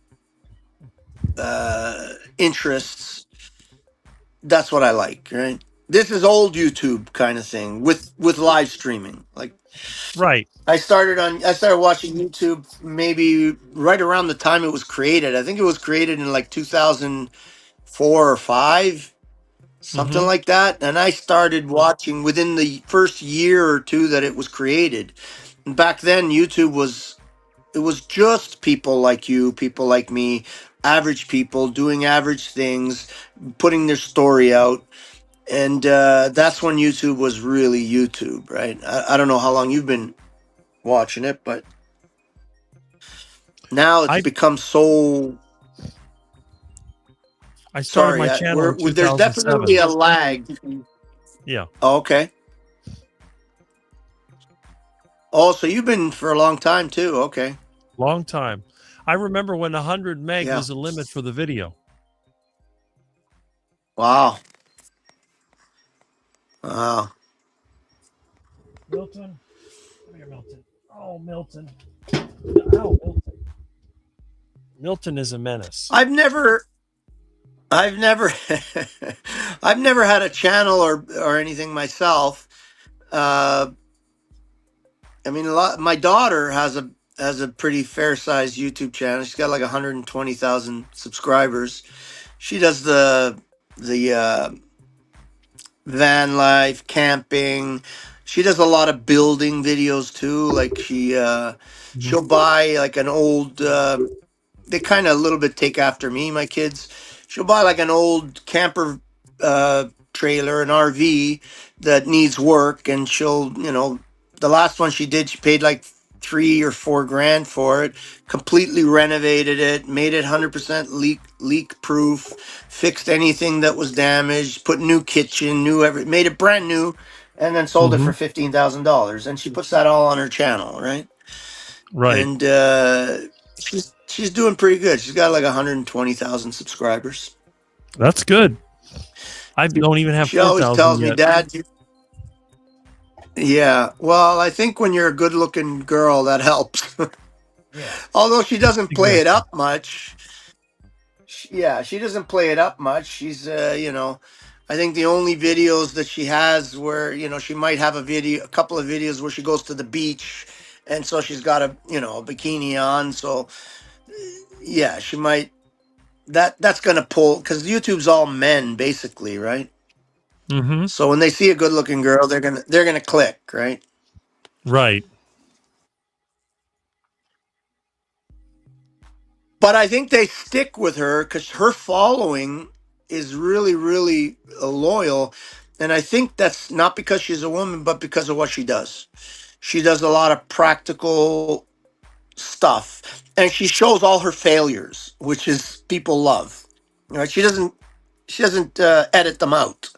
interests. That's what I like, right? This is old YouTube kind of thing with live streaming. Like Right. I started watching YouTube maybe right around the time it was created. I think it was created in like 2004 or 5, something Mm-hmm. like that. And I started watching within the first year or two that it was created. And back then YouTube was just people like you, people like me, average people doing average things, putting their story out. And that's when YouTube was really YouTube, right? I don't know how long you've been watching it, but now it's I become so. I started Sorry, my channel in there's definitely 2007. a lag. Yeah, Oh, okay. Oh, so you've been for a long time too. Okay. long time. I remember when 100 meg Yeah. was the limit for the video. Wow. Wow. Milton, come here, Milton. Oh, Milton. Oh, Milton. Milton is a menace. I've never, I've never, I've never had a channel or anything myself. Uh, I mean, my daughter has a pretty fair sized YouTube channel. She's got like 120,000 subscribers. She does the van life, camping. She does a lot of building videos too. Like she'll buy like an old. They kind of a little bit take after me, my kids. She'll buy like an old camper trailer, an RV that needs work, and she'll the last one she did, she paid like 3 or 4 grand for it, completely renovated it, made it 100% leak proof, fixed anything that was damaged, put new kitchen, made it brand new, and then sold it for $15,000. And she puts that all on her channel, right? Right. And she's doing pretty good. She's got like 120,000 subscribers. That's good. I don't even have She always 4,000 tells me, yet. Dad. Yeah, well, I think when you're a good-looking girl, that helps. Yeah. Although she doesn't play it Exactly. up much. She doesn't play it up much. She's, I think the only videos that she has where, she might have a couple of videos where she goes to the beach, and so she's got a bikini on. So, yeah, she might. That's gonna pull because YouTube's all men basically, right? Mm-hmm. So when they see a good-looking girl, they're gonna click, right? Right. But I think they stick with her because her following is really, really loyal. And I think that's not because she's a woman, but because of what she does. She does a lot of practical stuff, and she shows all her failures, which is people love. Right? She doesn't edit them out.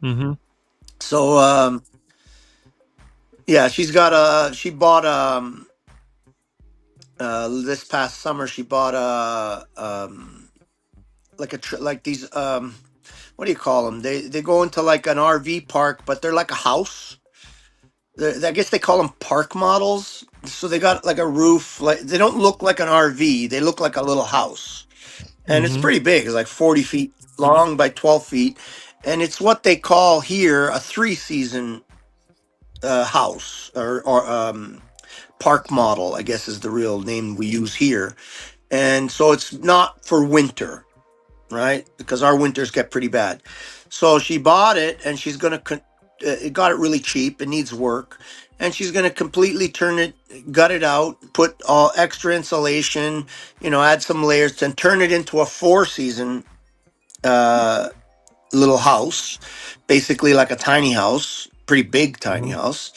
Mm-hmm. So yeah, she bought this past summer she bought like these what do you call them? They go into like an RV park, but they're like a house. I guess they call them park models. So they got like a roof. Like they don't look like an RV. They look like a little house, and it's Mm-hmm. pretty big. It's like 40 feet long by 12 feet, and it's what they call here a 3-season house or park model. I guess is the real name we use here, and so it's not for winter, right? Because our winters get pretty bad. So she bought it, and she's gonna. It got it really cheap. It needs work, and she's gonna completely gut it out, put all extra insulation, add some layers, and turn it into a 4-season little house, basically like a tiny house, pretty big tiny house,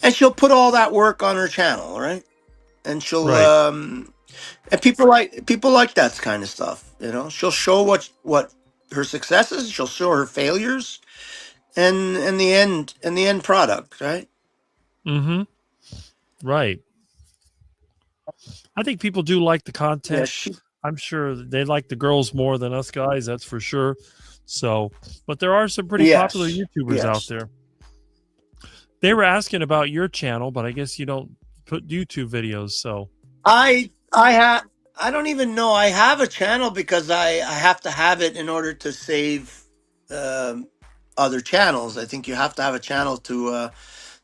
and she'll put all that work on her channel, right? And she'll Right. and people like that kind of stuff. She'll show what her successes. She'll show her failures, and the end product, right? Mm-hmm. Right. I think people do like the Yeah, content. I'm sure they like the girls more than us guys. That's for sure. So, but there are some pretty popular yes, YouTubers out yes. there. They were asking about your channel, but I guess you don't put YouTube videos. So, I don't even know I have a channel because I have to have it in order to save um, other channels. I think you have to have a channel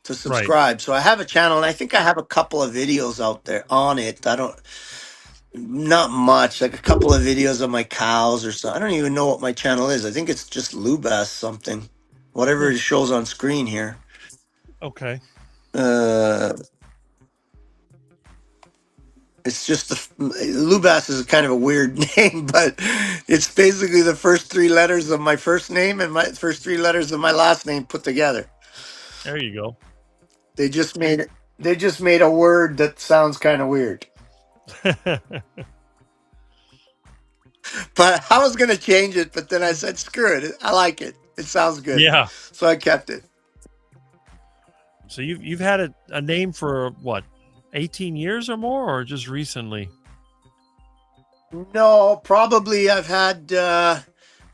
to right. subscribe. So I have a channel, and I think I have a couple of videos out there on it. I don't, not much, like a couple of videos of my cows or so. I don't even know what my channel is. I think it's just Lubas something, whatever Huh. it shows on screen here. Okay. Uh, it's just Lubas is kind of a weird name, but it's basically the first three letters of my first name and my first three letters of my last name put together. There you go. They just made they just made a word that sounds kind of weird. But I was gonna change it, but then I said, screw it. I like it. It sounds good. Yeah. So I kept it. So you've had a name for what, 18 years or more, or just recently? No, probably I've had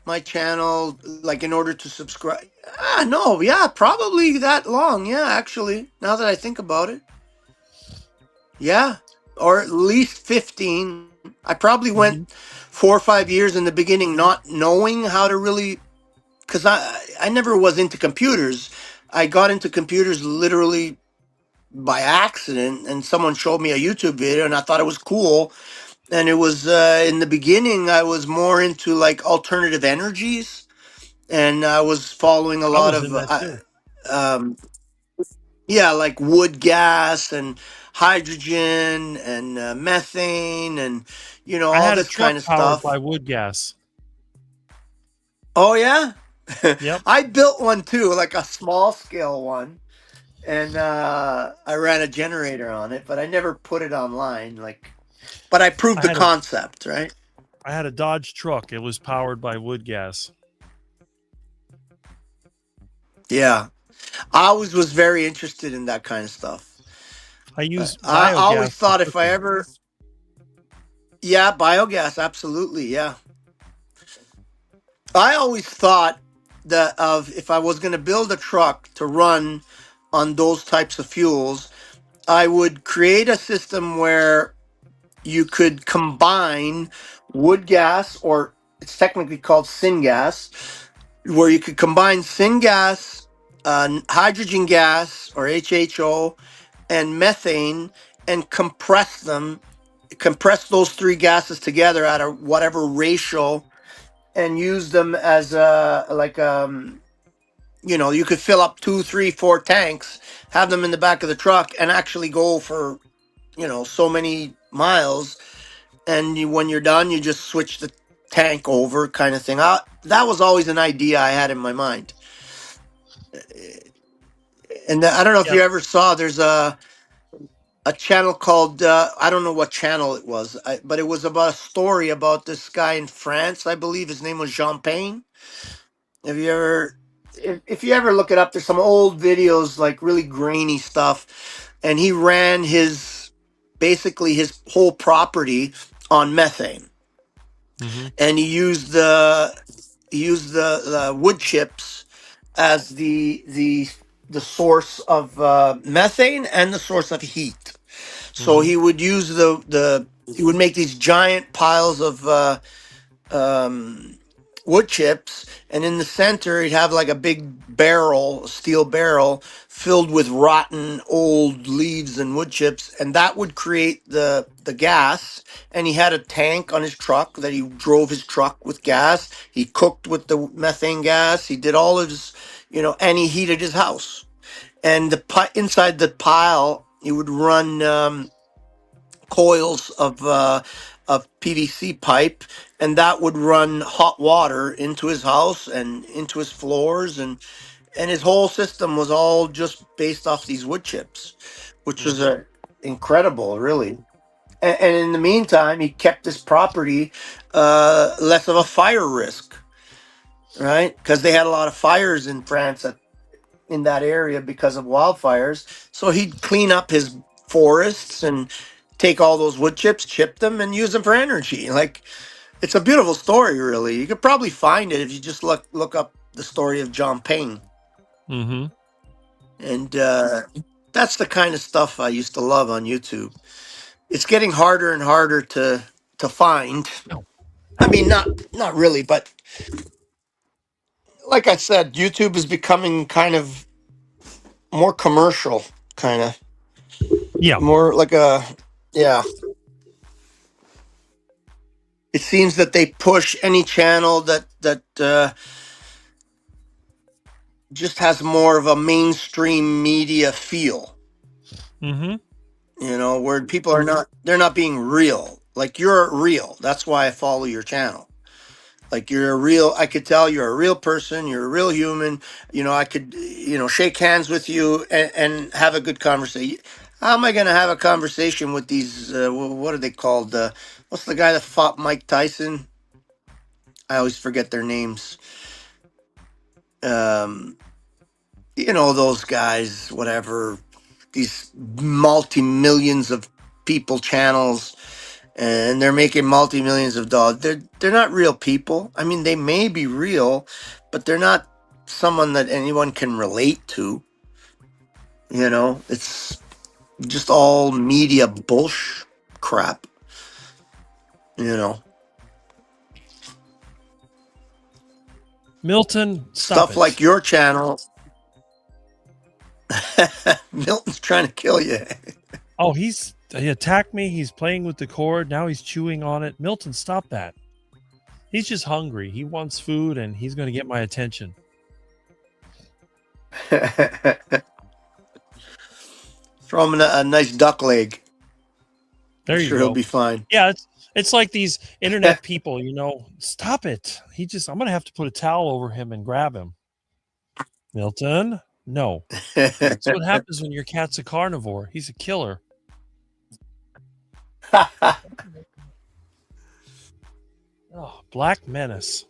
my channel like in order to subscribe. No, yeah, probably that long. Yeah, actually, now that I think about it. Yeah, or at least 15. I probably went Mm-hmm. 4 or 5 years in the beginning not knowing how to really, because I never was into computers. I got into computers literally by accident, and someone showed me a YouTube video, and I thought it was cool. And it was in the beginning, I was more into like alternative energies, and I was following a I lot was of in that too. um, yeah, like wood gas and hydrogen and methane and I all had a this kind truck of powered stuff. by wood gas. Oh yeah, Yep. I built one too, like a small scale one, and I ran a generator on it, but I never put it online. Like, but I proved I the had a concept, right? I had a Dodge truck. It was powered by wood gas. Yeah, I always was very interested in that kind of stuff. I use I always biogas for thought if I cooking. ever, yeah, biogas, absolutely, yeah. I always thought that of if I was going to build a truck to run on those types of fuels, I would create a system where you could combine wood gas, or it's technically called syngas, where you could combine syngas, hydrogen gas or HHO, and methane, and compress those three gases together at a whatever ratio, and use them as a like you could fill up 2, 3, 4 tanks, have them in the back of the truck, and actually go for so many miles, and when you're done, you just switch the tank over, kind of thing. That was always an idea I had in my mind. And I don't know if Yep. you ever saw, there's a channel called I don't know what channel it was, but it was about a story about this guy in France. I believe his name was Jean Pain. Have you ever, if you ever look it up, there's some old videos, like really grainy stuff, and he ran basically his whole property on methane, Mm-hmm. and he used the wood chips as the source of methane and the source of heat. So Mm-hmm. he would use he would make these giant piles of um, wood chips, and in the center he'd have like a big barrel, a steel barrel filled with rotten old leaves and wood chips, and that would create the gas. And he had a tank on his truck that he drove his truck with gas. He cooked with the methane gas. He did all of his, and he heated his house. And inside the pile, he would run coils of PVC pipe, and that would run hot water into his house and into his floors, and his whole system was all just based off these wood chips, which was Mm-hmm. incredible, really. And in the meantime, he kept his property less of a fire risk, right? Because they had a lot of fires in France in that area because of wildfires. So he'd clean up his forests and take all those wood chips, chip them, and use them for energy. Like, it's a beautiful story, really. You could probably find it if you just look up the story of John Payne. Mm-hmm. And that's the kind of stuff I used to love on YouTube. It's getting harder and harder to find. I mean, not really, but like I said, YouTube is becoming kind of more commercial, kind of Yeah. more like a, yeah. It seems that they push any channel that just has more of a mainstream media feel. Mm-hmm. You know, where people are they're not being real. Like, you're real. That's why I follow your channel. Like, you're a real, I could tell you're a real person, you're a real human. You know, I could, shake hands with you and have a good conversation. How am I going to have a conversation with these, what are they called? What's the guy that fought Mike Tyson? I always forget their names. Those guys, whatever, these multi-millions of people channels, and they're making multi-millions of dollars. They're not real people. I mean, they may be real, but they're not someone that anyone can relate to. It's just all media bullshit crap. Milton, stop Stuff it. like your channel. Milton's trying to kill you. Oh, he attacked me. He's playing with the cord. Now he's chewing on it. Milton, stop that. He's just hungry. He wants food, and he's going to get my attention. Throw him a nice duck leg. There I'm you sure go. he'll be fine. Yeah, it's like these internet people, Stop it. I'm going to have to put a towel over him and grab him. Milton, no. That's what happens when your cat's a carnivore. He's a killer. Oh, Black Menace.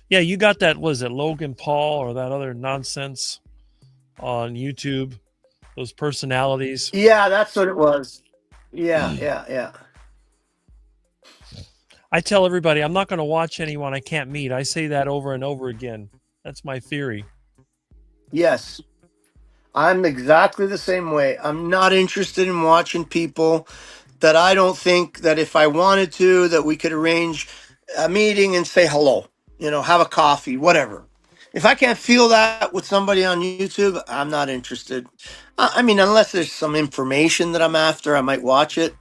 Yeah, you got that, was it Logan Paul or that other nonsense on YouTube? Those personalities. Yeah, that's what it was. Yeah. I tell everybody I'm not going to watch anyone I can't meet. I say that over and over again. That's my theory. Yes. I'm exactly the same way. I'm not interested in watching people that I don't think that if I wanted to, that we could arrange a meeting and say hello, have a coffee, whatever. If I can't feel that with somebody on YouTube, I'm not interested. I mean, unless there's some information that I'm after, I might watch it.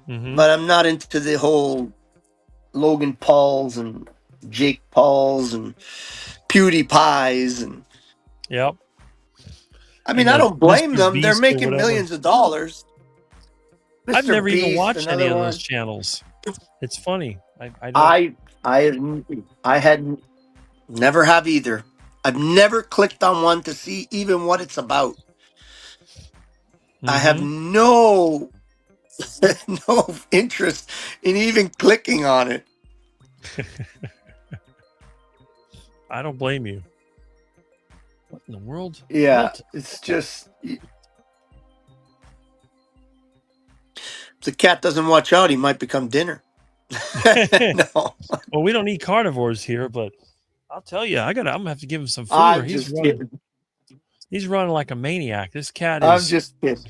Mm-hmm. But I'm not into the whole Logan Pauls and Jake Pauls and PewDiePies and. Yep. I mean, I don't blame Mr. them. Beast They're or making whatever. millions of dollars. I've Mr. never even Beast, watched any another of one. those channels. It's funny. I had never have either. I've never clicked on one to see even what it's about. I have no no interest in even clicking on it. I don't blame you. What in the world? Yeah, Milton? it's just if the cat doesn't watch out, he might become dinner. No, Well, we don't eat carnivores here, but I'll tell you, I'm gonna have to give him some food. I'm Or just kidding. He's running like a maniac. This cat I'm is. just kidding.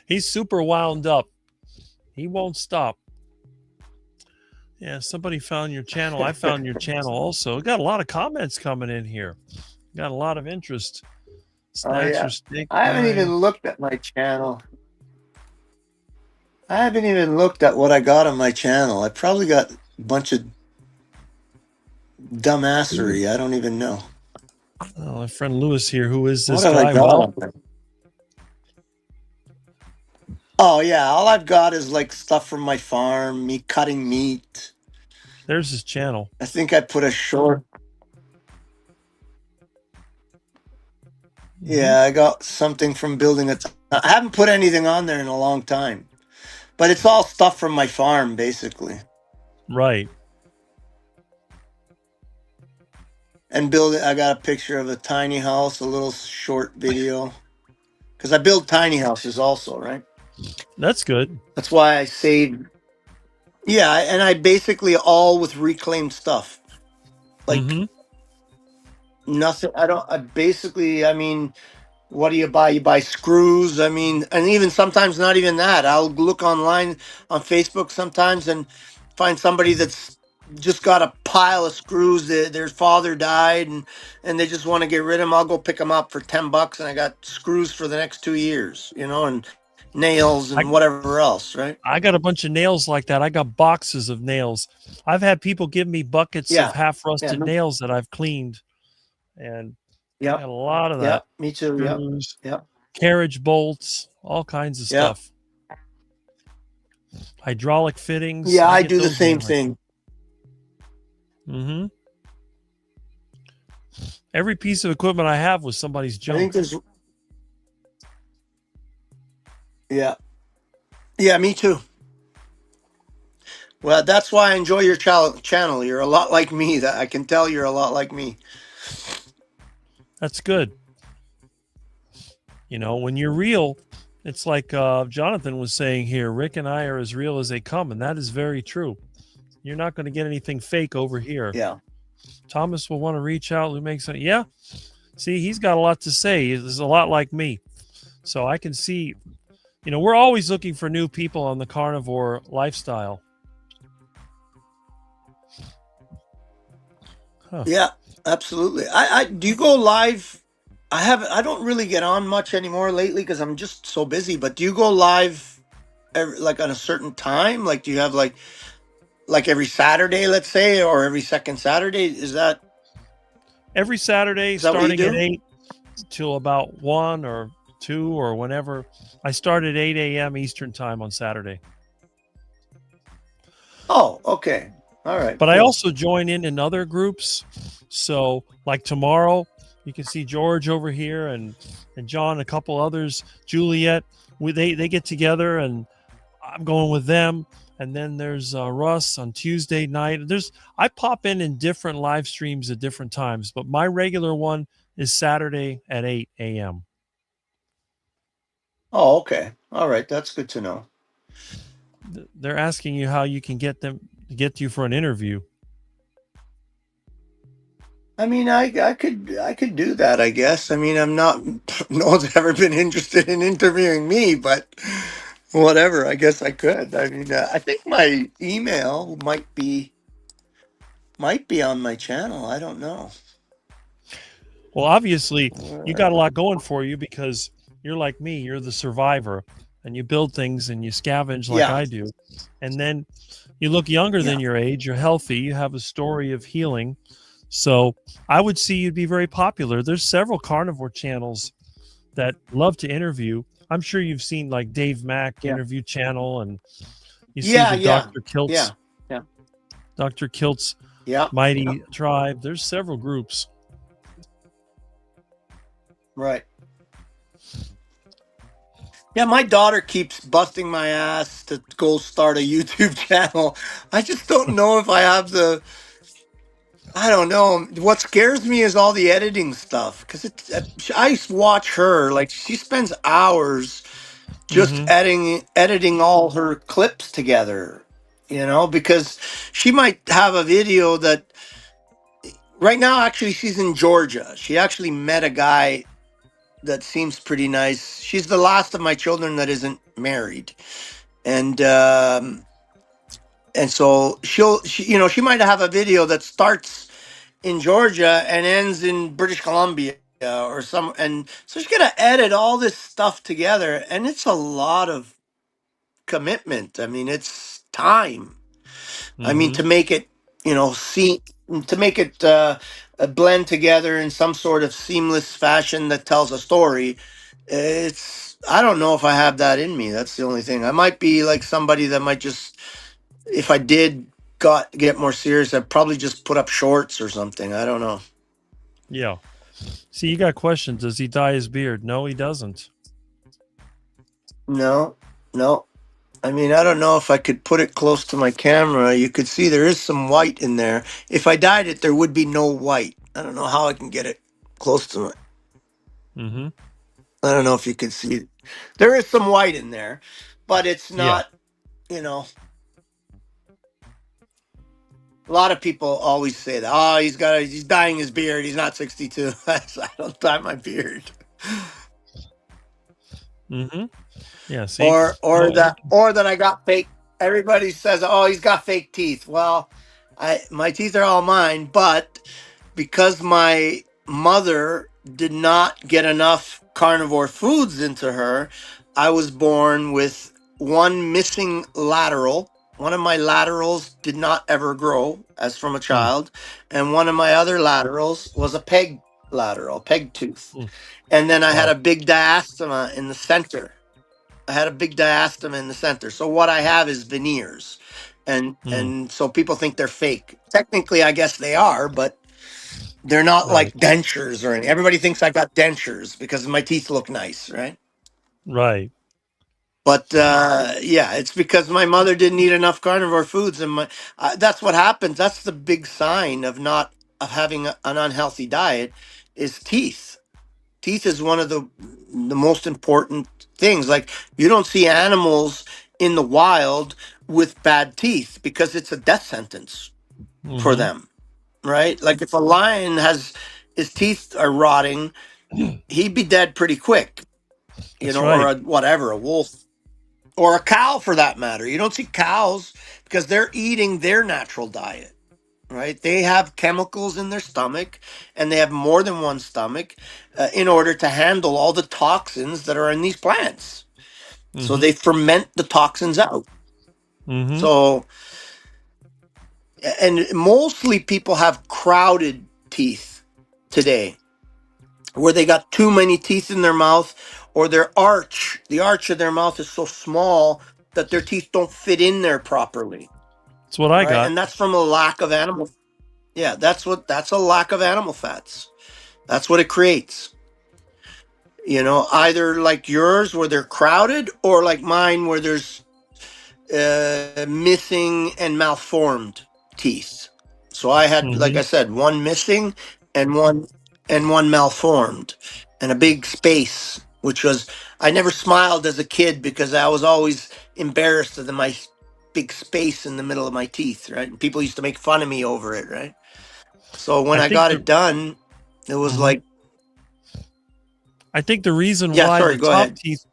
He's super wound up. He won't stop. Yeah, somebody found your channel. I found your channel also. Got a lot of comments coming in here. Got a lot of interest. Snacks yeah. or steak I haven't pie. even looked at my channel. I haven't even looked at what I got on my channel. I probably got a bunch of dumbassery. I don't even know. Oh, my friend Lewis here. Who is this What have guy? I got Well, on there? Oh yeah, all I've got is like stuff from my farm, me cutting meat. there's his channel. I think I put a short. Yeah, I got something from building a. I haven't put anything on there in a long time, but it's all stuff from my farm, basically. Right. and build it. I got a picture of a tiny house, a little short video, because I build tiny houses also, right? That's good. That's why I saved. Yeah, and I basically all with reclaimed stuff. Like Hmm. nothing. I don't. I basically. I mean, what do you buy? You buy screws. I mean, and even sometimes not even that. I'll look online on Facebook sometimes and find somebody that's just got a pile of screws. Their father died and they just want to get rid of them. I'll go pick them up for $10 and I got screws for the next 2 years, and nails I and whatever else, right? I got a bunch of nails like that. I got boxes of nails. I've had people give me buckets of Yeah. half Yeah. rusted nails that I've cleaned, and I Yeah. got a lot of Yeah. that. Me too. Yeah. Screws, Yeah. carriage bolts, all kinds of Yeah. stuff. Hydraulic fittings. Yeah. I get do the those same nails. thing. Mm-hmm. Every piece of equipment I have was somebody's I think junk. there's. Yeah. Yeah. Me too. Well, that's why I enjoy your channel. You're a lot like me. That I can tell you're a lot like me. That's good. When you're real, it's like Jonathan was saying here, Rick and I are as real as they come, and that is very true. You're not going to get anything fake over here. Yeah. Thomas will want to reach out. Who makes it? Yeah. See, he's got a lot to say. He's a lot like me. So I can see, we're always looking for new people on the carnivore lifestyle. Huh. Yeah, absolutely. I do you go live? I don't really get on much anymore lately because I'm just so busy. But do you go live like on a certain time? Like, do you have like every Saturday, let's say, or every second Saturday? Every Saturday, that what you starting at do? 8 till about 1 or 2 or whenever. I start at 8 a.m. Eastern time on Saturday. Oh, okay. All right. But I cool. also join in other groups. So like tomorrow, you can see George over here and John, a couple others, Juliet. They get together and I'm going with them. And then there's Russ on Tuesday night. I pop in different live streams at different times, but my regular one is Saturday at 8 a.m. Oh, okay. All right. That's good to know. They're asking you how you can get them to get you for an interview. I mean, I could do that, I guess. I mean, I'm not. No one's ever been interested in interviewing me, but whatever. I guess I could. I mean, I think my email might be on my channel. I don't know. Well, obviously, you got a lot going for you because you're like me. You're the survivor, and you build things and you scavenge like Yeah. I do. And then you look younger than your age. You're healthy. You have a story of healing. So I would see you'd be very popular. There's several carnivore channels that love to interview. I'm sure you've seen like Dave Mack interview channel, and you see the Dr. Kiltz, Dr. Kiltz Mighty Tribe. There's several groups. Right. Yeah, my daughter keeps busting my ass to go start a YouTube channel. I just don't know if I have the. I don't know. What scares me is all the editing stuff because I watch her like she spends hours just editing all her clips together, because she might have a video that right now actually she's in Georgia. She actually met a guy that seems pretty nice. She's the last of my children that isn't married, and so she might have a video that starts in Georgia and ends in British Columbia or and so she's gonna edit all this stuff together, and it's a lot of commitment. I mean, it's time. I mean, to make it, to make it blend together in some sort of seamless fashion that tells a story. I don't know if I have that in me. That's the only thing. I might be like somebody that might just, if I did get more serious, I'd probably just put up shorts or something. I don't know. Yeah. See, you got questions. Does he dye his beard? No, he doesn't. No. I mean, I don't know if I could put it close to my camera. You could see there is some white in there. If I dyed it, there would be no white. I don't know how I can get it close to it. Mm-hmm. I don't know if you can see it. There is some white in there, but it's Yeah. not, you know, a lot of people always say that, oh, he's dyeing his beard. He's not 62. I don't dye my beard. Mm-hmm. Yeah. See. Or No. that I got fake. Everybody says, oh, he's got fake teeth. Well, my teeth are all mine, but because my mother did not get enough carnivore foods into her, I was born with one missing lateral. One of my laterals did not ever grow as from a Mm, child, and one of my other laterals was a peg lateral, peg tooth. mm. And then I had Wow. a big diastema in the center. I had a big diastema in the center. So what I have is veneers. And Mm, and so people think they're fake. Technically I guess they are, but they're not like right. dentures or anything. Everybody thinks I got dentures because my teeth look nice, right? Right. But yeah, it's because my mother didn't eat enough carnivore foods, and that's what happens. That's the big sign of not of having an unhealthy diet is teeth. Teeth is one of the most important things. Like you don't see animals in the wild with bad teeth because it's a death sentence for Mm-hmm. them, right? Like if a lion has his teeth are rotting, he'd be dead pretty quick, you That's know, or right. a wolf or a cow for that matter. You don't see cows because they're eating their natural diet, right? They have chemicals in their stomach and they have more than one stomach in order to handle all the toxins that are in these plants. So Mm-hmm. they ferment the toxins out. Mm-hmm. So, and mostly people have crowded teeth today where they got too many teeth in their mouth or the arch of their mouth is so small that their teeth don't fit in there properly, That's what I right? got. And that's from a lack of animal. Yeah, that's a lack of animal fats. That's what it creates. You know, either like yours where they're crowded or like mine where there's missing and malformed teeth. So I had, like Mm-hmm. I said, one missing and one malformed, and a big space, which was I never smiled as a kid because I was always embarrassed of my big space in the middle of my teeth, right? And people used to make fun of me over it, right? So when I I think got the it done, it was mhm. like, I think the reason yeah, why sorry, the go top ahead. teeth,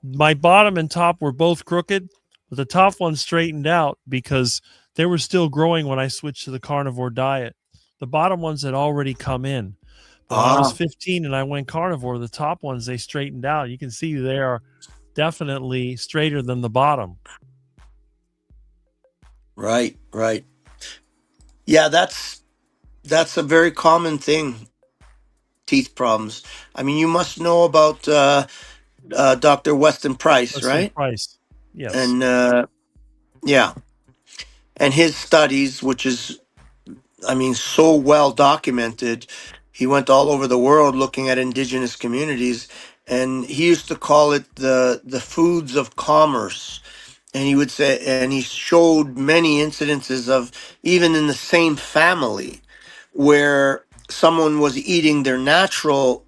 my bottom and top were both crooked, but the top one straightened out because they were still growing when I switched to the carnivore diet. The bottom ones had already come in. But when I was Ah, 15 and I went carnivore, the top ones they straightened out. You can see they are definitely straighter than the bottom. right, right. Yeah, that's a very common thing, teeth problems. I mean, you must know about Dr. Weston Price, Weston right? Price. Yes. And yeah, and his studies, which is, I mean, so well documented. He went all over the world looking at indigenous communities, and he used to call it the foods of commerce. And he would say, and he showed many incidences of even in the same family where someone was eating their natural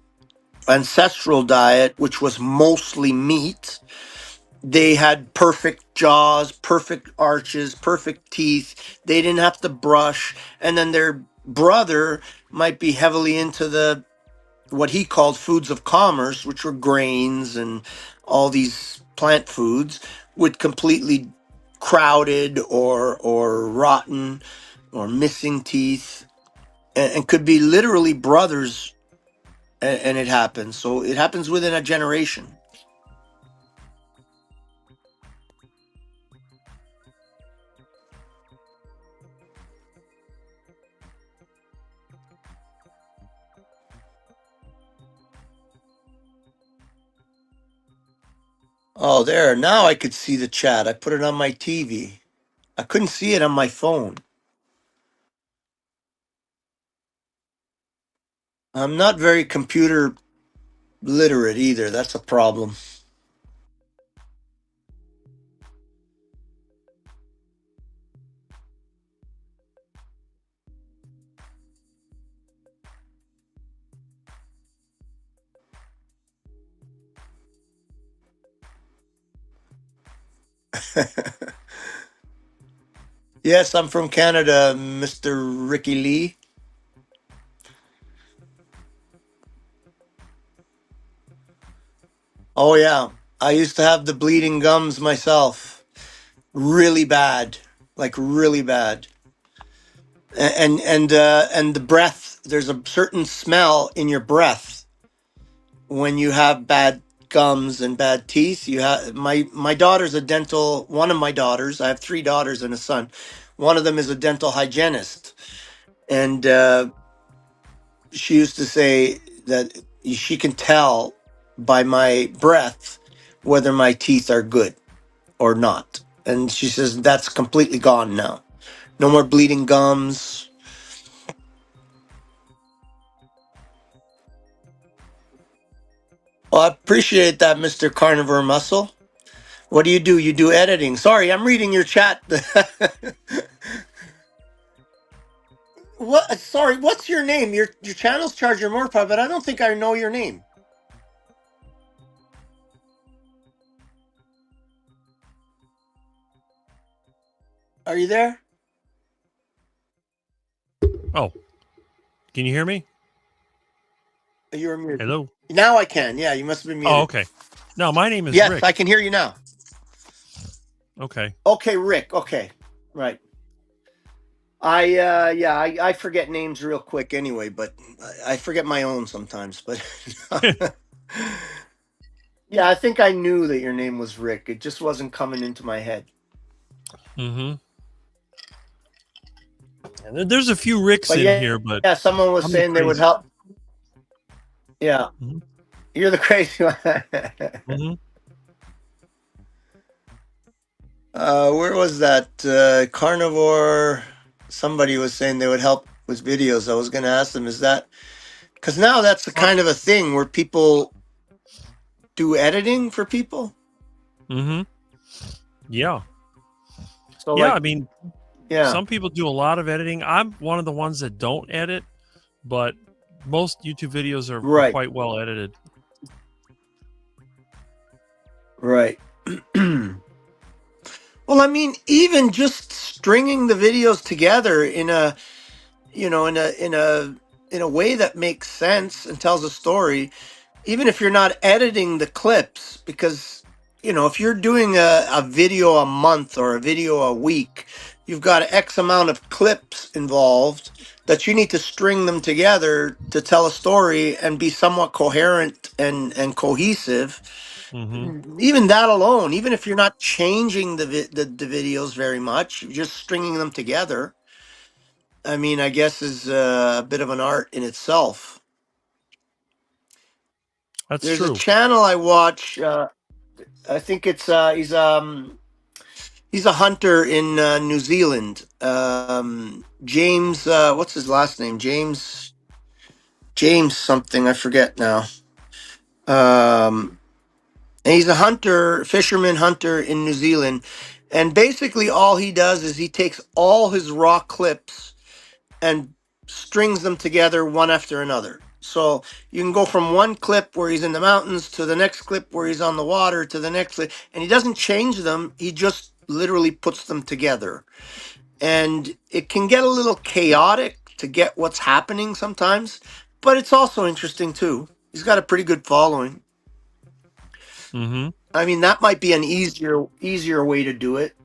ancestral diet, which was mostly meat. They had perfect jaws, perfect arches, perfect teeth. They didn't have to brush. And then their brother might be heavily into the what he called foods of commerce, which were grains and all these plant foods, with completely crowded or rotten or missing teeth, and could be literally brothers, and it happens. So it happens within a generation. Oh, there. Now I could see the chat. I put it on my TV. I couldn't see it on my phone. I'm not very computer literate either. That's a problem. Yes, I'm from Canada, Mr. Ricky Lee. Oh yeah, I used to have the bleeding gums myself, really bad, like really bad. And the breath. There's a certain smell in your breath when you have bad gums and bad teeth. You have my daughter's a dental. One of my daughters. I have 3 daughters and a son. One of them is a dental hygienist, and she used to say that she can tell by my breath whether my teeth are good or not. And she says that's completely gone now. No more bleeding gums. Well, I appreciate that, Mr. Carnivore Muscle. What do? You do editing. Sorry, I'm reading your chat. What? Sorry, what's your name? Your channel's Charger Morpah, but I don't think I know your name. Are you there? Oh, can you hear me? You're muted. Hello. Now I can. Yeah, you must have been muted. Oh, okay. No, my name is Yes, Rick. I can hear you now. Okay. Okay, Rick. Okay, right. I forget names real quick anyway, but I forget my own sometimes. But yeah, I think I knew that your name was Rick. It just wasn't coming into my head. Mm-hmm. And there's a few Ricks But in here, but yeah, someone was I'm saying they would crazy. help. Yeah, Mhm. You're the crazy one. Mm-hmm. Where was that carnivore? Somebody was saying they would help with videos. I was going to ask them, is that because now that's the kind of a thing where people do editing for people? Mm-hmm. Yeah. So Yeah, like, I mean, yeah, some people do a lot of editing. I'm one of the ones that don't edit, but most YouTube videos are Right. quite well edited. right. Well, I mean, even just stringing the videos together in a, you know, in a way that makes sense and tells a story, even if you're not editing the clips, because if you're doing a video a month or a video a week, you've got X amount of clips involved that you need to string them together to tell a story and be somewhat coherent and cohesive. Mm-hmm. Even that alone, even if you're not changing the videos very much, you're just stringing them together, I mean, I guess is a bit of an art in itself. That's There's a true. channel I watch. I think it's he's a hunter in New Zealand. James, what's his last name? James something. I forget now. And he's a fisherman hunter in New Zealand. And basically, all he does is he takes all his raw clips and strings them together one after another. So you can go from one clip where he's in the mountains to the next clip where he's on the water to the next clip, and he doesn't change them. He just literally puts them together. And it can get a little chaotic to get what's happening sometimes, but it's also interesting too. He's got a pretty good following. Mm-hmm. I mean, that might be an easier way to do it.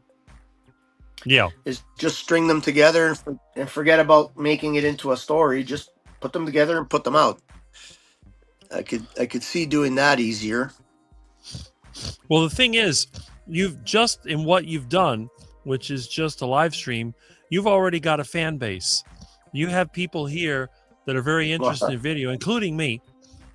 Yeah. Is just string them together and forget about making it into a story. Just put them together and put them out. I could see doing that easier. Well, the thing is, you've just in what you've done, which is just a live stream, you've already got a fan base. You have people here that are very interested in video, including me,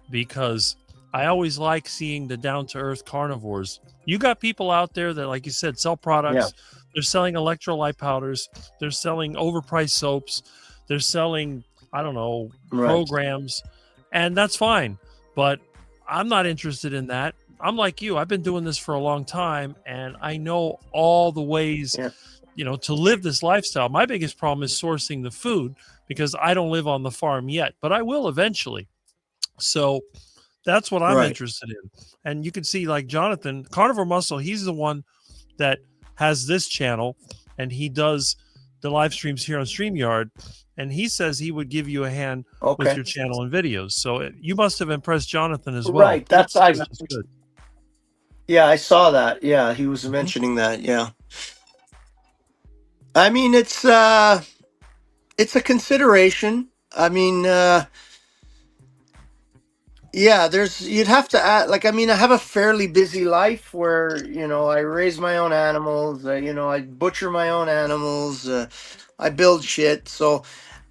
because I always like seeing the down-to-earth carnivores. You got people out there that, like you said, sell products. Yeah. They're selling electrolyte powders. They're selling overpriced soaps. They're selling, I don't know, programs. And that's fine. But I'm not interested in that. I'm like you. I've been doing this for a long time, and I know all the ways, to live this lifestyle. My biggest problem is sourcing the food because I don't live on the farm yet, but I will eventually. So that's what I'm interested in. And you can see, like Jonathan, Carnivore Muscle, he's the one that has this channel, and he does the live streams here on StreamYard, and he says he would give you a hand with Okay. your channel and videos. So you must have impressed Jonathan as well. Right. That's I. Which is good. Yeah, I saw that. Yeah, he was mentioning that. Yeah. I mean, it's a consideration. I mean, yeah, you'd have to add, like, I mean, I have a fairly busy life where, I raise my own animals, I butcher my own animals, I build shit. So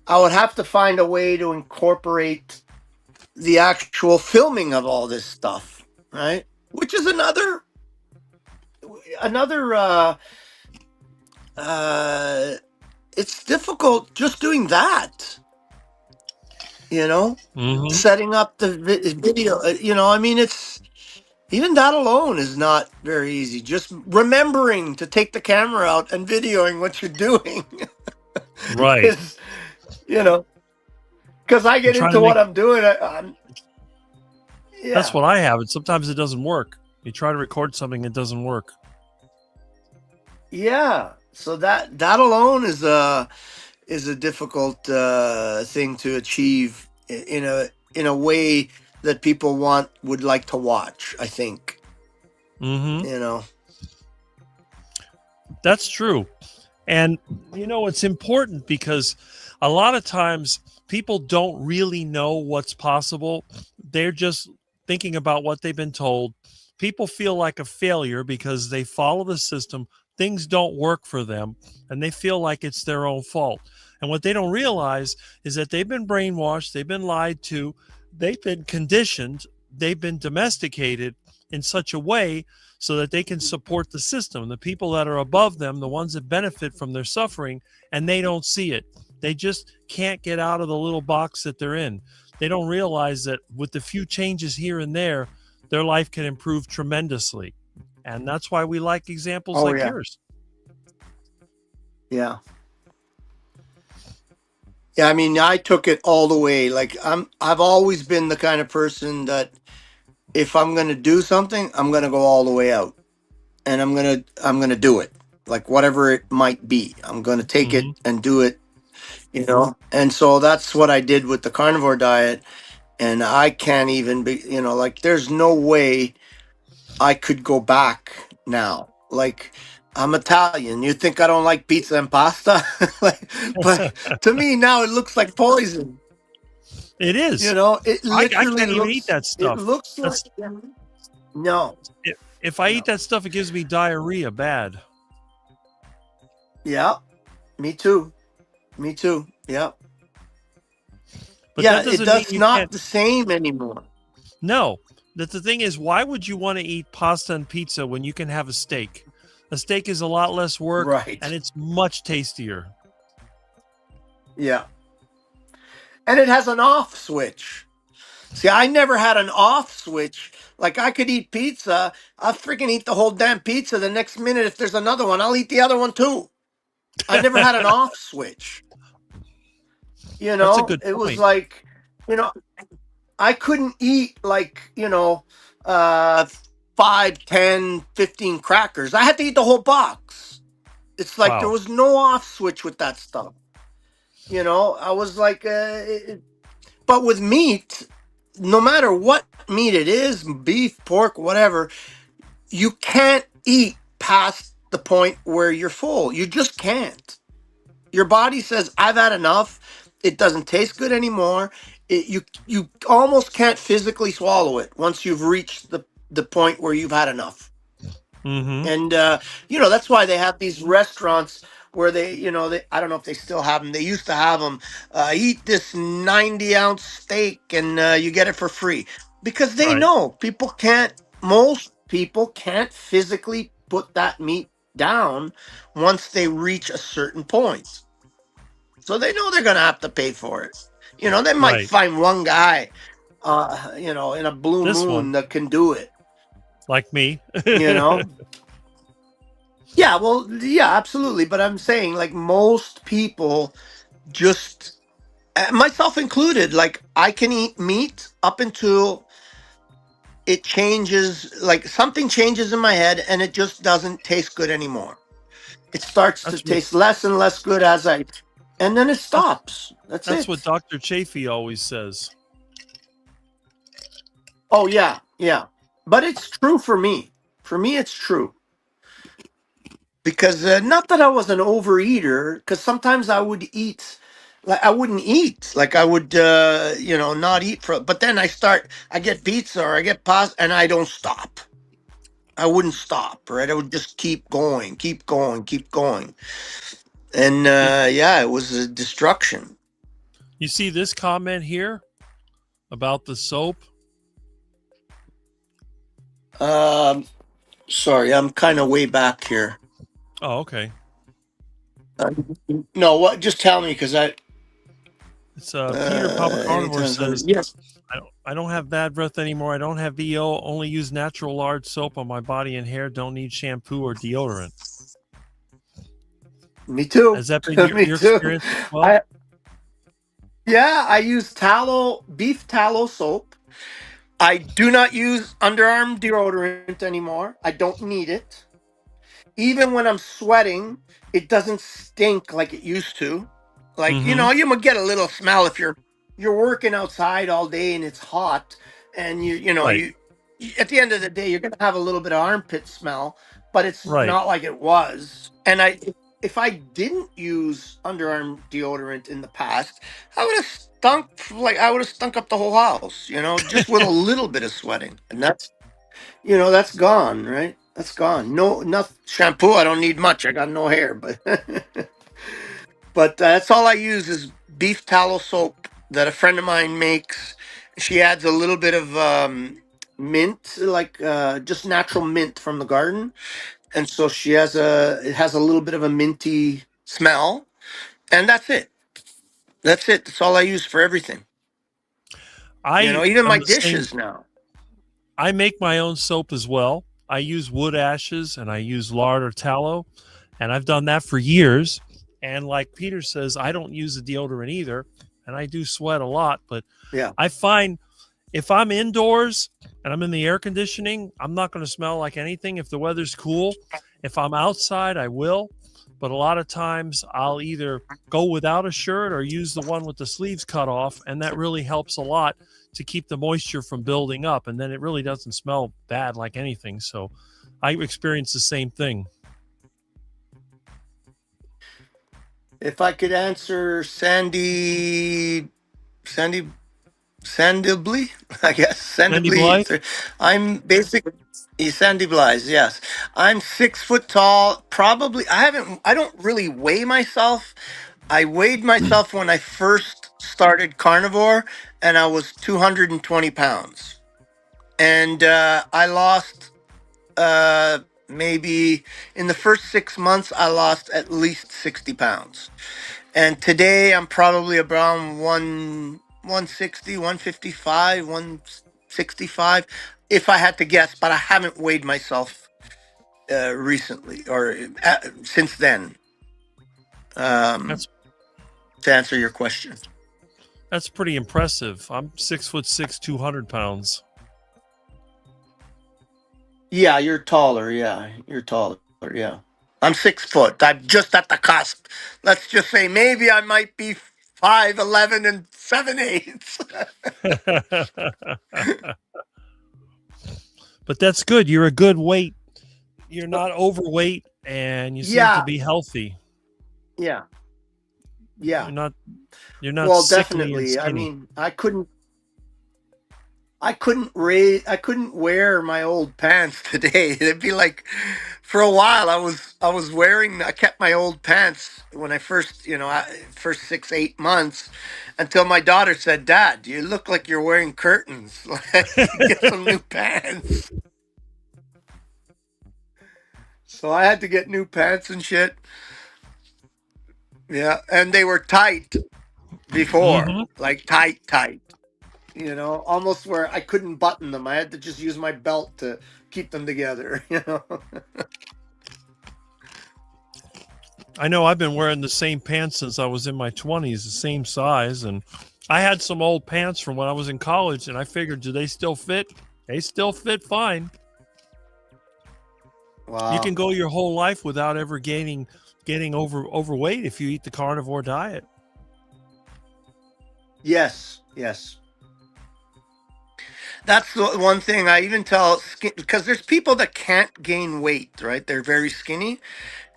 I would have to find a way to incorporate the actual filming of all this stuff, right? Which is another, it's difficult just doing that. Mhm. Setting up the video, I mean, it's even that alone is not very easy. Just remembering to take the camera out and videoing what you're doing Right. is, because I get Trying into to what make- I'm doing. Yeah, That's what I have, and sometimes it doesn't work. You try to record something, it doesn't work. yeah. So that alone is a difficult thing to achieve in a way that people would like to watch. I think. Mm-hmm. That's true. And, it's important because a lot of times people don't really know what's possible. They're just thinking about what they've been told. People feel like a failure because they follow the system. Things don't work for them, and they feel like it's their own fault. And what they don't realize is that they've been brainwashed, they've been lied to, they've been conditioned, they've been domesticated in such a way so that they can support the system. The people that are above them, the ones that benefit from their suffering, and they don't see it. They just can't get out of the little box that they're in. They don't realize that with a few changes here and there, their life can improve tremendously. And that's why we like examples like yours. Yeah. Yeah, I mean, I took it all the way. Like I've always been the kind of person that if I'm going to do something, I'm going to go all the way out. And I'm going to do it. Like whatever it might be. I'm going to take it and do it, And so that's what I did with the carnivore diet. And I can't even be, like there's no way I could go back now. Like I'm Italian. You think I don't like pizza and pasta? But to me now it looks like poison. It is. It I literally can't even eat that stuff. It looks like no. If I eat that stuff, it gives me diarrhea bad. Yeah, me too. Yeah. But yeah, that it does not the same anymore. No. The thing is, why would you want to eat pasta and pizza when you can have a steak? A steak is a lot less work, right, and it's much tastier. Yeah. And it has an off switch. See, I never had an off switch. Like I could eat pizza. I'll freaking eat the whole damn pizza. The next minute, if there's another one, I'll eat the other one too. I never had an off switch. That's a good it was point. like, I couldn't eat like, 5, 10, 15 crackers. I had to eat the whole box. It's like there was no off switch with that stuff. I was like, but with meat, no matter what meat it is, beef, pork, whatever, you can't eat past the point where you're full. You just can't. Your body says, I've had enough. It doesn't taste good anymore. You almost can't physically swallow it once you've reached the point where you've had enough. And, that's why they have these restaurants where they I don't know if they still have them. They used to have them, eat this 90-ounce steak and you get it for free. Because they know most people can't physically put that meat down once they reach a certain point. So they know they're going to have to pay for it. They might find one guy, in a blue moon that can do it. Like me. Yeah, well, yeah, absolutely. But I'm saying, like, most people just, myself included, like, I can eat meat up until it changes, like, something changes in my head and it just doesn't taste good anymore. It starts to That's what taste less and less good and then it stops. That's that's it. what Dr. Chafee always says. Oh yeah, yeah. But it's true for me. For me, it's true because not that I was an overeater, because sometimes I would eat, like I wouldn't eat, like I would, not eat for. But then I get pizza or I get pasta, and I don't stop. I wouldn't stop, right? I would just keep going, keep going, keep going, and yeah, it was a destruction. You see this comment here about the soap? Sorry, I'm kind of way back here. Oh, okay. No, what? Just tell me, because It's Peter Papa Carnivore anytime says, yes. I don't have bad breath anymore. I don't have VO. Only use natural lard soap on my body and hair. Don't need shampoo or deodorant. Me too. Has that been Me your too. experience as well? I use beef tallow soap. I do not use underarm deodorant anymore. I don't need it. Even when I'm sweating, it doesn't stink like it used to. Like, Mm-hmm. you might get a little smell if you're working outside all day and it's hot, and Right. at the end of the day you're gonna have a little bit of armpit smell, but it's Right. not like it was. And if I didn't use underarm deodorant in the past, I would have stunk up the whole house, just with a little bit of sweating. And that's gone, right? That's gone. No, not shampoo. I don't need much. I got no hair, but that's all I use is beef tallow soap that a friend of mine makes. She adds a little bit of mint, like just natural mint from the garden, and so it has a little bit of a minty smell, and that's it. That's it. That's all I use for everything. I Even am my the same. dishes now. I make my own soap as well. I use wood ashes and I use lard or tallow, and I've done that for years. And like Peter says, I don't use a deodorant either, and I do sweat a lot. But Yeah. I find if I'm indoors and I'm in the air conditioning, I'm not going to smell like anything if the weather's cool. If I'm outside, I will. But a lot of times I'll either go without a shirt or use the one with the sleeves cut off, and that really helps a lot to keep the moisture from building up, and then it really doesn't smell bad like anything. So I experience the same thing. If I could answer Sandibly, I guess Sandy Blythe? Sandibly. I'm basically Sandy Blythe. Yes, I'm 6 foot tall. Probably, I don't really weigh myself. I weighed myself when I first started carnivore, and I was 220 pounds, and I lost maybe in the first 6 months. I lost at least 60 pounds. And today I'm probably around 160, 155, 165, if I had to guess, but I haven't weighed myself recently or since then, That's to answer your question. that's pretty impressive. I'm 6'6", 200 pounds. Yeah, you're taller. Yeah, you're taller. Yeah. I'm 6 foot. I'm just at the cusp. Let's just say maybe I might be 5'11" and 7/8. But that's good. You're a good weight. You're not overweight, and you seem to Yeah, be healthy. yeah, yeah. You're not Well, sickly and definitely. I skinny. mean, I couldn't wear my old pants today. It'd be like, for a while I kept my old pants when I first, first 6, 8 months, until my daughter said, "Dad, you look like you're wearing curtains. Like, get some new pants." So I had to get new pants and shit. Yeah, and they were tight before, Hmm. like tight. Almost where I couldn't button them. I had to just use my belt to keep them together. I know I've been wearing the same pants since I was in my 20s, the same size. And I had some old pants from when I was in college, and I figured, do they still fit? They still fit fine. Wow. You can go your whole life without ever getting overweight if you eat the carnivore diet. Yes. That's the one thing I even tell, because there's people that can't gain weight, right? They're very skinny,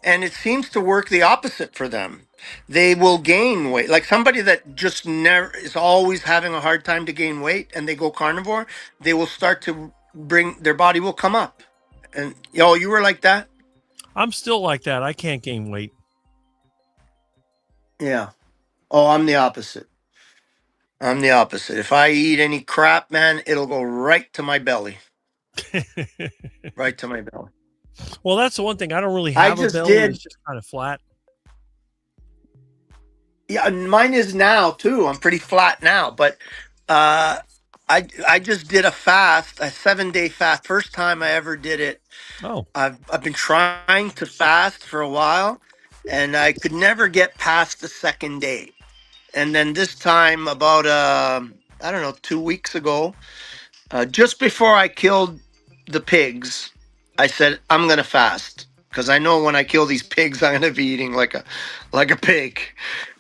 and it seems to work the opposite for them. They will gain weight. Like somebody that just never is always having a hard time to gain weight and they go carnivore, they will start to bring their body will come up. And you were like that? I'm still like that. I can't gain weight. Yeah. Oh, I'm the opposite. If I eat any crap, man, it'll go right to my belly. Right to my belly. Well, that's the one thing. I don't really I have a just belly. did. It's just kind of flat. Yeah, and mine is now too. I'm pretty flat now, but I just did a fast, a 7-day fast. First time I ever did it. Oh, I've been trying to fast for a while, and I could never get past the second day. And then this time, about I don't know, 2 weeks ago, just before I killed the pigs, I said I'm gonna fast because I know when I kill these pigs, I'm gonna be eating like a pig.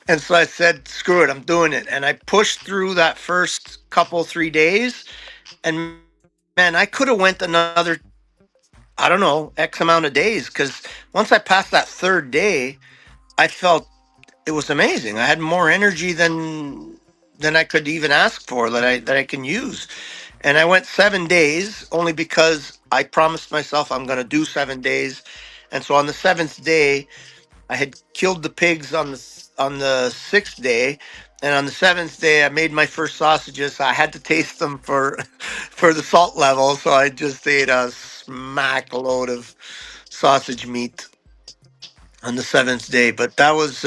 And so I said, screw it, I'm doing it. And I pushed through that first couple 3 days, and man, I could have went another, I don't know, X amount of days, because once I passed that third day, I felt it was amazing. I had more energy than I could even ask for, that I can use. And I went 7 days only because I promised myself I'm going to do 7 days. And so on the seventh day, I had killed the pigs on the sixth day, and on the seventh day, I made my first sausages. I had to taste them for for the salt level, so I just ate a smack load of sausage meat on the seventh day. But that was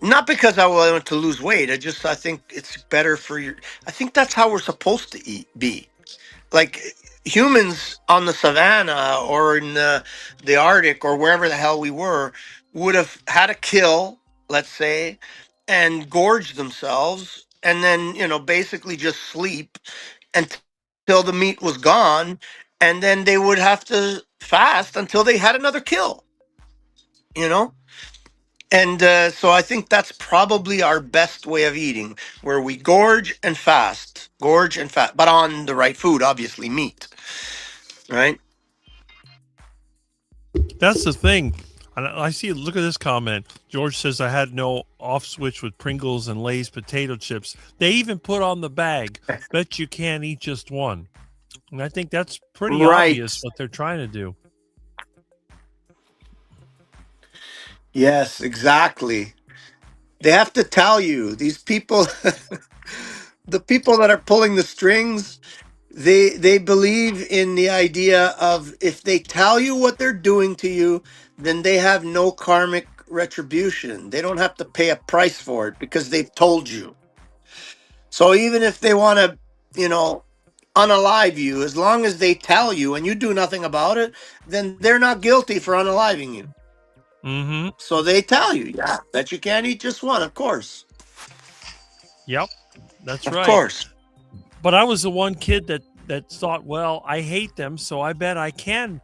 not because I wanted to lose weight. I think it's better for your. I think that's how we're supposed to be. Like humans on the savannah or in the Arctic or wherever the hell we were would have had to kill, let's say, and gorge themselves, and then basically just sleep until the meat was gone, and then they would have to fast until they had another kill. You know. And so I think that's probably our best way of eating, where we gorge and fast, but on the right food, obviously meat, right? that's the thing. And I see. Look at this comment. George says I had no off switch with Pringles and Lay's potato chips. They even put on the bag. Bet you can't eat just one. And I think that's pretty Right. obvious what they're trying to do. Yes, exactly. They have to tell you, these people, the people that are pulling the strings, they believe in the idea of if they tell you what they're doing to you, then they have no karmic retribution. They don't have to pay a price for it because they've told you. So even if they want to, unalive you, as long as they tell you and you do nothing about it, then they're not guilty for unaliving you. Mm-hmm. So they tell you, yeah, that you can't eat just one, of course. Yep. That's Of right. course. But I was the one kid that thought, well, I hate them, so I bet I can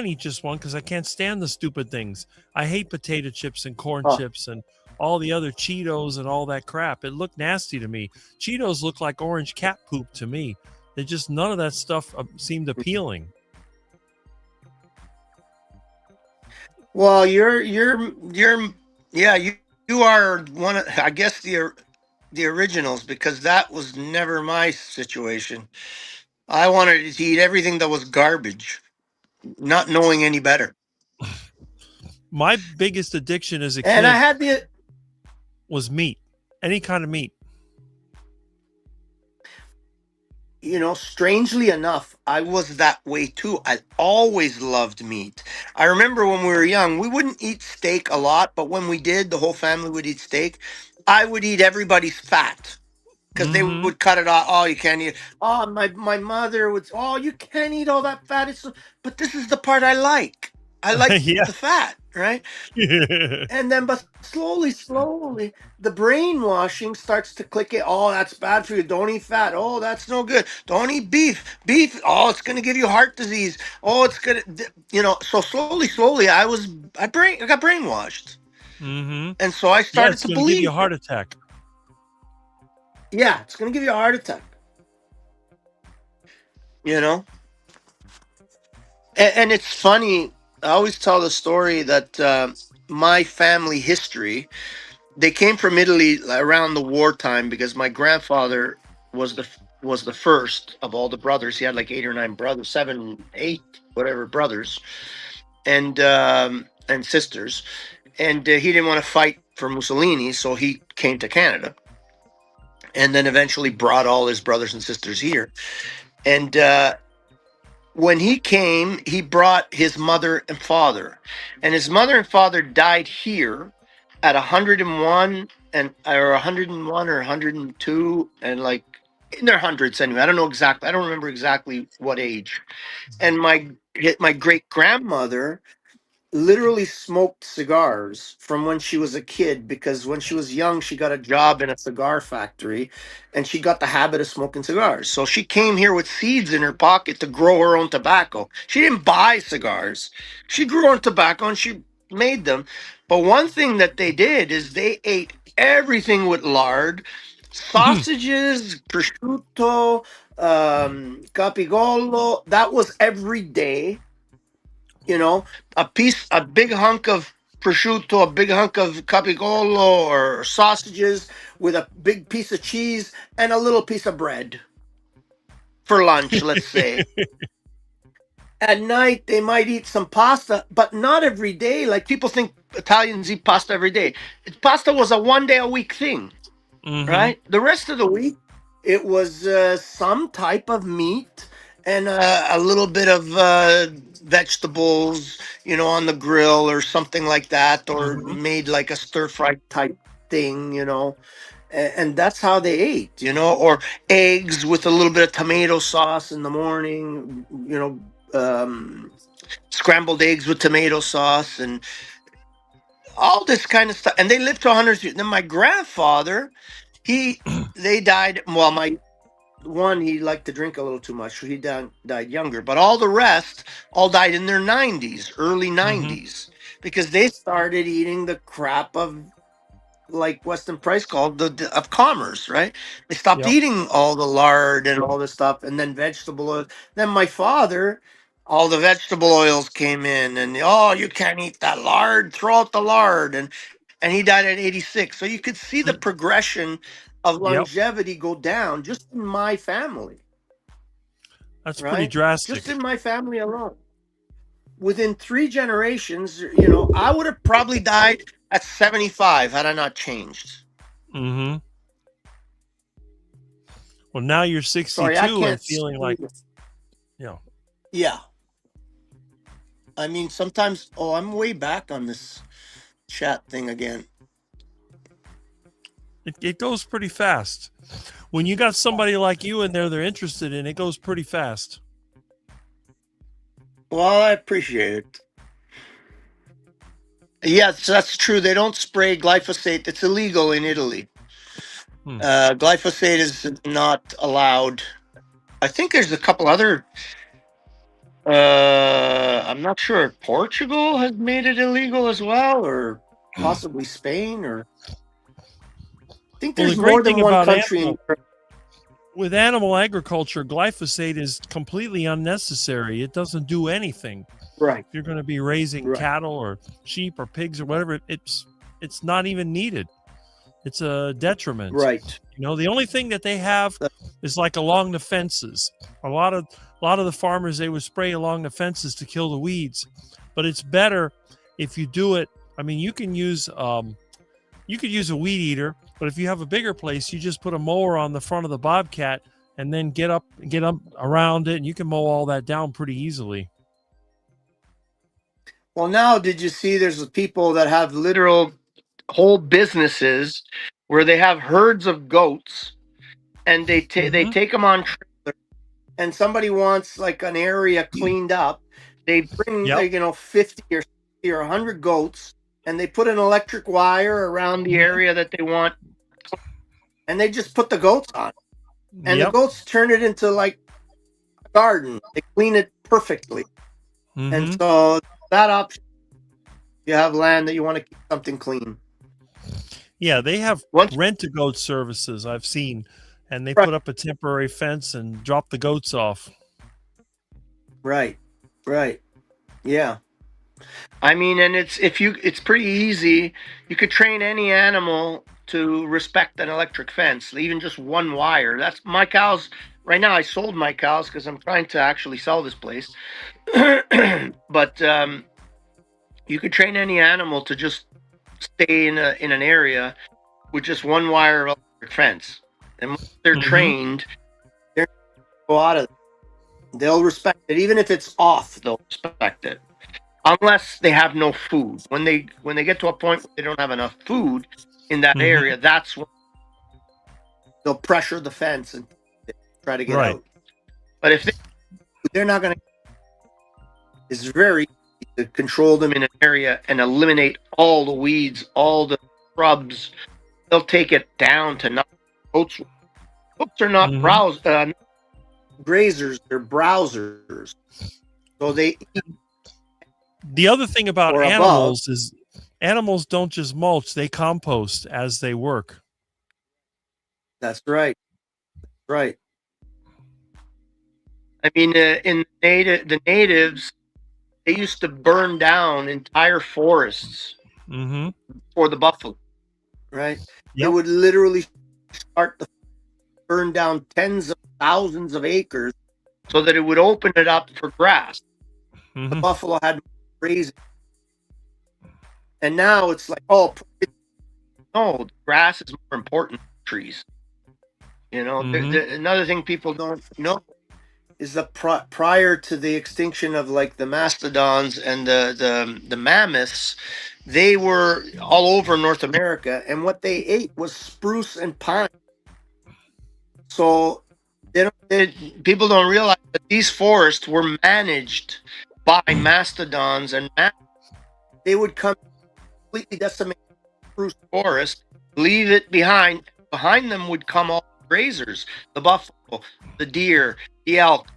eat just one because I can't stand the stupid things. I hate potato chips and corn chips and all the other Cheetos and all that crap. It looked nasty to me. Cheetos look like orange cat poop to me. They just, none of that stuff seemed appealing. Well, yeah, you are one of, I guess, the originals, because that was never my situation. I wanted to eat everything that was garbage, not knowing any better. My biggest addiction as a And I kid had was meat, any kind of meat. strangely enough, I was that way too. I always loved meat. I remember when we were young, we wouldn't eat steak a lot, but when we did, the whole family would eat steak. I would eat everybody's fat because they Mhm. would cut it off. Oh, you can't eat. Oh, my mother would. Oh, you can't eat all that fat. But this is the part I like. I like Yeah. the fat. right? And then, but slowly, the brainwashing starts to click it. Oh, that's bad for you. Don't eat fat. Oh, that's no good. Don't eat beef. Beef. Oh, it's going to give you heart disease. Oh, it's going to, So slowly, I got brainwashed. Mm-hmm. And so I Yeah, started it's to going to give you believe a heart attack. Yeah, it's going to give you a heart attack. And it's funny. I always tell the story that my family history, they came from Italy around the wartime because my grandfather was the first of all the brothers. He had like 8 or 9 brothers, 7, 8, whatever brothers, and sisters, and he didn't want to fight for Mussolini, so he came to Canada, and then eventually brought all his brothers and sisters here. And when he came, he brought his mother and father, and his mother and father died here at 101 or 101 or 102, and like in their hundreds anyway. I don't know exactly. I don't remember exactly what age. And my great grandmother literally smoked cigars from when she was a kid, because when she was young she got a job in a cigar factory and she got the habit of smoking cigars. So she came here with seeds in her pocket to grow her own tobacco. She didn't buy cigars, she grew her own tobacco and she made them. But one thing that they did is they ate everything with lard, sausages, prosciutto, capigolo. That was every day. A big hunk of prosciutto, a big hunk of capigolo or sausages with a big piece of cheese and a little piece of bread for lunch, let's say. At night, they might eat some pasta, but not every day. Like people think Italians eat pasta every day. Pasta was a 1 day a week thing, Mm-hmm. right? The rest of the week, it was some type of meat and a little bit of vegetables, on the grill or something like that, or Mhm. made like a stir fry type thing, and that's how they ate, or eggs with a little bit of tomato sauce in the morning, scrambled eggs with tomato sauce and all this kind of stuff. And they lived to 100 years. Then my grandfather, they died. Well, my one, he liked to drink a little too much, so he died younger. But all the rest all died in their 90s, early Mhm. 90s, because they started eating the crap of, like Weston Price called, of commerce, right? They stopped Yep. eating all the lard and all this stuff, and then vegetable oil. Then my father, all the vegetable oils came in, and oh, you can't eat that lard, throw out the lard, and he died at 86. So you could see the progression of Yep. longevity go down just in my family, That's pretty right? drastic. Just in my family alone. Within 3 generations, I would have probably died at 75 had I not changed. Mm-hmm. Well, now you're Sorry, I 62 and can't feeling see like, this. yeah. Yeah. I mean, sometimes, I'm way back on this chat thing again. It goes pretty fast. When you got somebody like you in there they're interested in, it goes pretty fast. Well, I appreciate it. Yes, that's true. They don't spray glyphosate. It's illegal in Italy. Glyphosate is not allowed. I think there's a couple other. I'm not sure if Portugal has made it illegal as well, or possibly Spain, or I think Well, there's the great more than thing one about country. with animal agriculture, glyphosate is completely unnecessary. It doesn't do anything. Right. If you're going to be raising cattle or sheep or pigs or whatever, it's not even needed. It's a detriment. Right. The only thing that they have is like along the fences. A lot of the farmers, they would spray along the fences to kill the weeds, but it's better if you do it. I mean, you can use you could use a weed eater, but if you have a bigger place, you just put a mower on the front of the Bobcat and then get up around it, and you can mow all that down pretty easily. Well, now, did you see there's people that have literal whole businesses where they have herds of goats, and they take them on trailer, and somebody wants like an area cleaned up. They bring 50 or 60 50 or 100 goats, and they put an electric wire around the area that they want, and they just put the goats on. And the Yep. goats turn it into like a garden. They clean it perfectly. Mhm. And so that option, you have land that you want to keep something clean. Yeah, they have Once- rent-a-goat services I've seen, and they Right. put up a temporary fence and drop the goats off. Right. Yeah. I mean, and it's pretty easy. You could train any animal to respect an electric fence, even just one wire. That's my cows. Right now, I sold my cows because I'm trying to actually sell this place. But you could train any animal to just stay in an area with just one wire of electric fence, and once they're Mhm. trained, they're go out of it. They'll respect it, even if it's off. They'll respect it, unless they have no food. When they get to a point where they don't have enough food in that Mhm. area, that's when they'll pressure the fence and try to get Right. out. But if they're not going to, it's very easy to control them in an area and eliminate all the weeds, all the shrubs. They'll take it down to not. Goats are not Mhm. grazers; they're browsers. So they eat. The other thing about Or above. animals is animals don't just mulch; they compost as they work. That's right. Right. I mean, in the natives, they used to burn down entire forests Mm-hmm. for the buffalo. Right. They Yep. would literally start to burn down tens of thousands of acres so that it would open it up for grass. The Mhm. buffalo had grazing. And now it's like, oh, no, grass is more important than trees. You know, Mhm. another thing people don't know is that prior to the extinction of like the mastodons and the mammoths, they were all over North America, and what they ate was spruce and pine. So people don't realize that these forests were managed by mastodons and mammoths. They would come completely decimate the spruce forest, leave it behind. Behind them would come all the grazers, the buffalo, the deer, the elk.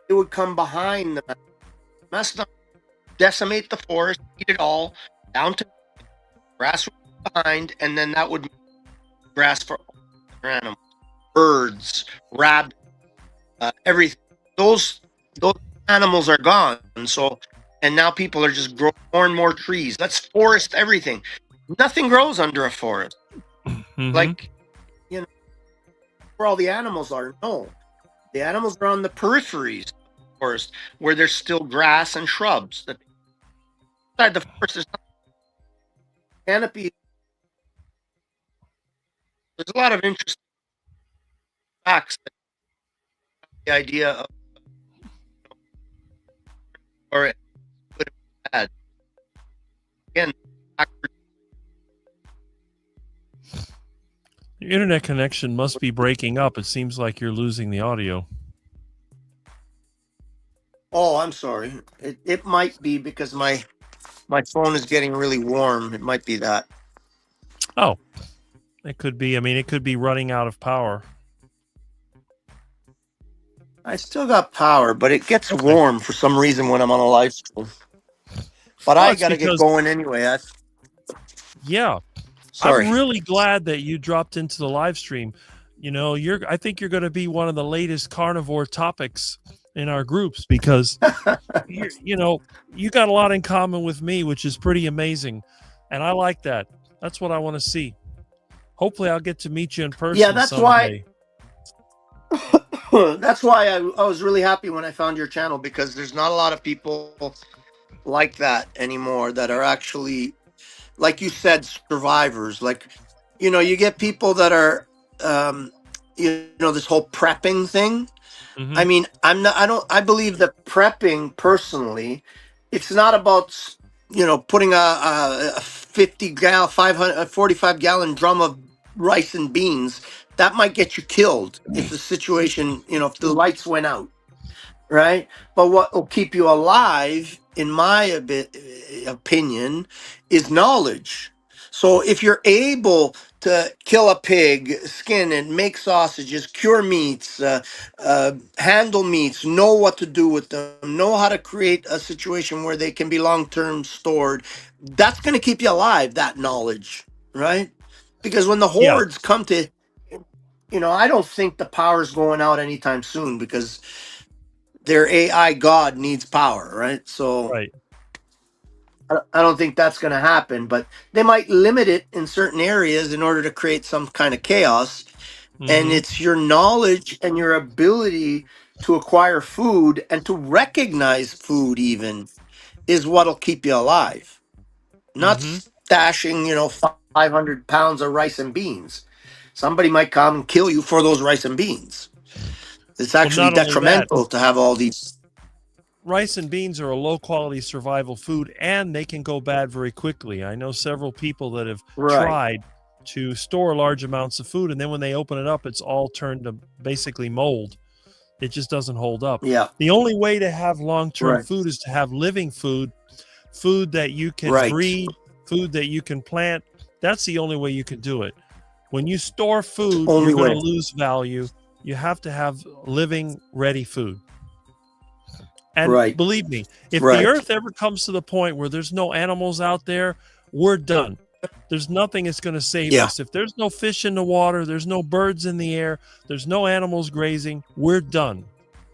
It would come behind the mastodon, decimate the forest, eat it all down to grass behind, and then that would be grass for other animals, birds, rabbits, everything. Those animals are gone. So, and now people are just growing more and more trees. Let's forest everything. Nothing grows under a forest. Mhm. Like, you know, where all the animals are. No, the animals are on the peripheries of the forest where there's still grass and shrubs. That inside the forest, there's canopy. There's a lot of interesting facts. The idea of or good or bad. Again, Your internet connection must be breaking up. It seems like you're losing the audio. oh, I'm sorry. It might be because my phone is getting really warm. It might be that. Oh, it could be. I mean, it could be running out of power. I still got power, but it gets Okay. warm for some reason when I'm on a live stream. But Well, I it's got to get because- going anyway. Yeah. Sorry. I'm really glad that you dropped into the live stream. You know, I think you're going to be one of the latest carnivore topics in our groups because you know, you got a lot in common with me, which is pretty amazing. And I like that. That's what I want to see. Hopefully I'll get to meet you in person Yeah, that's why- someday. That's why I was really happy when I found your channel, because there's not a lot of people like that anymore that are actually, like you said, survivors. Like, you know, you get people that are, you know, this whole prepping thing. Mhm. I mean, I believe that prepping personally, it's not about, you know, putting a 45 gallon drum of rice and beans. That might get you killed if the situation, you know, if the lights went out, right? But what will keep you alive, in my opinion, is knowledge. So if you're able to kill a pig, skin it, make sausages, cure meats, handle meats, know what to do with them, know how to create a situation where they can be long-term stored, that's going to keep you alive, that knowledge, right? Because when the Yeah, hordes come to, I don't think the power's going out anytime soon, because their AI god needs power, right? So right. I don't think that's going to happen, but they might limit it in certain areas in order to create some kind of chaos. And Hmm. it's your knowledge and your ability to acquire food and to recognize food, even, is what'll keep you alive. Not Hmm. stashing, 500 pounds of rice and beans. Somebody might come and kill you for those rice and beans. It's Well, actually not only that, detrimental to have all these. rice and beans are a low quality survival food and they can go bad very quickly. I know several people that have Right. tried to store large amounts of food, and then when they open it up, it's all turned to basically mold. It just doesn't hold up. Yeah. The only way to have long term Right. food is to have living food, food that you can Right. breed, food that you can plant. That's the only way you can do it. When you store food, Only you're going to way. lose value. You have to have living, ready food. And Right. believe me, if Right. the earth ever comes to the point where there's no animals out there, we're done. There's nothing that's going to save Yeah. us. If there's no fish in the water, there's no birds in the air, there's no animals grazing, we're done.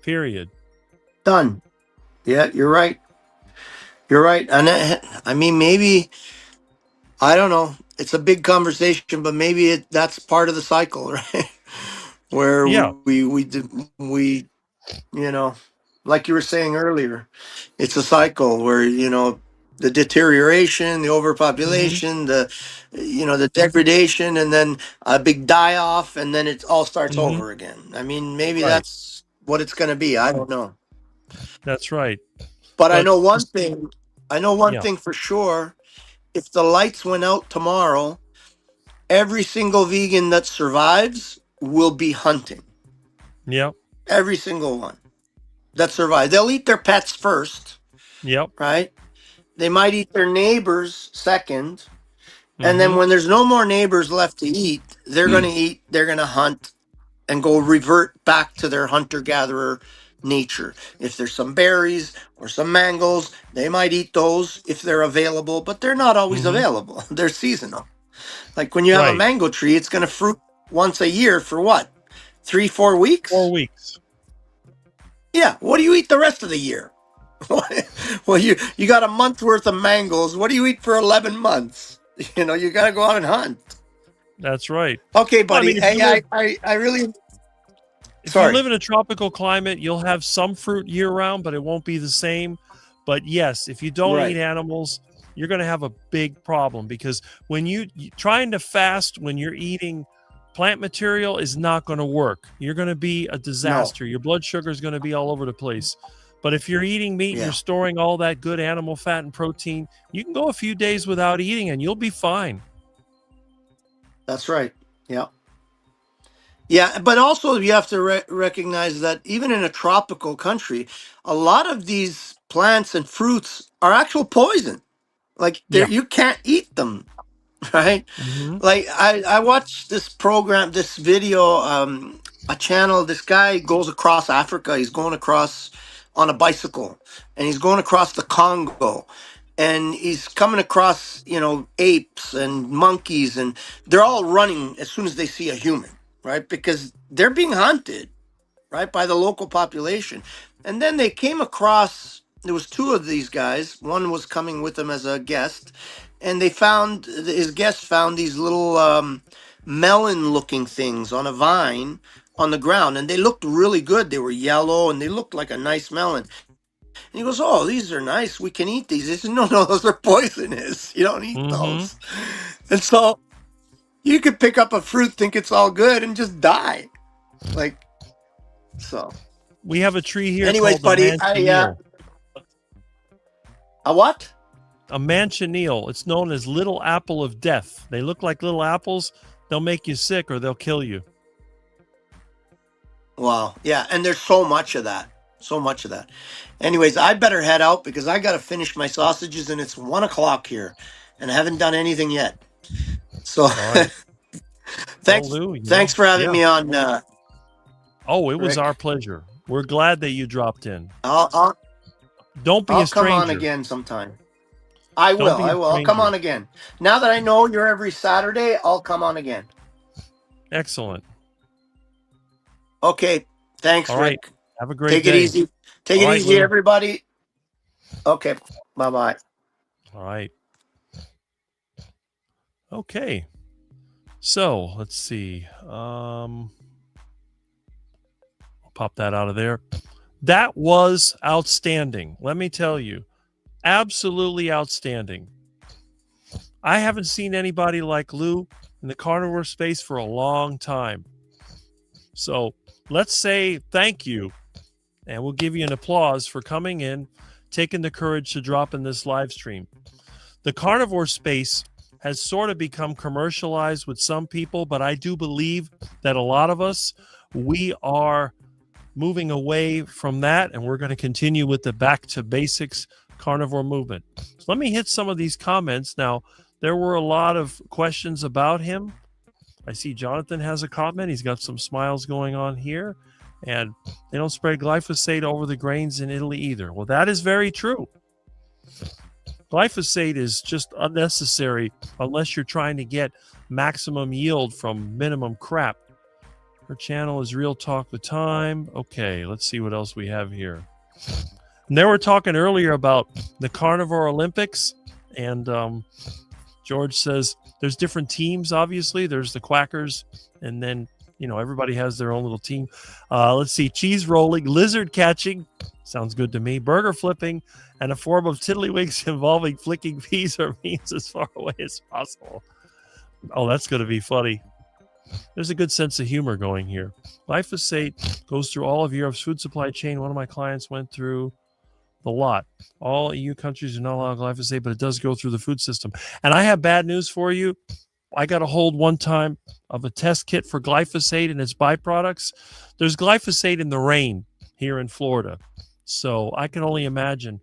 Period. Done. Yeah, you're right. You're right. And I mean, maybe, I don't know. It's a big conversation, but maybe that's part of the cycle, right? Where Yeah. we, you know, like you were saying earlier, it's a cycle where, the deterioration, the Hmm. overpopulation, the degradation, and then a big die off, and then it all starts Hmm. over again. I mean, maybe Right. that's what it's going to be. I don't know. That's right. But I But know one thing. I know one yeah. thing for sure. If the lights went out tomorrow, every single vegan that survives will be hunting. Yep. Every single one that survives. They'll eat their pets first, Yep. right? They might eat their neighbors second. And then Hmm. when there's no more neighbors left to eat, they're going to eat, they're going to hunt and go revert back to their hunter gatherer nature. If there's some berries or some mangoes, they might eat those if they're available, but they're not always Hmm. available. They're seasonal. Like when you have a Right. mango tree, it's going to fruit once a year for what? 3-4 4 weeks? weeks. Yeah. What do you eat the rest of the year? Well, you got a month worth of mangoes. What do you eat for 11 months? You got to go out and hunt. That's right. Okay, Well, I buddy. mean, if you live I really. if you Sorry. live in a tropical climate, you'll have some fruit year round, but it won't be the same. But yes, if you don't eat Right. animals, you're going to have a big problem, because when trying to fast when you're eating plant material is not going to work. You're going to be a No. disaster. Your blood sugar is going to be all over the place. But if you're eating meat and Yeah, you're storing all that good animal fat and protein, you can go a few days without eating and you'll be fine. that's right. Yeah. Yeah, but also you have to recognize that even in a tropical country, a lot of these plants and fruits are actual poison. Like Yeah. you can't eat them, right? Hmm. Like I watched this program, this video, a channel. This guy goes across Africa. He's going across on a bicycle, and he's going across the Congo, and he's coming across apes and monkeys, and they're all running as soon as they see a human, right? Because they're being hunted, right, by the local population. And then they came across, there was two of these guys. One was coming with them as a guest, and his guest found these little melon looking things on a vine on the ground, and they looked really good. They were yellow and they looked like a nice melon. And he goes, "Oh, these are nice. We can eat these." He said, "No, those are poisonous. You don't eat Hmm. those." And so you could pick up a fruit, think it's all good, and just die. Like, so. We have a tree here Anyways, called the buddy, manchineel. a what? A manchineel. It's known as little apple of death. They look like little apples. They'll make you sick or they'll kill you. Wow. Yeah, and there's so much of that. So much of that. Anyways, I better head out because I got to finish my sausages and it's 1 o'clock here and I haven't done anything yet. So All right. Well, thanks, Lou, thanks for having me on. Oh, it was Rick. our pleasure. We're glad that you dropped in. I'll Don't be a come stranger. on again sometime. I Don't will. be a I will. I'll come stranger. on again. Now that I know you're every Saturday, I'll come on again. Excellent. Okay. Thanks, All Rick. right. Have a great Take day. it easy. Take All it right, easy, Lou. everybody. Okay. Bye-bye. All right. Okay. So let's see. I'll pop that out of there. That was outstanding. Let me tell you, absolutely outstanding. I haven't seen anybody like Lou in the carnivore space for a long time. So let's say thank you, and we'll give you an applause for coming in, taking the courage to drop in this live stream. The carnivore space has sort of become commercialized with some people, but I do believe that a lot of us, we are moving away from that, and we're going to continue with the back to basics carnivore movement. So let me hit some of these comments. Now, there were a lot of questions about him. I see Jonathan has a comment. He's got some smiles going on here. And they don't spread glyphosate over the grains in Italy either. Well, that is very true. Glyphosate is just unnecessary unless you're trying to get maximum yield from minimum crap. Her channel is Real Talk with Time. Okay, let's see what else we have here. And they were talking earlier about the Carnivore Olympics, and George says there's different teams, obviously. There's the Quackers, and then, you know, everybody has their own little team. Let's see, cheese rolling, lizard catching, sounds good to me, burger flipping, and a form of tiddlywinks involving flicking peas or beans as far away as possible. Oh, that's going to be funny. There's a good sense of humor going here. Glyphosate goes through all of Europe's food supply chain. One of my clients went through the lot. All EU countries do not allow glyphosate, but it does go through the food system. And I have bad news for you. I got a hold one time of a test kit for glyphosate and its byproducts. There's glyphosate in the rain here in Florida. So I can only imagine.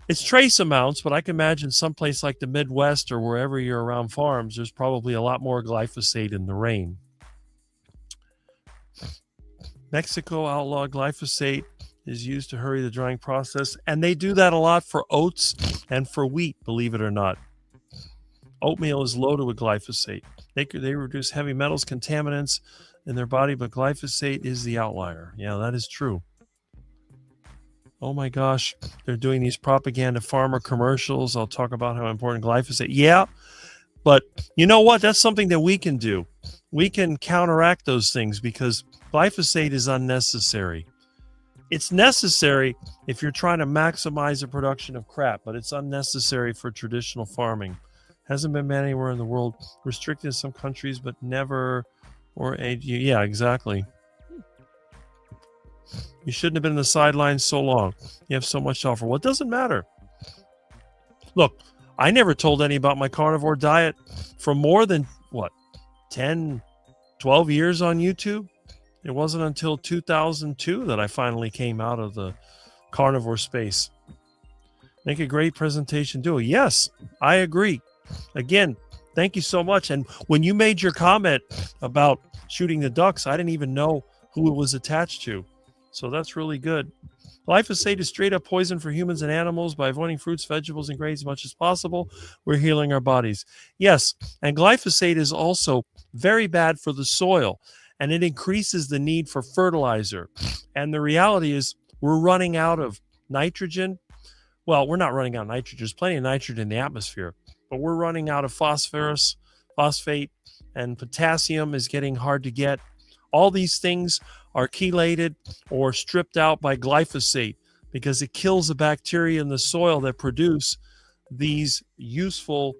It's trace amounts, but I can imagine someplace like the Midwest or wherever you're around farms, there's probably a lot more glyphosate in the rain. Mexico outlawed glyphosate is used to hurry the drying process, and they do that a lot for oats and for wheat, believe it or not. Oatmeal is loaded with glyphosate. They reduce heavy metals, contaminants in their body, but glyphosate is the outlier. Yeah, that is true. Oh my gosh, they're doing these propaganda farmer commercials. I'll talk about how important glyphosate. Yeah, but you know what? That's something that we can do. We can counteract those things because glyphosate is unnecessary. It's necessary if you're trying to maximize the production of crap, but it's unnecessary for traditional farming. Hasn't been banned anywhere in the world. Restricted in some countries, but never yeah, exactly. You shouldn't have been in the sidelines so long. You have so much to offer. Well, it doesn't matter. Look, I never told any about my carnivore diet for more than, 10, 12 years on YouTube? It wasn't until 2002 that I finally came out of the carnivore space. Make a great presentation, do it. Yes, I agree. Again, thank you so much. And when you made your comment about shooting the ducks, I didn't even know who it was attached to. So that's really good. Glyphosate is straight up poison for humans and animals. By avoiding fruits, vegetables, and grains as much as possible, we're healing our bodies. Yes, and glyphosate is also very bad for the soil, and it increases the need for fertilizer. And the reality is we're running out of nitrogen. Well, we're not running out of nitrogen. There's plenty of nitrogen in the atmosphere, but we're running out of phosphorus, phosphate, and potassium is getting hard to get. All these things are chelated or stripped out by glyphosate because it kills the bacteria in the soil that produce these useful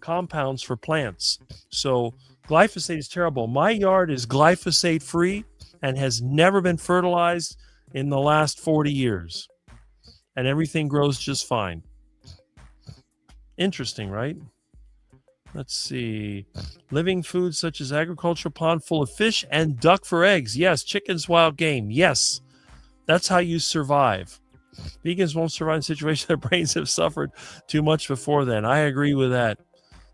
compounds for plants. So glyphosate is terrible. My yard is glyphosate free and has never been fertilized in the last 40 years. And everything grows just fine. Interesting, right? Let's see. Living foods such as agricultural pond full of fish and duck for eggs. Yes. Chickens, wild game. Yes. That's how you survive. Vegans won't survive in situations their brains have suffered too much before then. I agree with that.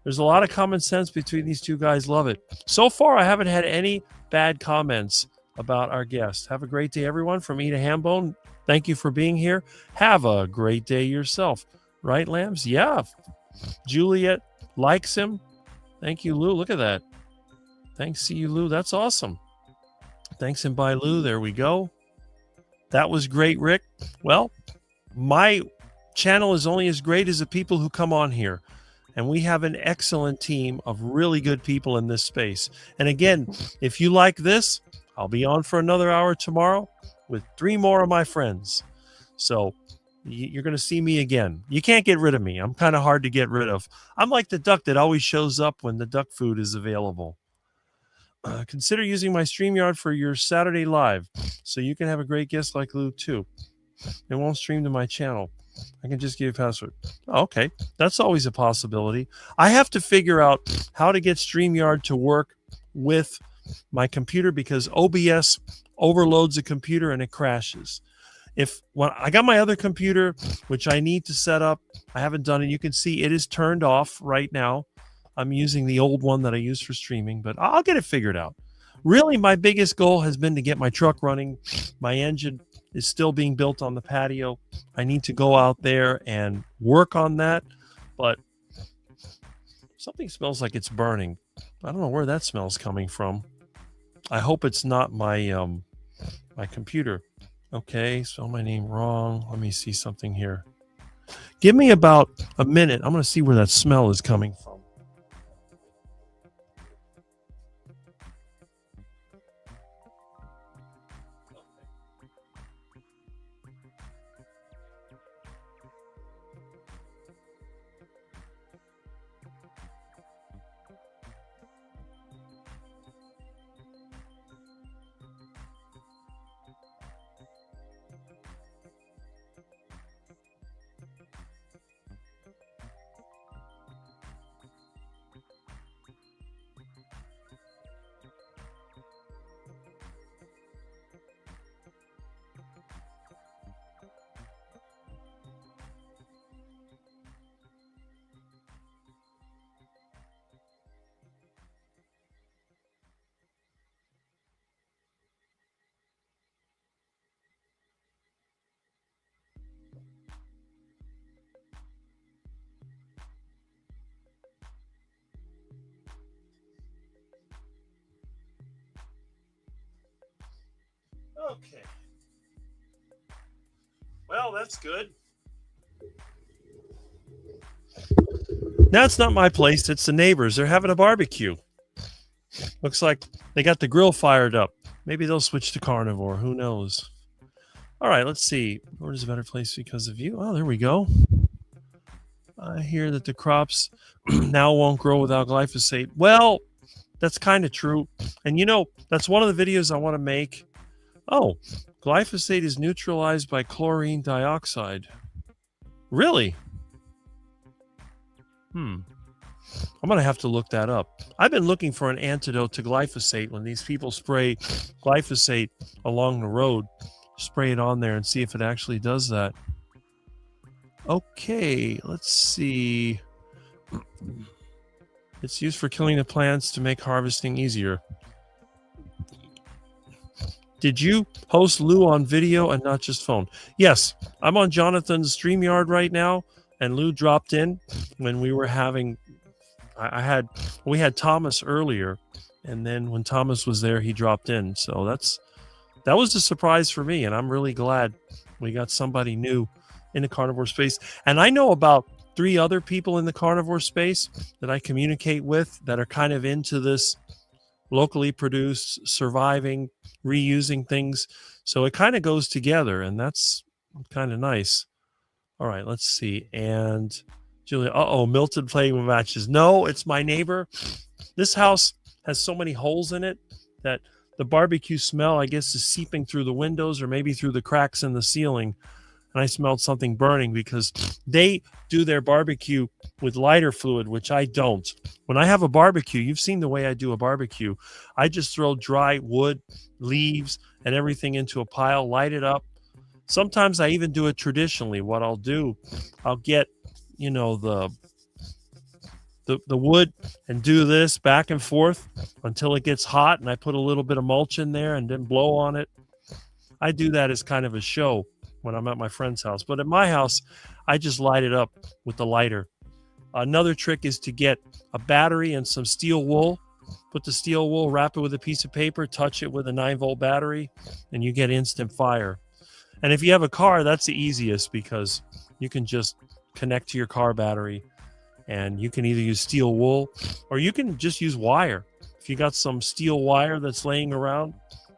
There's a lot of common sense between these two guys. Love it. So far, I haven't had any bad comments about our guest. Have a great day, everyone. From Eat a Hambone, thank you for being here. Have a great day yourself. Right, Lambs? Yeah. Juliet likes him. Thank you, Lou. Look at that. Thanks to you, Lou. That's awesome. Thanks and bye, Lou. There we go. That was great, Rick. Well, my channel is only as great as the people who come on here. And we have an excellent team of really good people in this space. And again, if you like this, I'll be on for another hour tomorrow with 3 more of my friends. So you're going to see me again. You can't get rid of me. I'm kind of hard to get rid of. I'm like the duck that always shows up when the duck food is available. Consider using my StreamYard for your Saturday live so you can have a great guest like Lou too. It won't stream to my channel. I can just give you a password. Okay, that's always a possibility. I have to figure out how to get StreamYard to work with my computer because OBS overloads the computer and it crashes. When I got my other computer, which I need to set up, I haven't done it. You can see it is turned off right now. I'm using the old one that I use for streaming, but I'll get it figured out. Really, my biggest goal has been to get my truck running. My engine is still being built on the patio. I need to go out there and work on that, but something smells like it's burning. I don't know where that smell's coming from. I hope it's not my my computer. Okay, spell my name wrong. Let me see something here. Give me about a minute. I'm going to see where that smell is coming from. Okay. Well, that's good. Now it's not my place. It's the neighbors. They're having a barbecue. Looks like they got the grill fired up. Maybe they'll switch to carnivore. Who knows? All right, let's see. Where's a better place because of you? Oh, there we go. I hear that the crops now won't grow without glyphosate. Well, that's kind of true. And you know, that's one of the videos I want to make. Oh, glyphosate is neutralized by chlorine dioxide. Really? I'm going to have to look that up. I've been looking for an antidote to glyphosate when these people spray glyphosate along the road. Spray it on there and see if it actually does that. Okay, let's see. It's used for killing the plants to make harvesting easier. Did you host Lou on video and not just phone? Yes, I'm on Jonathan's StreamYard right now, and Lou dropped in when we were having. We had Thomas earlier, and then when Thomas was there, he dropped in. So that was a surprise for me, and I'm really glad we got somebody new in the carnivore space. And I know about 3 other people in the carnivore space that I communicate with that are kind of into this locally produced, surviving, reusing things. So it kind of goes together, and that's kind of nice. All right, let's see. And Julia, Milton playing with matches. No, it's my neighbor. This house has so many holes in it that the barbecue smell, I guess, is seeping through the windows or maybe through the cracks in the ceiling. And I smelled something burning because they do their barbecue with lighter fluid, which I don't. When I have a barbecue, you've seen the way I do a barbecue. I just throw dry wood, leaves, and everything into a pile, light it up, Sometimes I even do it traditionally. What I'll do, I'll get, the wood and do this back and forth until it gets hot, and I put a little bit of mulch in there and then blow on it. I do that as kind of a show when I'm at my friend's house. But at my house, I just light it up with the lighter. Another trick is to get a battery and some steel wool. Put the steel wool, wrap it with a piece of paper, touch it with a 9-volt battery, and you get instant fire. And if you have a car, that's the easiest because you can just connect to your car battery, and you can either use steel wool or you can just use wire. If you got some steel wire that's laying around,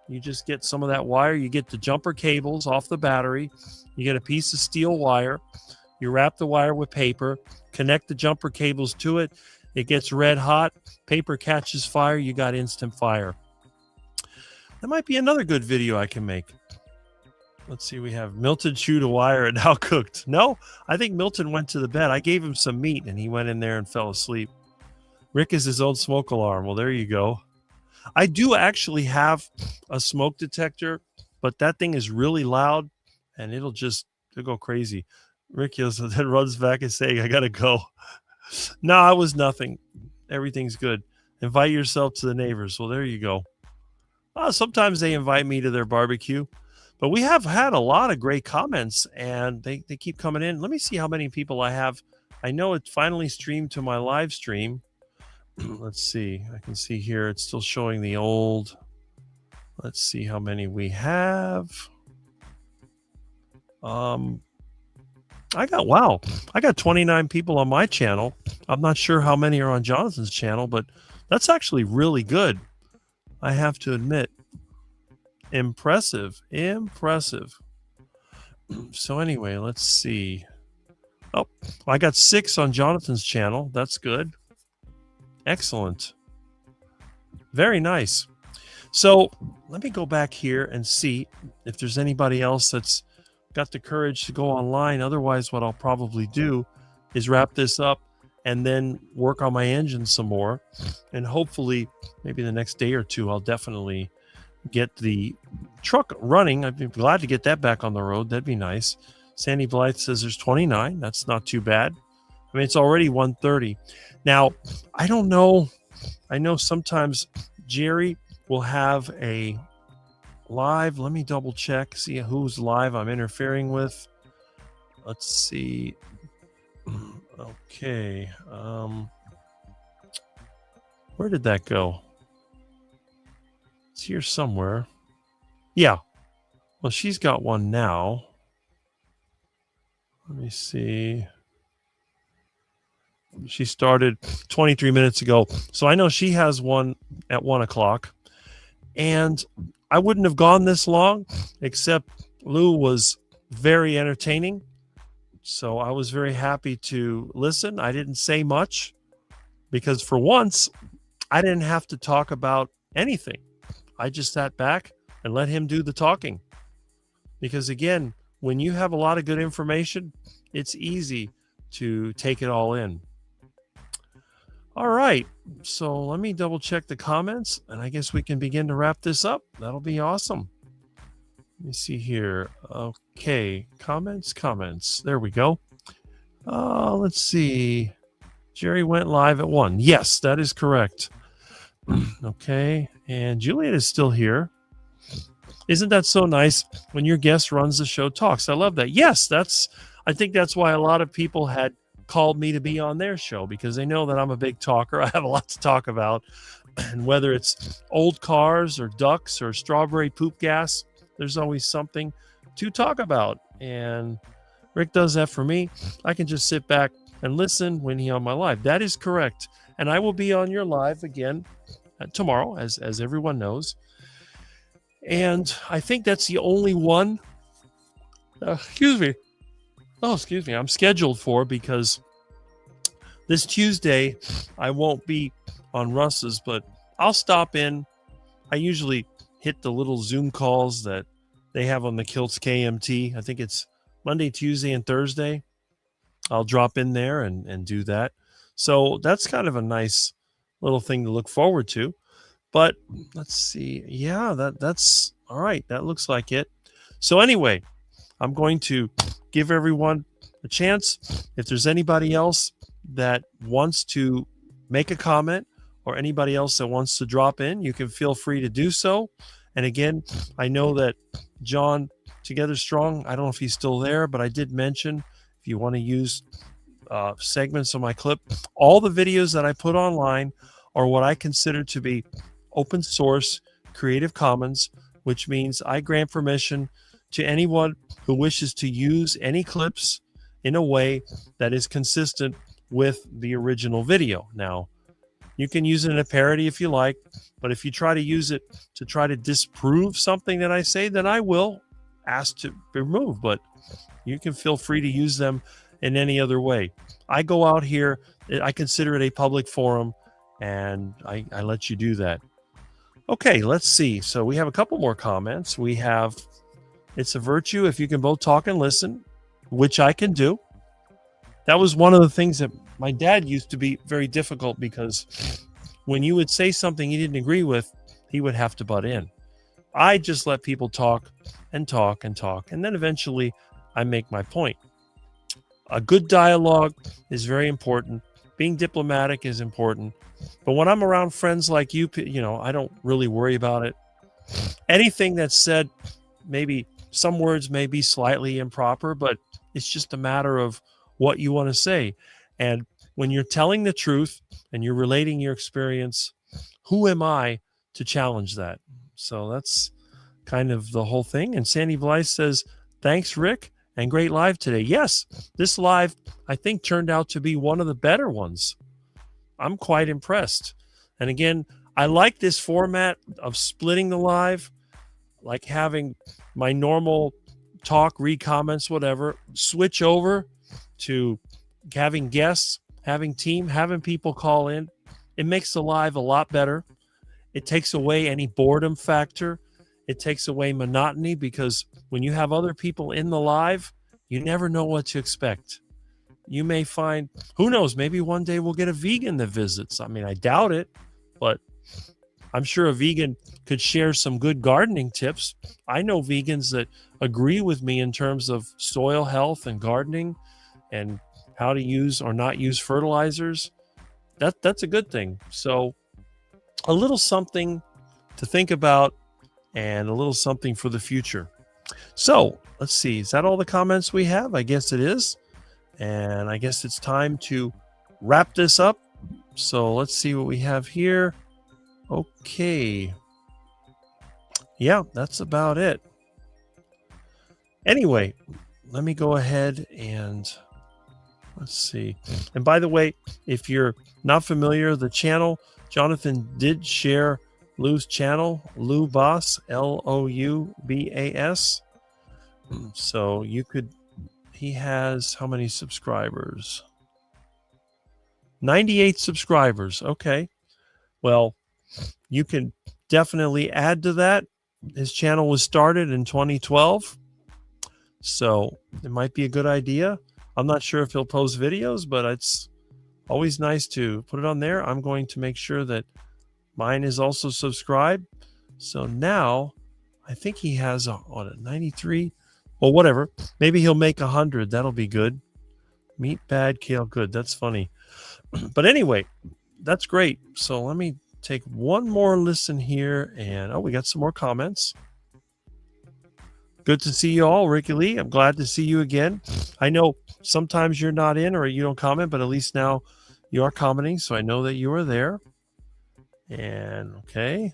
you just get some of that wire. You get the jumper cables off the battery. You get a piece of steel wire. You wrap the wire with paper, connect the jumper cables to it. It gets red hot. Paper catches fire. You got instant fire. That might be another good video I can make. Let's see. We have Milton chewed a wire and now cooked. No, I think Milton went to the bed. I gave him some meat and he went in there and fell asleep. Rick is his own smoke alarm. Well, there you go. I do actually have a smoke detector, but that thing is really loud and it'll go crazy. Rick yells, then runs back and saying, I got to go. No, it was nothing. Everything's good. Invite yourself to the neighbors. Well, there you go. Sometimes they invite me to their barbecue, but we have had a lot of great comments and they keep coming in. Let me see how many people I have. I know it finally streamed to my live stream. Let's see. I can see here it's still showing the old. Let's see how many we have. I got 29 people on my channel. I'm not sure how many are on Jonathan's channel, but that's actually really good. I have to admit. Impressive. So anyway, let's see. Oh, I got 6 on Jonathan's channel. That's good. Excellent. Very nice. So let me go back here and see if there's anybody else that's got the courage to go online. Otherwise, what I'll probably do is wrap this up and then work on my engine some more. And hopefully, maybe the next day or two, I'll definitely get the truck running. I'd be glad to get that back on the road. That'd be nice. Sandy Blythe says there's 29. That's not too bad. I mean, it's already 1:30. Now, I don't know. I know sometimes Jerry will have a live. Let me double check, see who's live I'm interfering with. Let's see. Okay. Where did that go? It's here somewhere. Yeah. Well, she's got one now. Let me see. She started 23 minutes ago. So I know she has one at 1 o'clock. And I wouldn't have gone this long, except Lou was very entertaining. So I was very happy to listen. I didn't say much because for once, I didn't have to talk about anything. I just sat back and let him do the talking. Because again, when you have a lot of good information, it's easy to take it all in. All right, so let me double check the comments, and I guess we can begin to wrap this up. That'll be awesome. Let me see here. Okay, comments. There we go. Let's see. Jerry went live at 1. Yes, that is correct. Okay, and Juliet is still here. Isn't that so nice when your guest runs the show, talks? I love that. Yes, I think that's why a lot of people had called me to be on their show, because they know that I'm a big talker. I have a lot to talk about. And whether it's old cars or ducks or strawberry poop gas, there's always something to talk about. And Rick does that for me. I can just sit back and listen when he's on my live. That is correct. And I will be on your live again tomorrow, as everyone knows. And I think that's the only one. Excuse me. I'm scheduled for, because this Tuesday I won't be on Russ's, but I'll stop in. I usually hit the little Zoom calls that they have on the Kilts KMT. I think it's Monday, Tuesday, and Thursday. I'll drop in there and do that. So that's kind of a nice little thing to look forward to. But let's see. Yeah, that's all right. That looks like it. So anyway, I'm going to give everyone a chance. If there's anybody else that wants to make a comment or anybody else that wants to drop in, you can feel free to do so. And again, I know that John Together Strong, I don't know if he's still there, but I did mention if you want to use segments of my clip, all the videos that I put online are what I consider to be open source Creative Commons, which means I grant permission to anyone who wishes to use any clips in a way that is consistent with the original video. Now, you can use it in a parody if you like, but if you try to use it to try to disprove something that I say, then I will ask to be removed, but you can feel free to use them in any other way. I go out here, I consider it a public forum, and I let you do that. Okay, let's see. So we have a couple more comments. We have, it's a virtue if you can both talk and listen, which I can do. That was one of the things that my dad used to be very difficult, because when you would say something he didn't agree with, he would have to butt in. I just let people talk and talk and talk, and then eventually I make my point. A good dialogue is very important. Being diplomatic is important. But when I'm around friends like you, I don't really worry about it. Anything that's said, maybe some words may be slightly improper, but it's just a matter of what you want to say. And when you're telling the truth and you're relating your experience, who am I to challenge that? So that's kind of the whole thing. And Sandy Blythe says, thanks, Rick, and great live today. Yes, this live, I think, turned out to be one of the better ones. I'm quite impressed. And again, I like this format of splitting the live, like having my normal talk, read comments, whatever, switch over to having guests, having team, having people call in. It makes the live a lot better. It takes away any boredom factor. It takes away monotony, because when you have other people in the live, you never know what to expect. You may find, who knows, maybe one day we'll get a vegan that visits. I mean, I doubt it, but I'm sure a vegan could share some good gardening tips. I know vegans that agree with me in terms of soil health and gardening and how to use or not use fertilizers. That's a good thing. So a little something to think about and a little something for the future. So let's see. Is that all the comments we have? I guess it is. And I guess it's time to wrap this up. So let's see what we have here. Okay. Yeah, that's about it. Anyway, let me go ahead and let's see. And by the way, if you're not familiar, the channel, Jonathan did share Lou's channel, Lou Bass, Loubas. So you could, he has how many subscribers? 98 subscribers. Okay. Well, you can definitely add to that. His channel was started in 2012. So it might be a good idea. I'm not sure if he'll post videos, but it's always nice to put it on there. I'm going to make sure that mine is also subscribed. So now I think he has a 93. Well, whatever. Maybe he'll make 100. That'll be good. Meat bad, kale good. That's funny. But anyway, that's great. So let me take one more listen here. And we got some more comments. Good to see you all, Ricky Lee. I'm glad to see you again. I know sometimes you're not in or you don't comment, but at least now you are commenting. So I know that you are there. And okay.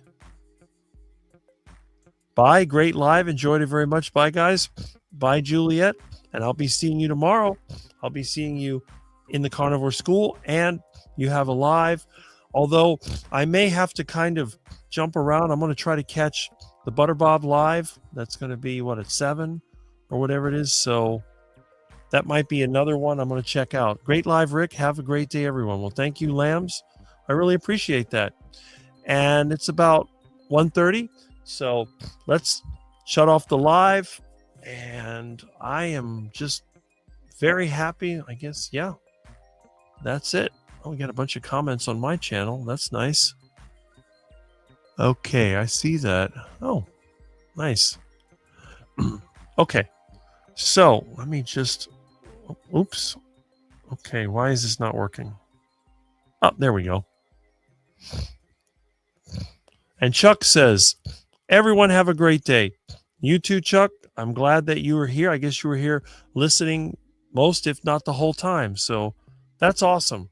Bye. Great live. Enjoyed it very much. Bye, guys. Bye, Juliet. And I'll be seeing you tomorrow. I'll be seeing you in the Carnivore School, and you have a live. Although I may have to kind of jump around. I'm going to try to catch the Butter Bob live. That's going to be at 7 or whatever it is. So that might be another one I'm going to check out. Great live, Rick. Have a great day, everyone. Well, thank you, Lambs. I really appreciate that. And it's about 1:30. So let's shut off the live. And I am just very happy. I guess, yeah, that's it. Oh, we got a bunch of comments on my channel. That's nice. Okay, I see that. Oh, nice. Okay, So let me just, oops. Okay, why is this not working? Oh, there we go. And Chuck says, everyone have a great day. You too, Chuck. I'm glad that you were here. I guess you were here listening most, if not the whole time. So that's awesome.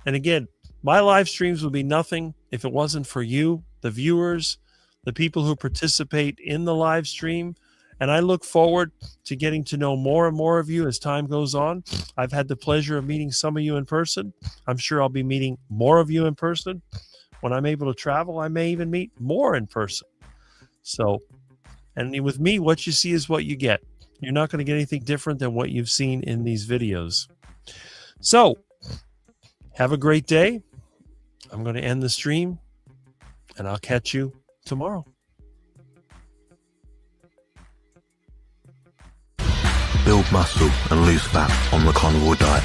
And again, my live streams would be nothing if it wasn't for you, the viewers, the people who participate in the live stream. And I look forward to getting to know more and more of you as time goes on. I've had the pleasure of meeting some of you in person. I'm sure I'll be meeting more of you in person. When I'm able to travel, I may even meet more in person. So, and with me, what you see is what you get. You're not going to get anything different than what you've seen in these videos. So, have a great day. I'm going to end the stream, and I'll catch you tomorrow. Build muscle and lose fat on the carnivore diet.